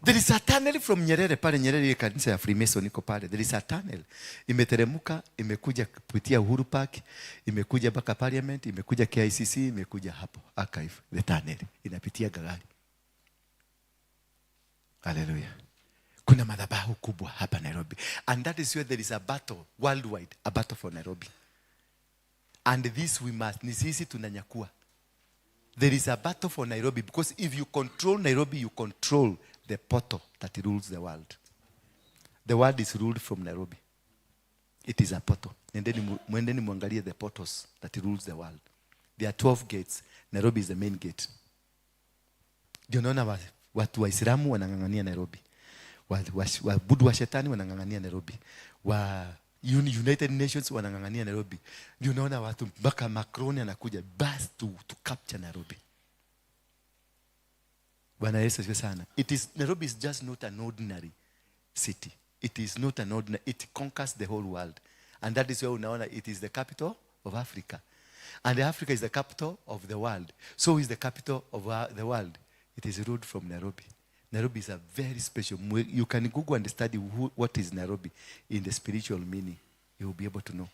There is a tunnel from Nyerere, pale Nyerere kanisa ya Freemason iko pale. There is a tunnel. Imeteremuka, imekuja kupitia Uhuru Park, imekuja mpaka Parliament, imekuja KICC, imekuja hapo Archive. The tunnel inapitia gari. Hallelujah. Kuna madhabahu kubwa hapa Nairobi. And that is where there is a battle worldwide, a battle for Nairobi. And this we must, ni sisi tunanyakua. There is a battle for Nairobi because if you control Nairobi, you control the portal that rules the world. The world is ruled from Nairobi. It is a portal. Mwendeni muangalie the portals that rules the world. There are 12 gates. Nairobi is the main gate. Ndio naona watu wa Islamu wanang'ang'ania Nairobi. Wabudu wa shetani wanang'ang'ania Nairobi. United Nations wanang'ang'ania Nairobi. Ndio naona watu mpaka Macron anakuja bas to capture Nairobi. Bwana Yesu asifiwe sana. Nairobi is just not an ordinary city. It is not an ordinary, it conquers the whole world. And that is why unaona it is the capital of Africa. And Africa is the capital of the world. So is the capital of the world. It is ruled from Nairobi. Nairobi is a very special. You can Google and study what is Nairobi in the spiritual meaning. You will be able to know.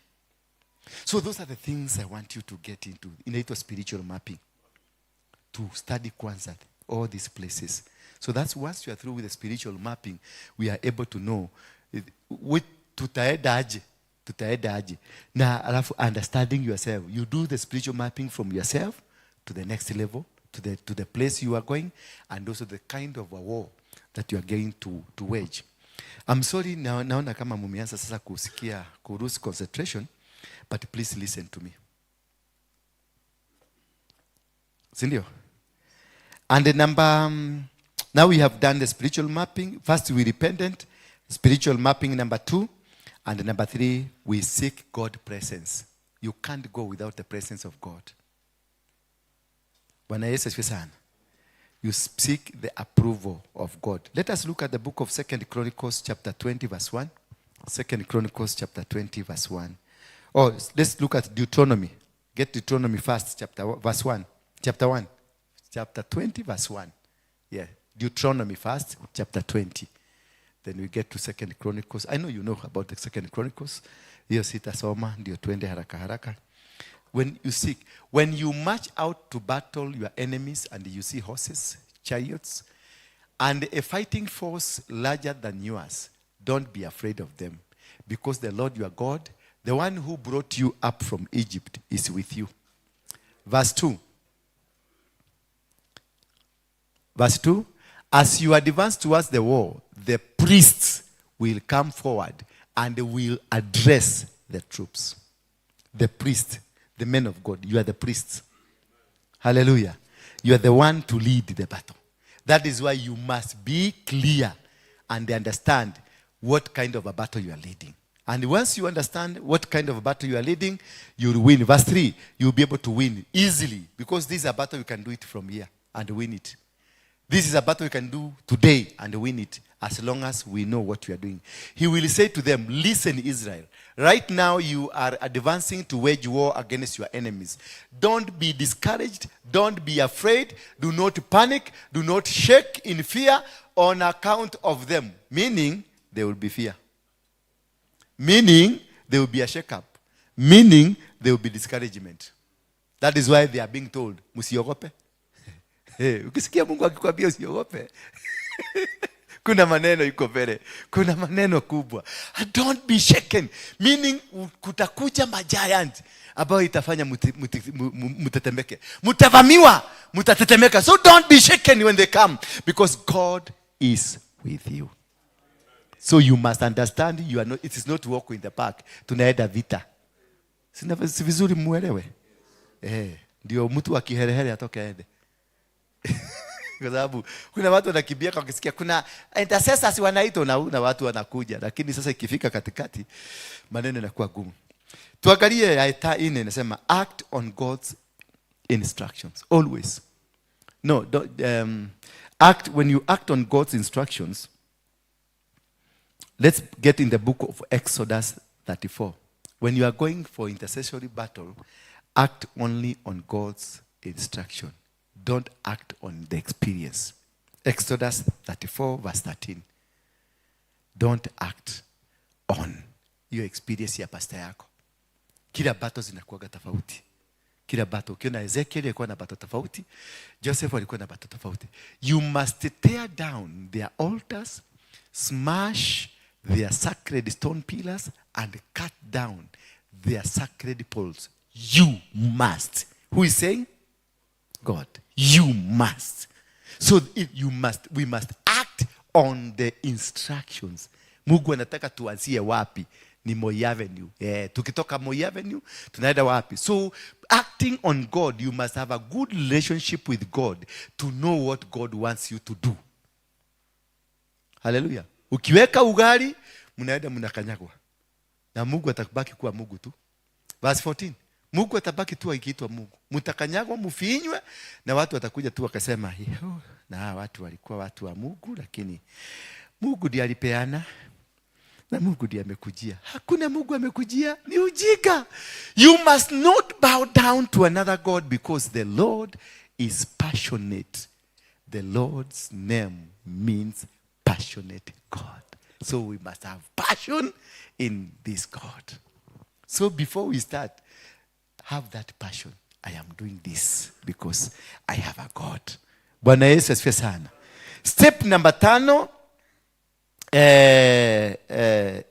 So those are the things I want you to get into. Inaitwa spiritual mapping. To study kwanza all these places. So that's once you are through with the spiritual mapping, we are able to know tutaenda aje. Na alafu understanding yourself. You do the spiritual mapping from yourself to the next level, to the place you are going, and also the kind of a war that you are going to wage. I'm sorry, naona kama mumeanza sasa kusikia kurus concentration, but please listen to me. Sindio? And the number, now we have done the spiritual mapping. First, we repentant. Spiritual mapping, number 2. And number 3, we seek God's presence. You can't go without the presence of God. Bwana Yesu asifiwe sana. You seek the approval of God. Let us look at the book of 2 Chronicles chapter 20 verse 1. 2 Chronicles chapter 20 verse 1. Oh, let's look at Deuteronomy. Get Deuteronomy first, verse 1. Chapter 1. chapter 20, verse 1. Yeah, Deuteronomy first, chapter 20. Then we get to Second Chronicles. I know you know about the Second Chronicles. Hiyo sitasoma, ndio twende haraka haraka. When you march out to battle your enemies and you see horses, chariots, and a fighting force larger than yours, don't be afraid of them, because the Lord your God, the one who brought you up from Egypt, is with you. Verse 2. Verse 2. As you advance towards the war, the priests will come forward and will address the troops. The priest, the men of God, you are the priests. Hallelujah. You are the one to lead the battle. That is why you must be clear and understand what kind of a battle you are leading. And once you understand what kind of a battle you are leading, you will win. Verse 3, you will be able to win easily, because this is a battle you can do it from here and win it. This is a battle we can do today and win it, as long as we know what we are doing. He will say to them, listen, Israel, right now you are advancing to wage war against your enemies. Don't be discouraged. Don't be afraid. Do not panic. Do not shake in fear on account of them. Meaning, there will be fear. Meaning, there will be a shake-up. Meaning, there will be discouragement. That is why they are being told, musiogope. Ukisikia Mungu akikwambia usiogope. Kuna maneno iko mbele. Kuna maneno kubwa. Don't be shaken. Meaning kutakuja majiant ambao itafanya mtetemeke. Mtavamiwa, mtatetemeka. So don't be shaken when they come, because God is with you. So you must understand, you are not, it is not walk in the park. Tunaenda vita. Si vizuri muelewe. Ndio mtu akiherehere atoke aende. Kwa sababu kuna watu wanakimbia kwa kisikia kuna intercessors wanaitwa na watu wanakuja, lakini sasa ikifika katikati maneno yanakuwa gumu. Tuangalie ayata 4 inasema act on God's instructions always. No, act when you act on God's instructions. Let's get in the book of Exodus 34. When you are going for intercessory battle, act only on God's instruction. Don't act on the experience. Exodus 34 verse 13. Don't act on your experience ya pastor yako. Kila battle zinakuwa tofauti. Kila battle. Ukiona Ezekiel alikuwa na battle tofauti, Joseph alikuwa na battle tofauti. You must tear down their altars, smash their sacred stone pillars, and cut down their sacred poles. You must. Who is saying? God. You must. So we must act on the instructions. Mungu anataka tuanzie wapi? Ni Moi Avenue. Tukitoka Moi Avenue, tunaenda wapi? So acting on God, you must have a good relationship with God to know what God wants you to do. Hallelujah. Ukiweka ugali, mnaenda mnakanyagwa. Na Mungu atabaki kuwa Mungu tu. Verse 14. Mungu atabaki tu akiitwa Mungu. Mtakanyagwa, mfinywe, na watu watakuja tu wakasema, na watu walikuwa watu wa Mungu, lakini Mungu ndiye alipeana na Mungu ndiye amekujia. Hakuna Mungu amekujia, ni ujinga. You must not bow down to another God, because the Lord is passionate. The Lord's name means passionate God. So we must have passion in this God. So before we start, have that passion. I am doing this because I have a God. Bwana Yesu asifiwe sana. Step number 5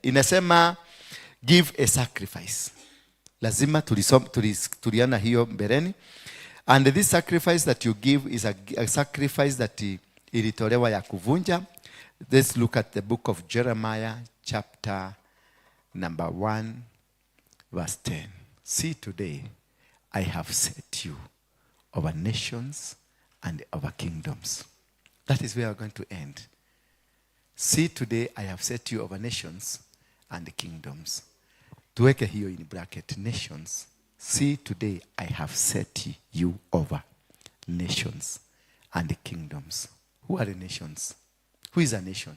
inasema give a sacrifice. Lazima tuliana hiyo mbeleni. And this sacrifice that you give is a sacrifice that ilitolewa ya kuvunja. Let's look at the book of Jeremiah chapter number 1 verse 10. See, today I have set you over nations and over kingdoms. That is where we're going to end. See, today I have set you over nations and kingdoms. Tuweke hiyo in bracket, nations. See, today I have set you over nations and kingdoms. Who are the nations? Who is a nation?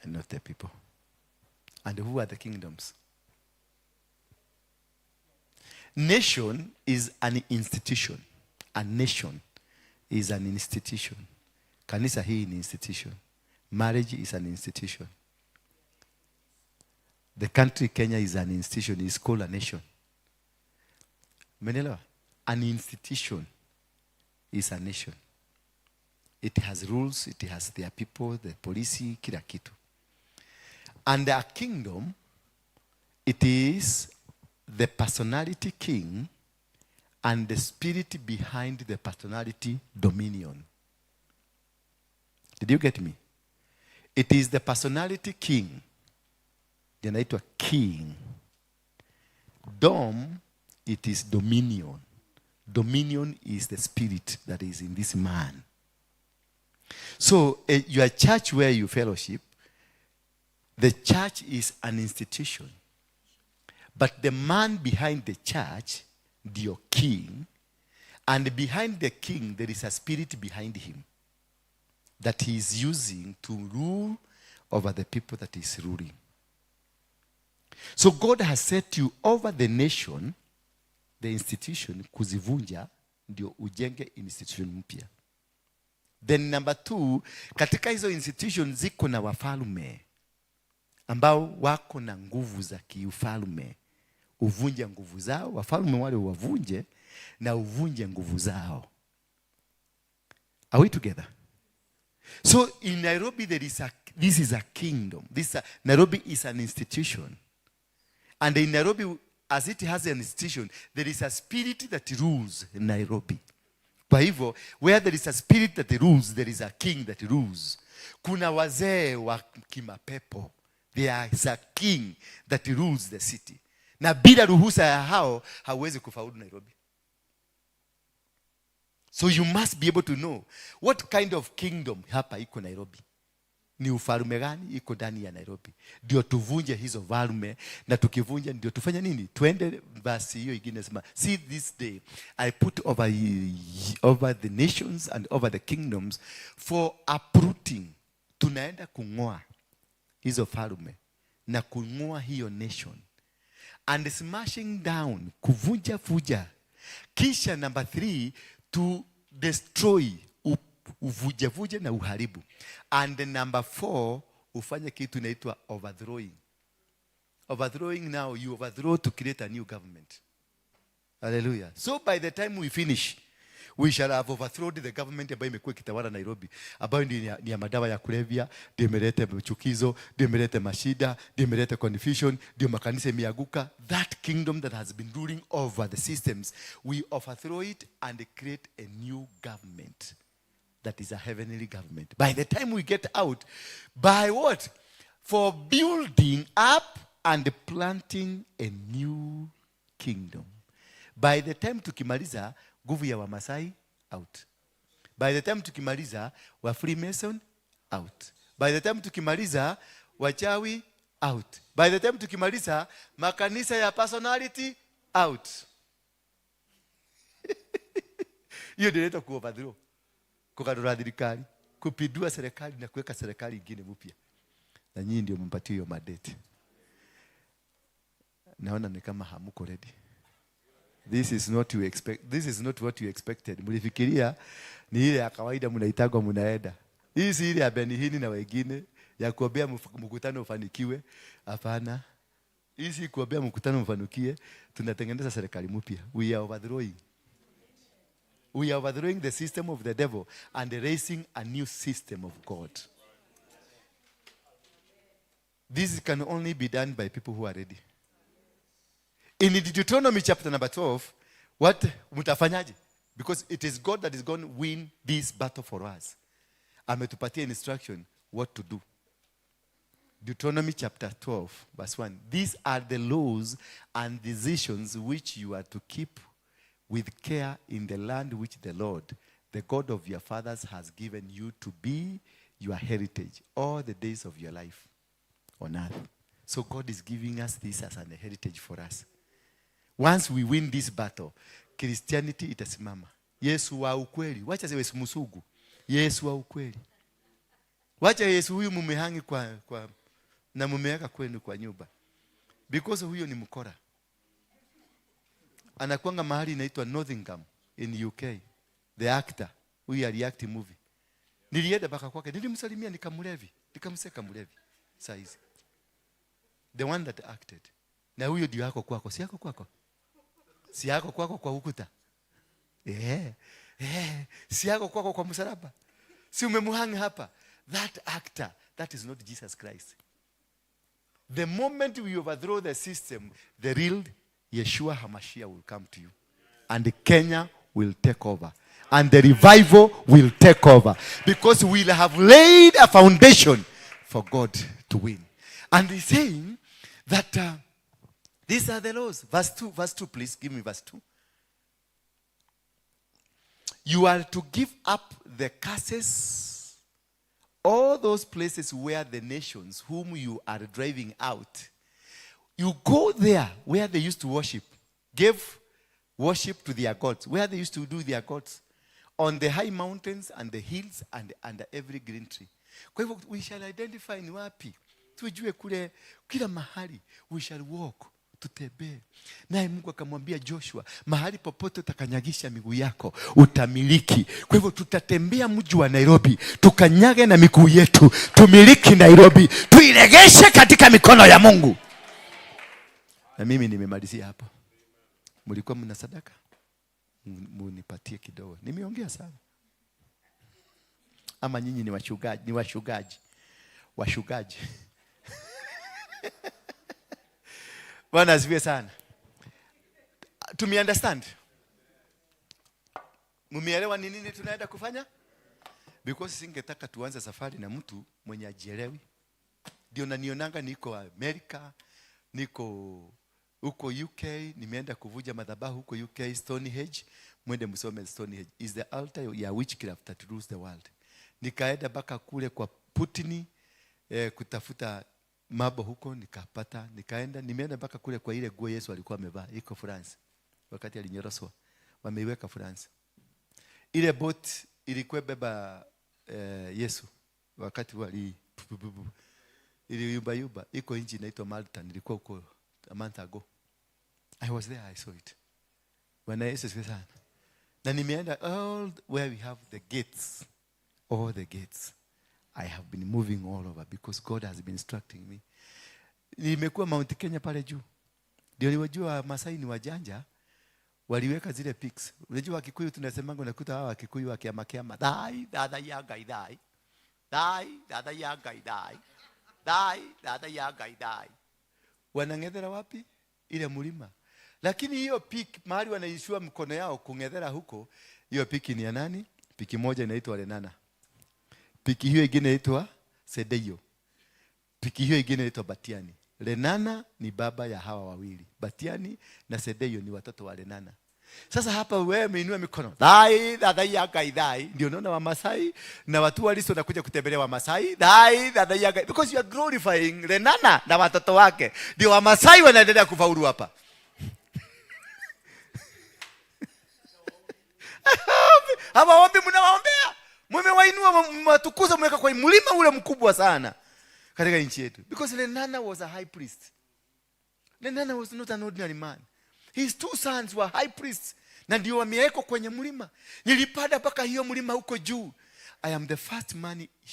And not the people. And who are the kingdoms? Nation is an institution, a nation is an institution. Kanisa hii ni institution. Marriage is an institution. The country Kenya is an institution. It's called a nation. Menelewa? An institution is a nation. It has rules, it has their people, the police, kila kitu. And a kingdom, it is the personality king and the spirit behind the personality dominion. Did you get me? It is the personality king. Yanaitwa king. Dom, it is dominion. Dominion is the spirit that is in this man. So, your church where you fellowship, the church is an institution. But the man behind the church, your king, and behind the king, there is a spirit behind him that he is using to rule over the people that he is ruling. So God has set you over the nation, the institution, kuzivunja, ndio ujenge institution mpya. Then number 2, katika hizo institution ziko na wafalme ambao wako na nguvu za kiufalme. Uvunje nguvu zao, wafalme wale wavunje na uvunje nguvu zao. Are we together? So in Nairobi this is a kingdom. Nairobi is an institution. And in Nairobi, as it has an institution, there is a spirit that rules in Nairobi. Kwa hivyo, where there is a spirit that rules, there is a king that rules. Kuna wazee wa kimapepo. There is a king that rules the city. Na bila ruhusa ya hao, hawezi kufaulu Nairobi. So you must be able to know what kind of kingdom hapa iko Nairobi. Ni ufalme gani iko ndani ya Nairobi. Ndio tuvunje hizo falme, na tukivunja ndio tufanye nini? Twende basi hiyo ingine sema, see this day I put over the nations and over the kingdoms for uprooting. Tunaenda kung'oa hizo falme na kung'oa hiyo nation. And smashing down, kuvunja fuja. Kisha number 3, to destroy, uvuje na uharibu. And number 4, ufanye kitu inaitwa overthrowing. Overthrowing, now you overthrow to create a new government. Hallelujah. So by the time we finish, we shall have overthrown the government ambayo imekuwa kitawala Nairobi, ambayo ni ya madawa ya kulevya, ndio imeleta chukizo, ndio imeleta mashida, ndio imeleta confusion, ndio makanisa imeanguka. That kingdom that has been ruling over the systems, we overthrow it and create a new government that is a heavenly government. By the time we get out, by what? For building up and planting a new kingdom. By the time tukimaliza, nguvu ya Wamasai out. By the time tukimaliza, wa Freemason out. By the time tukimaliza, wachawi out. By the time tukimaliza, makanisa ya personality out. Hiyo ndio inaitwa kuoverthrow. Kukadora serikali, kupindua serikali na kuweka serikali nyingine mpya. Na nyinyi ndio mpatie hiyo mandate. Naona ni kama hamuko ready. This is not what you expected. Mlifikiria ni ile ya kawaida mnaitagwa mnaenda. Hii si ile ya Benihini na wengine ya kuombea mkutano ufanikiwe. Hapana. Hii si kuombea mkutano ufanikiwe, tunatengeneza serikali mpya. We are overthrowing. We are overthrowing the system of the devil and raising a new system of God. This can only be done by people who are ready. In Deuteronomy chapter number 12, what mutafanyaje? Because it is God that is going to win this battle for us. Ametupatia instruction what to do. Deuteronomy chapter 12, verse 1. These are the laws and decisions which you are to keep with care in the land which the Lord, the God of your fathers, has given you to be your heritage all the days of your life on earth. So God is giving us this as an heritage for us. Once we win this battle, Christianity itasimama. Yesu wa ukweli. Wacha siwe musugu. Yesu wa ukweli. Wacha Yesu huyu mumehangi kwa na mumeweka kwenu kwa nyumba. Because huyo ni mkora. Anakuanga mahali inaitwa Nottingham in UK. the actor, huyu aliact movie. Nilienda baka kwake, nilimsalimia nikamseka mlevi. Saizi. The one that acted. Na huyo ndio yako kwako, si yako kwako. Si yako kwako kwa ukuta. Si yako kwako kwa msalaba. Si umemhanga hapa. That actor, that is not Jesus Christ. The moment we overthrow the system, the real Yeshua HaMashiach will come to you. And Kenya will take over. And the revival will take over. Because we'll have laid a foundation for God to win. And he's saying that these are the laws. Verse 2, please. Give me verse 2. You are to give up the curses, all those places where the nations whom you are driving out, you go there where they used to worship, give worship to their gods, where they used to do their gods, on the high mountains and the hills and under every green tree. Kwa hivyo we shall identify ni wapi. Tujue kule kila mahali we shall walk, tutembee. Naye Mungu akamwambia Joshua, mahali popote utakanyagisha miguu yako utamiliki. Kwa hivyo tutatembea mji wa Nairobi, tukanyage na miguu yetu, tumiliki Nairobi, tuiregeshe katika mikono ya Mungu. Na mimi nimemalizia hapo. Mlikuwa mna sadaka? Munipatie kidogo. Nimeongea sana. Ama nyinyi ni washugaji. Washugaji. Bwana asifiwe sana. To me understand. Mumeelewa ni nini tunaenda kufanya? Because singetaka tuanze safari na mtu mwenye ajielewi. Ndio nanionanga niko Amerika, niko huko UK, nimeenda kuvuja madhabahu huko UK, Stonehenge. Mwende msome Stonehenge is the altar ya witchcraft that rules the world. Nikaenda baka kule kwa Putin kutafuta mambo huko, nikapata. Nimeenda baka kule kwa ile nguo Yesu alikuwa amevaa iko France wakati alinyoroswa, wameiweka France. Ile boat ilikuwa beba Yesu wakati wali ile yuba iko nchi inaitwa Malta, nilikuwa huko a month ago. I was there, I saw it. When Yesu sana. Na nimeenda all where we have the gates, all the gates. I have been moving all over because God has been instructing me. Nimekuwa Mount Kenya pale juu. Ndio niwajua Masai ni wajanja, waliweka zile pics. Unajua Kikuyu tunasemanga unakuta hawa Kikuyu wakiama dai dada yaga idai. Dai dada yaga idai. Dai dada yaga idai. Wanangedera wapi? Ile mlima. Lakini hiyo piki mahali wanaishua mkono yao kungedera huko, hiyo piki ni ya nani? Piki moja inaitwa Lenana. Piki hiyo ingine inaitwa Sedeyo. Piki hiyo ingine inaitwa Batiani. Lenana ni baba ya hawa wawili. Batiani na Sedeyo ni watoto wa Lenana. Sasa hapa wewe umeinua mikono. Dai dada yaga idai. Ndio unaona Wamasai na watu waliso nakuja kutembelea Wamasai. Dai dada yaga, because you are glorifying Lenana na watoto wake. Ndio Wamasai wanaendelea kufaulu hapa. Hawa waombi mnawaombea. Mmewainua matukuza mweka kwa mlima ule mkubwa sana katika nchi yetu. Because Lenana was a high priest. Lenana was not an ordinary man. His two sons were high priests. Na ndio wamewekwa kwenye mlima. Nilipanda mpaka hiyo mlima huko juu. I am the first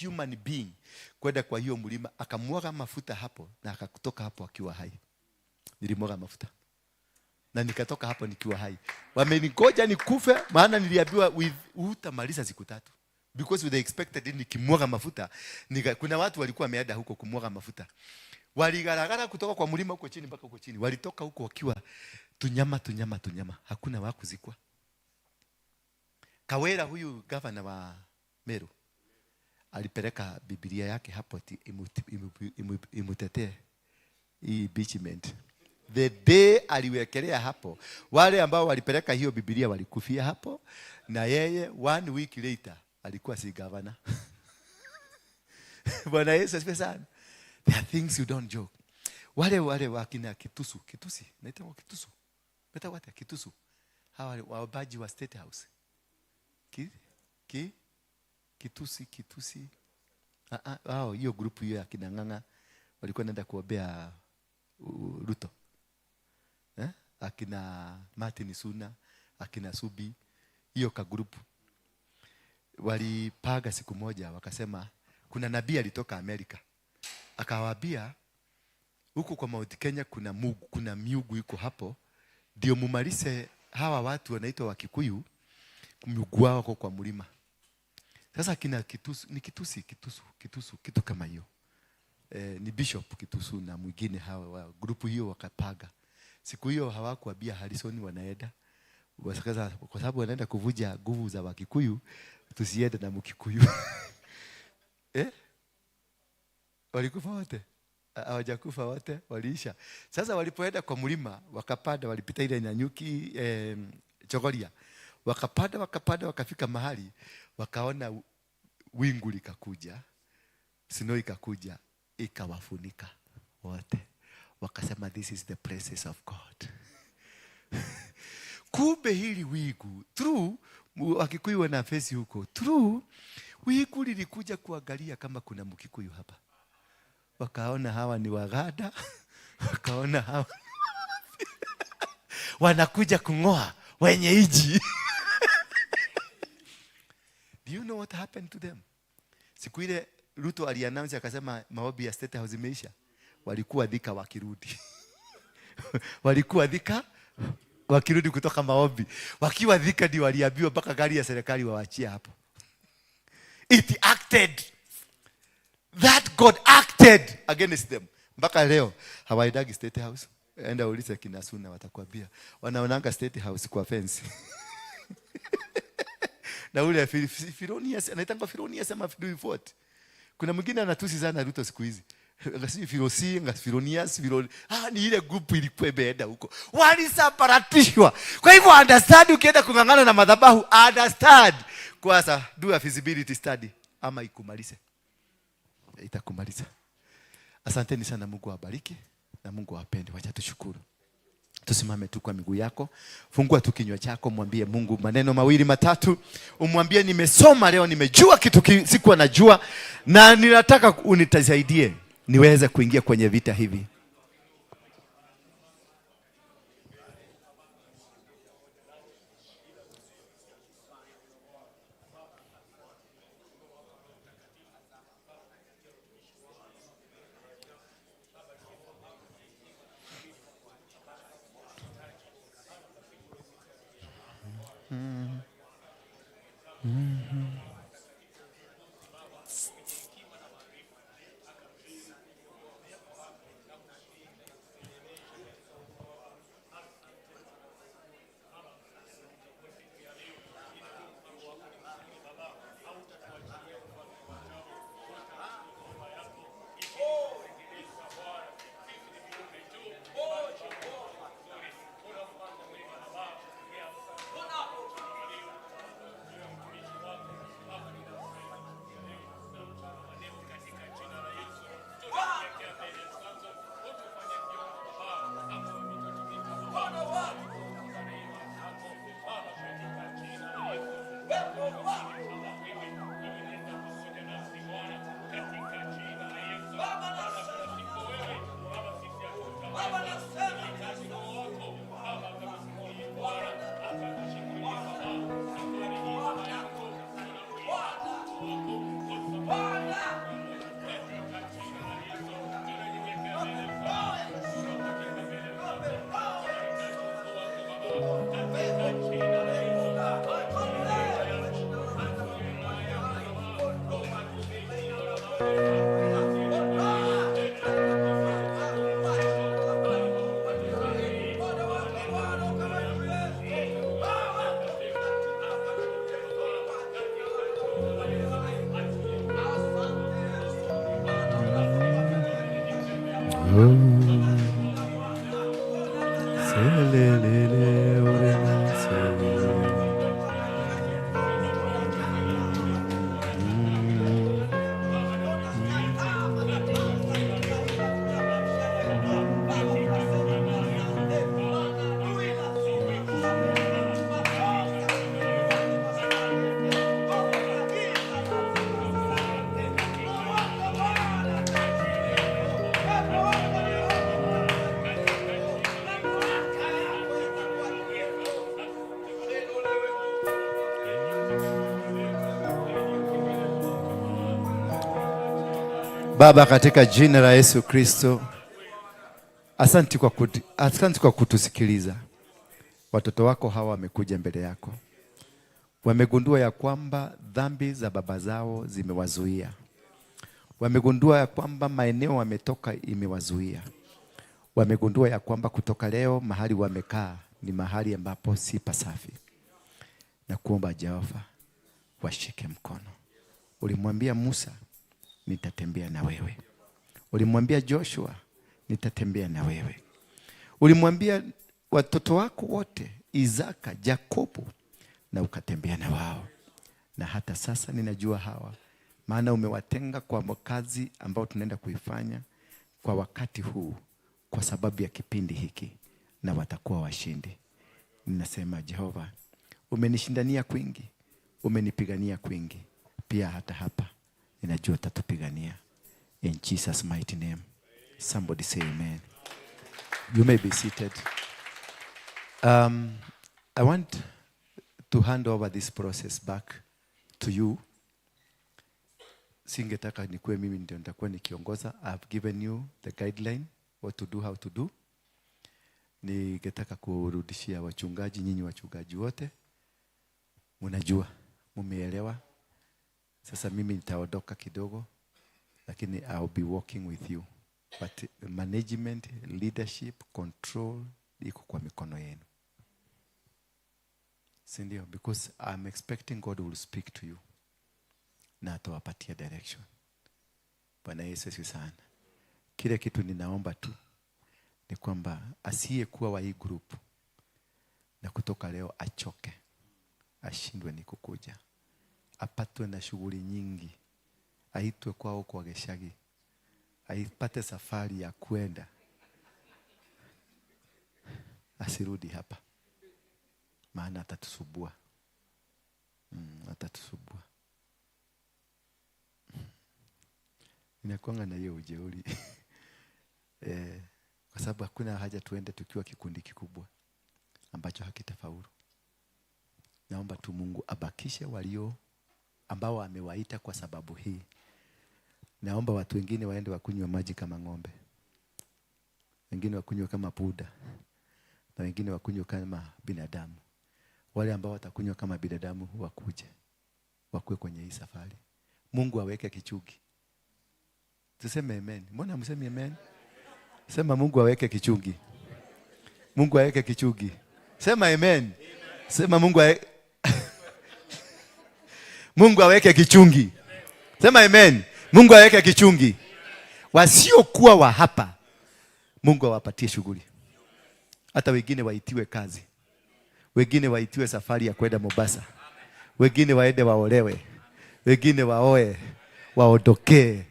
human being kwenda kwa hiyo mlima, akamwaga mafuta hapo na akakutoka hapo akiwa hai. Nilimwaga mafuta na nikatoka hapo nikiwa hai. Wamenigoja nikufe, maana niliambiwa utamaliza siku 3. Because they expected nikimwaga mafuta. Kuna watu walikuwa wameenda huko kumwaga mafuta. Waligaragara kutoka kwa mlima huko chini mpaka huko chini. Walitoka huko wakiwa tunyama. Hakuna wakuzikwa. Kawera huyu governor wa Meru alipeleka Biblia yake hapo imutetee hii impeachment. The day aliwekelea hapo, wale ambao walipeleka hiyo Biblia walikufia hapo, na yeye 1 week later alikuwa si governor. Bwana Yesu asifiwe sana. There are things you don't joke. Wale wakina Kitusi, naitwa Kitusu. Beta wata Kitusu. Hawa wabaji wa State House. Kitusi. Hiyo group hiyo ya kina Ng'ang'a walikuwa naenda kuombea Ruto. Akina Martin Suna, akina Subi, hiyo ka group. walipaga siku moja, wakasema kuna nabii alitoka Amerika. Akawaambia huku kwa Mount Kenya kuna miugu iko hapo, ndio mumalize hawa watu wanaitwa Wakikuyu, miugu wao kwa mlima. Sasa kina Kitusu kitu kama hiyo. Ni Bishop Kitusu na mwingine hawa grupu hiyo wakapaga. Siku hiyo hawakuambia Harrison wanaenda. Wasakaza kwa sababu wanaenda kuvuja nguvu za Wakikuyu, tusiende na Mkikuyu. Walikufa wote. Hawajakufa wote, waliisha. Sasa walipoenda kwa mlima, wakapanda, walipita ile Nyanyuki, Chogoria. Wakapanda wakafika mahali, wakaona wingu likakuja, snow ikakuja, ikawafunika wote. Wakasema this is the presence of God. Kumbe hili wingu, through Wakikuyu wana face huko, through wingu lilikuja kuangalia kama kuna Mkikuyu hapa. Wakaona hawa ni Waganda, wakaona hawa wanakuja kungoa wenye iji. Do you know what happened to them? Siku ile Ruto aliannounce akasema maombi ya State House imeisha. Walikuwa Thika wakirudi. Walikuwa Thika wakirudi kutoka maombi. Wakiwa Thika ndio waliambiwa mpaka gari ya serikali waachia hapo. It acted. That God acted against them. Mpaka leo hawaendagi State House. Enda ulize kina Suna watakwambia. Wanaonanga State House kwa fence. Na ule Fironius, anaitanga Fironius ama Fironius. Kuna mwingine anatusi sana Ruto siku hizi. Ngasi Firosi, ngasi Fironius, ni ile group ilikuwa imeenda huko. Walisaparatishwa. Kwa hivyo understand, ukienda kungangana na madhabahu, understand. Kwanza do a feasibility study ama ikumalize. Itakumaliza. Asanteni sana, Mungu awabariki na Mungu awapende. Wacha tushukuru. Tusimame tu kwa miguu yako. Fungua tu kinywa chako, mwambie Mungu maneno mawili matatu. Umwambie nimesoma leo, nimejua kitu sikuwa najua, na ninataka unitasaidie niweze kuingia kwenye vita hivi. Baba, katika jina la Yesu Kristo, asante kwa kutusikiliza. Watoto wako hawa wamekuja mbele yako, wamegundua ya kwamba dhambi za baba zao zimewazuia. Wamegundua ya kwamba maeneo wametoka imewazuia. Wamegundua ya kwamba kutoka leo mahali wamekaa ni mahali ambapo si pasafi. Na kuomba Jehova washike mkono. Ulimwambia Musa, nitatembea na wewe. Ulimwambia Joshua, nitatembea na wewe. Ulimwambia watoto wako wote, Isaka, Yakobo, na ukatembea na wao. Na hata sasa ninajua hawa, maana umewatenga kwa kazi ambao tunaenda kuifanya kwa wakati huu kwa sababu ya kipindi hiki, na watakuwa washindi. Ninasema Jehova, umenishindania kwingi, umenipigania kwingi. Pia hata hapa ninajua utatupigania. In Jesus mighty name. Somebody say amen. You may be seated. I want to hand over this process back to you. Singetaka nikuwe mimi ndio nitakuwa nikiongoza. I have given you the guideline, what to do, how to do. Ningetaka kurudishia wachungaji, nyinyi wachungaji wote. Mnajua, mumeelewa. Sasa mimi nitaondoka kidogo, lakini I'll be working with you. But management, leadership, control iko kwa mikono yenu. Sindio? Because I'm expecting God will speak to you na atawapatia direction. Bwana Yesu asifiwe sana. Kile kitu ninaomba tu ni kwamba asiyekuwa wa hii group na kutoka leo achoke, ashindwe ni kukuja, apatwe na shughuli nyingi, aitwe kwao kwa Geshagi, aipate safari ya kwenda, asirudi hapa, maana atatusubua. Atatusubua. Inakuanga na hiyo ujeuri. Kwa sababu hakuna haja tuende tukiwa kikundi kikubwa ambacho hakitafaulu. Naomba tu Mungu abakishe walio ambao amewaita kwa sababu hii. Naomba watu wengine waende wakunywe maji kama ng'ombe, wengine wakunywe kama punda, na wengine wakunywe kama binadamu. Wale ambao watakunywa kama binadamu wakuje, wakue kwenye hii safari. Mungu aweke kichungi. Tuseme amen. Mbona msemi amen? Sema Mungu aweke kichungi. Mungu aweke kichungi. Sema amen. Sema Mungu aweke kichungi. Sema amen. Mungu aweke kichungi. Wasiokuwa wa hapa, Mungu awapatie shughuli. Hata wengine waitiwe kazi. Wengine waitiwe safari ya kwenda Mombasa. Wengine waende waolewe. Wengine waoe, waondokee.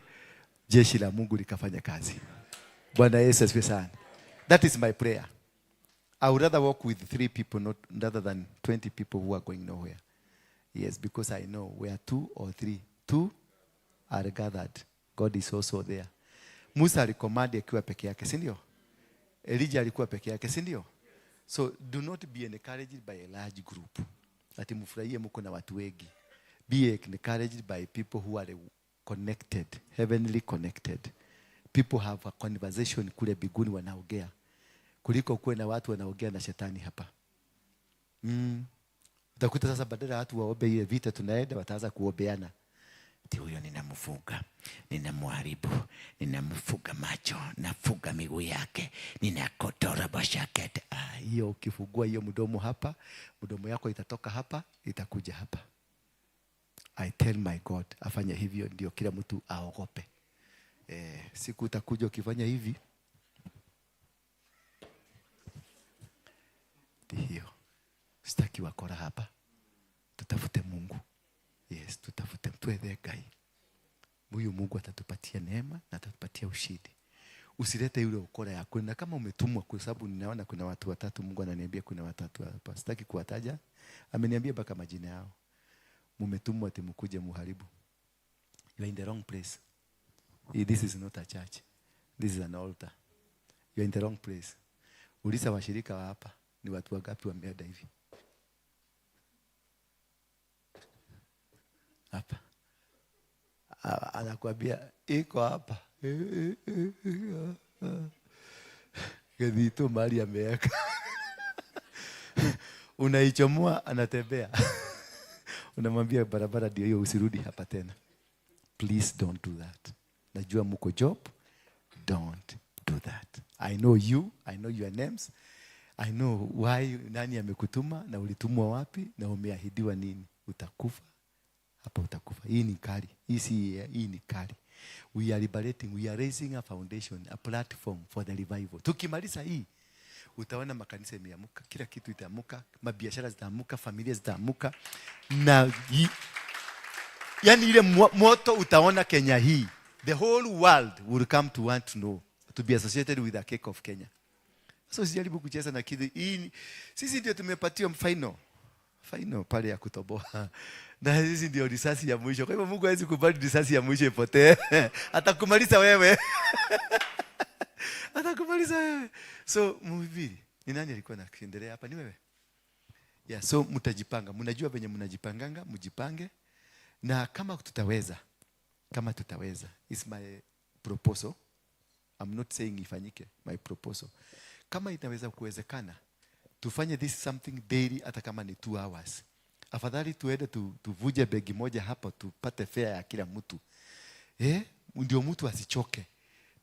Jeshi la Mungu likafanya kazi. Bwana Yesu asifiwe sana. That is my prayer. I would rather walk with 3 people not rather than 20 people who are going nowhere. Yes, because I know where 2 or 3, 2 are gathered, God is also there. Musa alikomandi akiwa peke yake, si ndio? Elijah alikuwa peke yake, si ndio? So do not be encouraged by a large group. Ati mfurahie mko na watu wengi. Be encouraged by people who are connected, heavenly connected. People have a conversation kule biguni wanaongea, kuliko kuwe na watu wanaongea na shetani hapa. Utakuta sasa badala watu waombe ile vita tunaenda, wataanza kuombeana. Huyo ninamfunga, ninamharibu, ninamfunga macho, nafunga miguu yake, ninakotora bashakete. Hiyo ukifungua hiyo mdomo hapa, mdomo yako itatoka hapa, itakuja hapa. I tell my God, afanya hivyo ndio kila mtu aogope. Siku utakuja ukifanya hivi, hiyo sitaki wakora hapa. Tutafute Mungu. Yes, tutafute mtuethe Ngai. Huyu Mungu atatupatia neema na atatupatia ushindi. Usilete yule ukora yako. Na kama umetumwa, kwa sababu ninaona kuna watu watatu, Mungu ananiambia kuna watatu hapa. Sitaki kuwataja. Ameniambia mpaka majina yao. Mumetumwa ati mkuje muharibu. You are in the wrong place. This is not a church. This is an altar. You are in the wrong place. Uliza washirika wa hapa, ni watu wangapi wameenda hivi? Hapa. anakuambia iko hapa. Gethito mali ameweka. Unaichomoa, anatembea. Unamwambia barabara ndio hiyo, usirudi hapa tena. Please don't do that. Najua mko job. Don't do that. I know you. I know your names. I know why, nani amekutuma na ulitumwa wapi na umeahidiwa nini. Utakufa. Hapa utakufa. Hii ni kali. Hii ni kali. We are liberating. We are raising a foundation, a platform for the revival. Tukimaliza hii, utaona makanisa yameamuka, kila kitu itaamuka, mabiashara zitaamuka, familia zitaamuka, na yani ile moto utaona Kenya hii. The whole world will come to want to know, to be associated with the cake of Kenya. So sijaribu kucheza na kitu hii. Sisi ndio tumepatiwa final pale ya kutoboa. Na sisi ndio risasi ya mwisho. Kwa hivyo Mungu hawezi kubali risasi ya mwisho ipotee. Atakumaliza wewe. Atakumaliza wewe. So mhubiri, ni nani alikuwa anaendelea hapa? Ni wewe? Yeah, so mtajipanga. Mnajua venye mnajipanganga, mjipange. Na kama tutaweza, it's my proposal. I'm not saying ifanyike, my proposal. Kama itaweza kuwezekana, tufanye this something daily, hata kama ni 2 hours. Afadhali tuende tuvuje begi moja hapa, tupate fare ya kila mtu. Ndio mtu asichoke.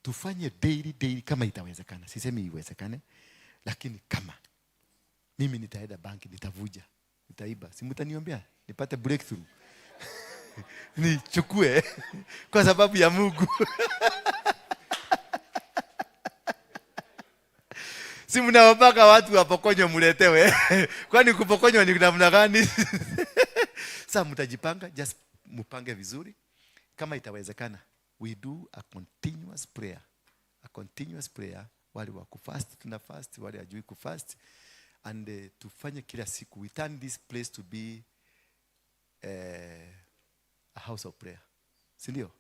Tufanye daily kama itawezekana. Sisemi iwezekane, lakini kama mimi nitaenda banki, nitavuja, nitaiba, si mtaniombea nipate breakthrough. Nichukue kwa sababu ya Mungu. Si mnaombaga watu wapokonywe mletewe. Kwani kupokonywa ni namna gani? Sasa mtajipanga, just mupange vizuri. Kama itawezekana, we do a continuous prayer. A continuous prayer. Wale wa kufast, tuna fast, wale hajui kufast. And tufanye kila siku. We turn this place to be a house of prayer. Sindio?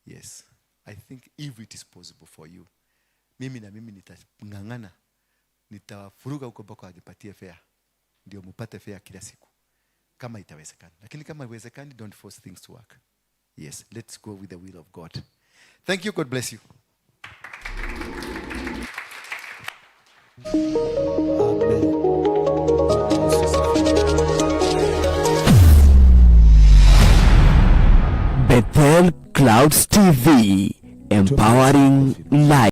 Yes. I think if it is possible for you, mimi nitangangana, nitafuruga huko bako ajipatie fare, ndio mupate fare kila siku kama itawezekana. Lakini kama haiwezekani, don't force things to work. Yes, let's go with the will of God. Thank you. God bless you. Bethel Clouds TV, empowering life.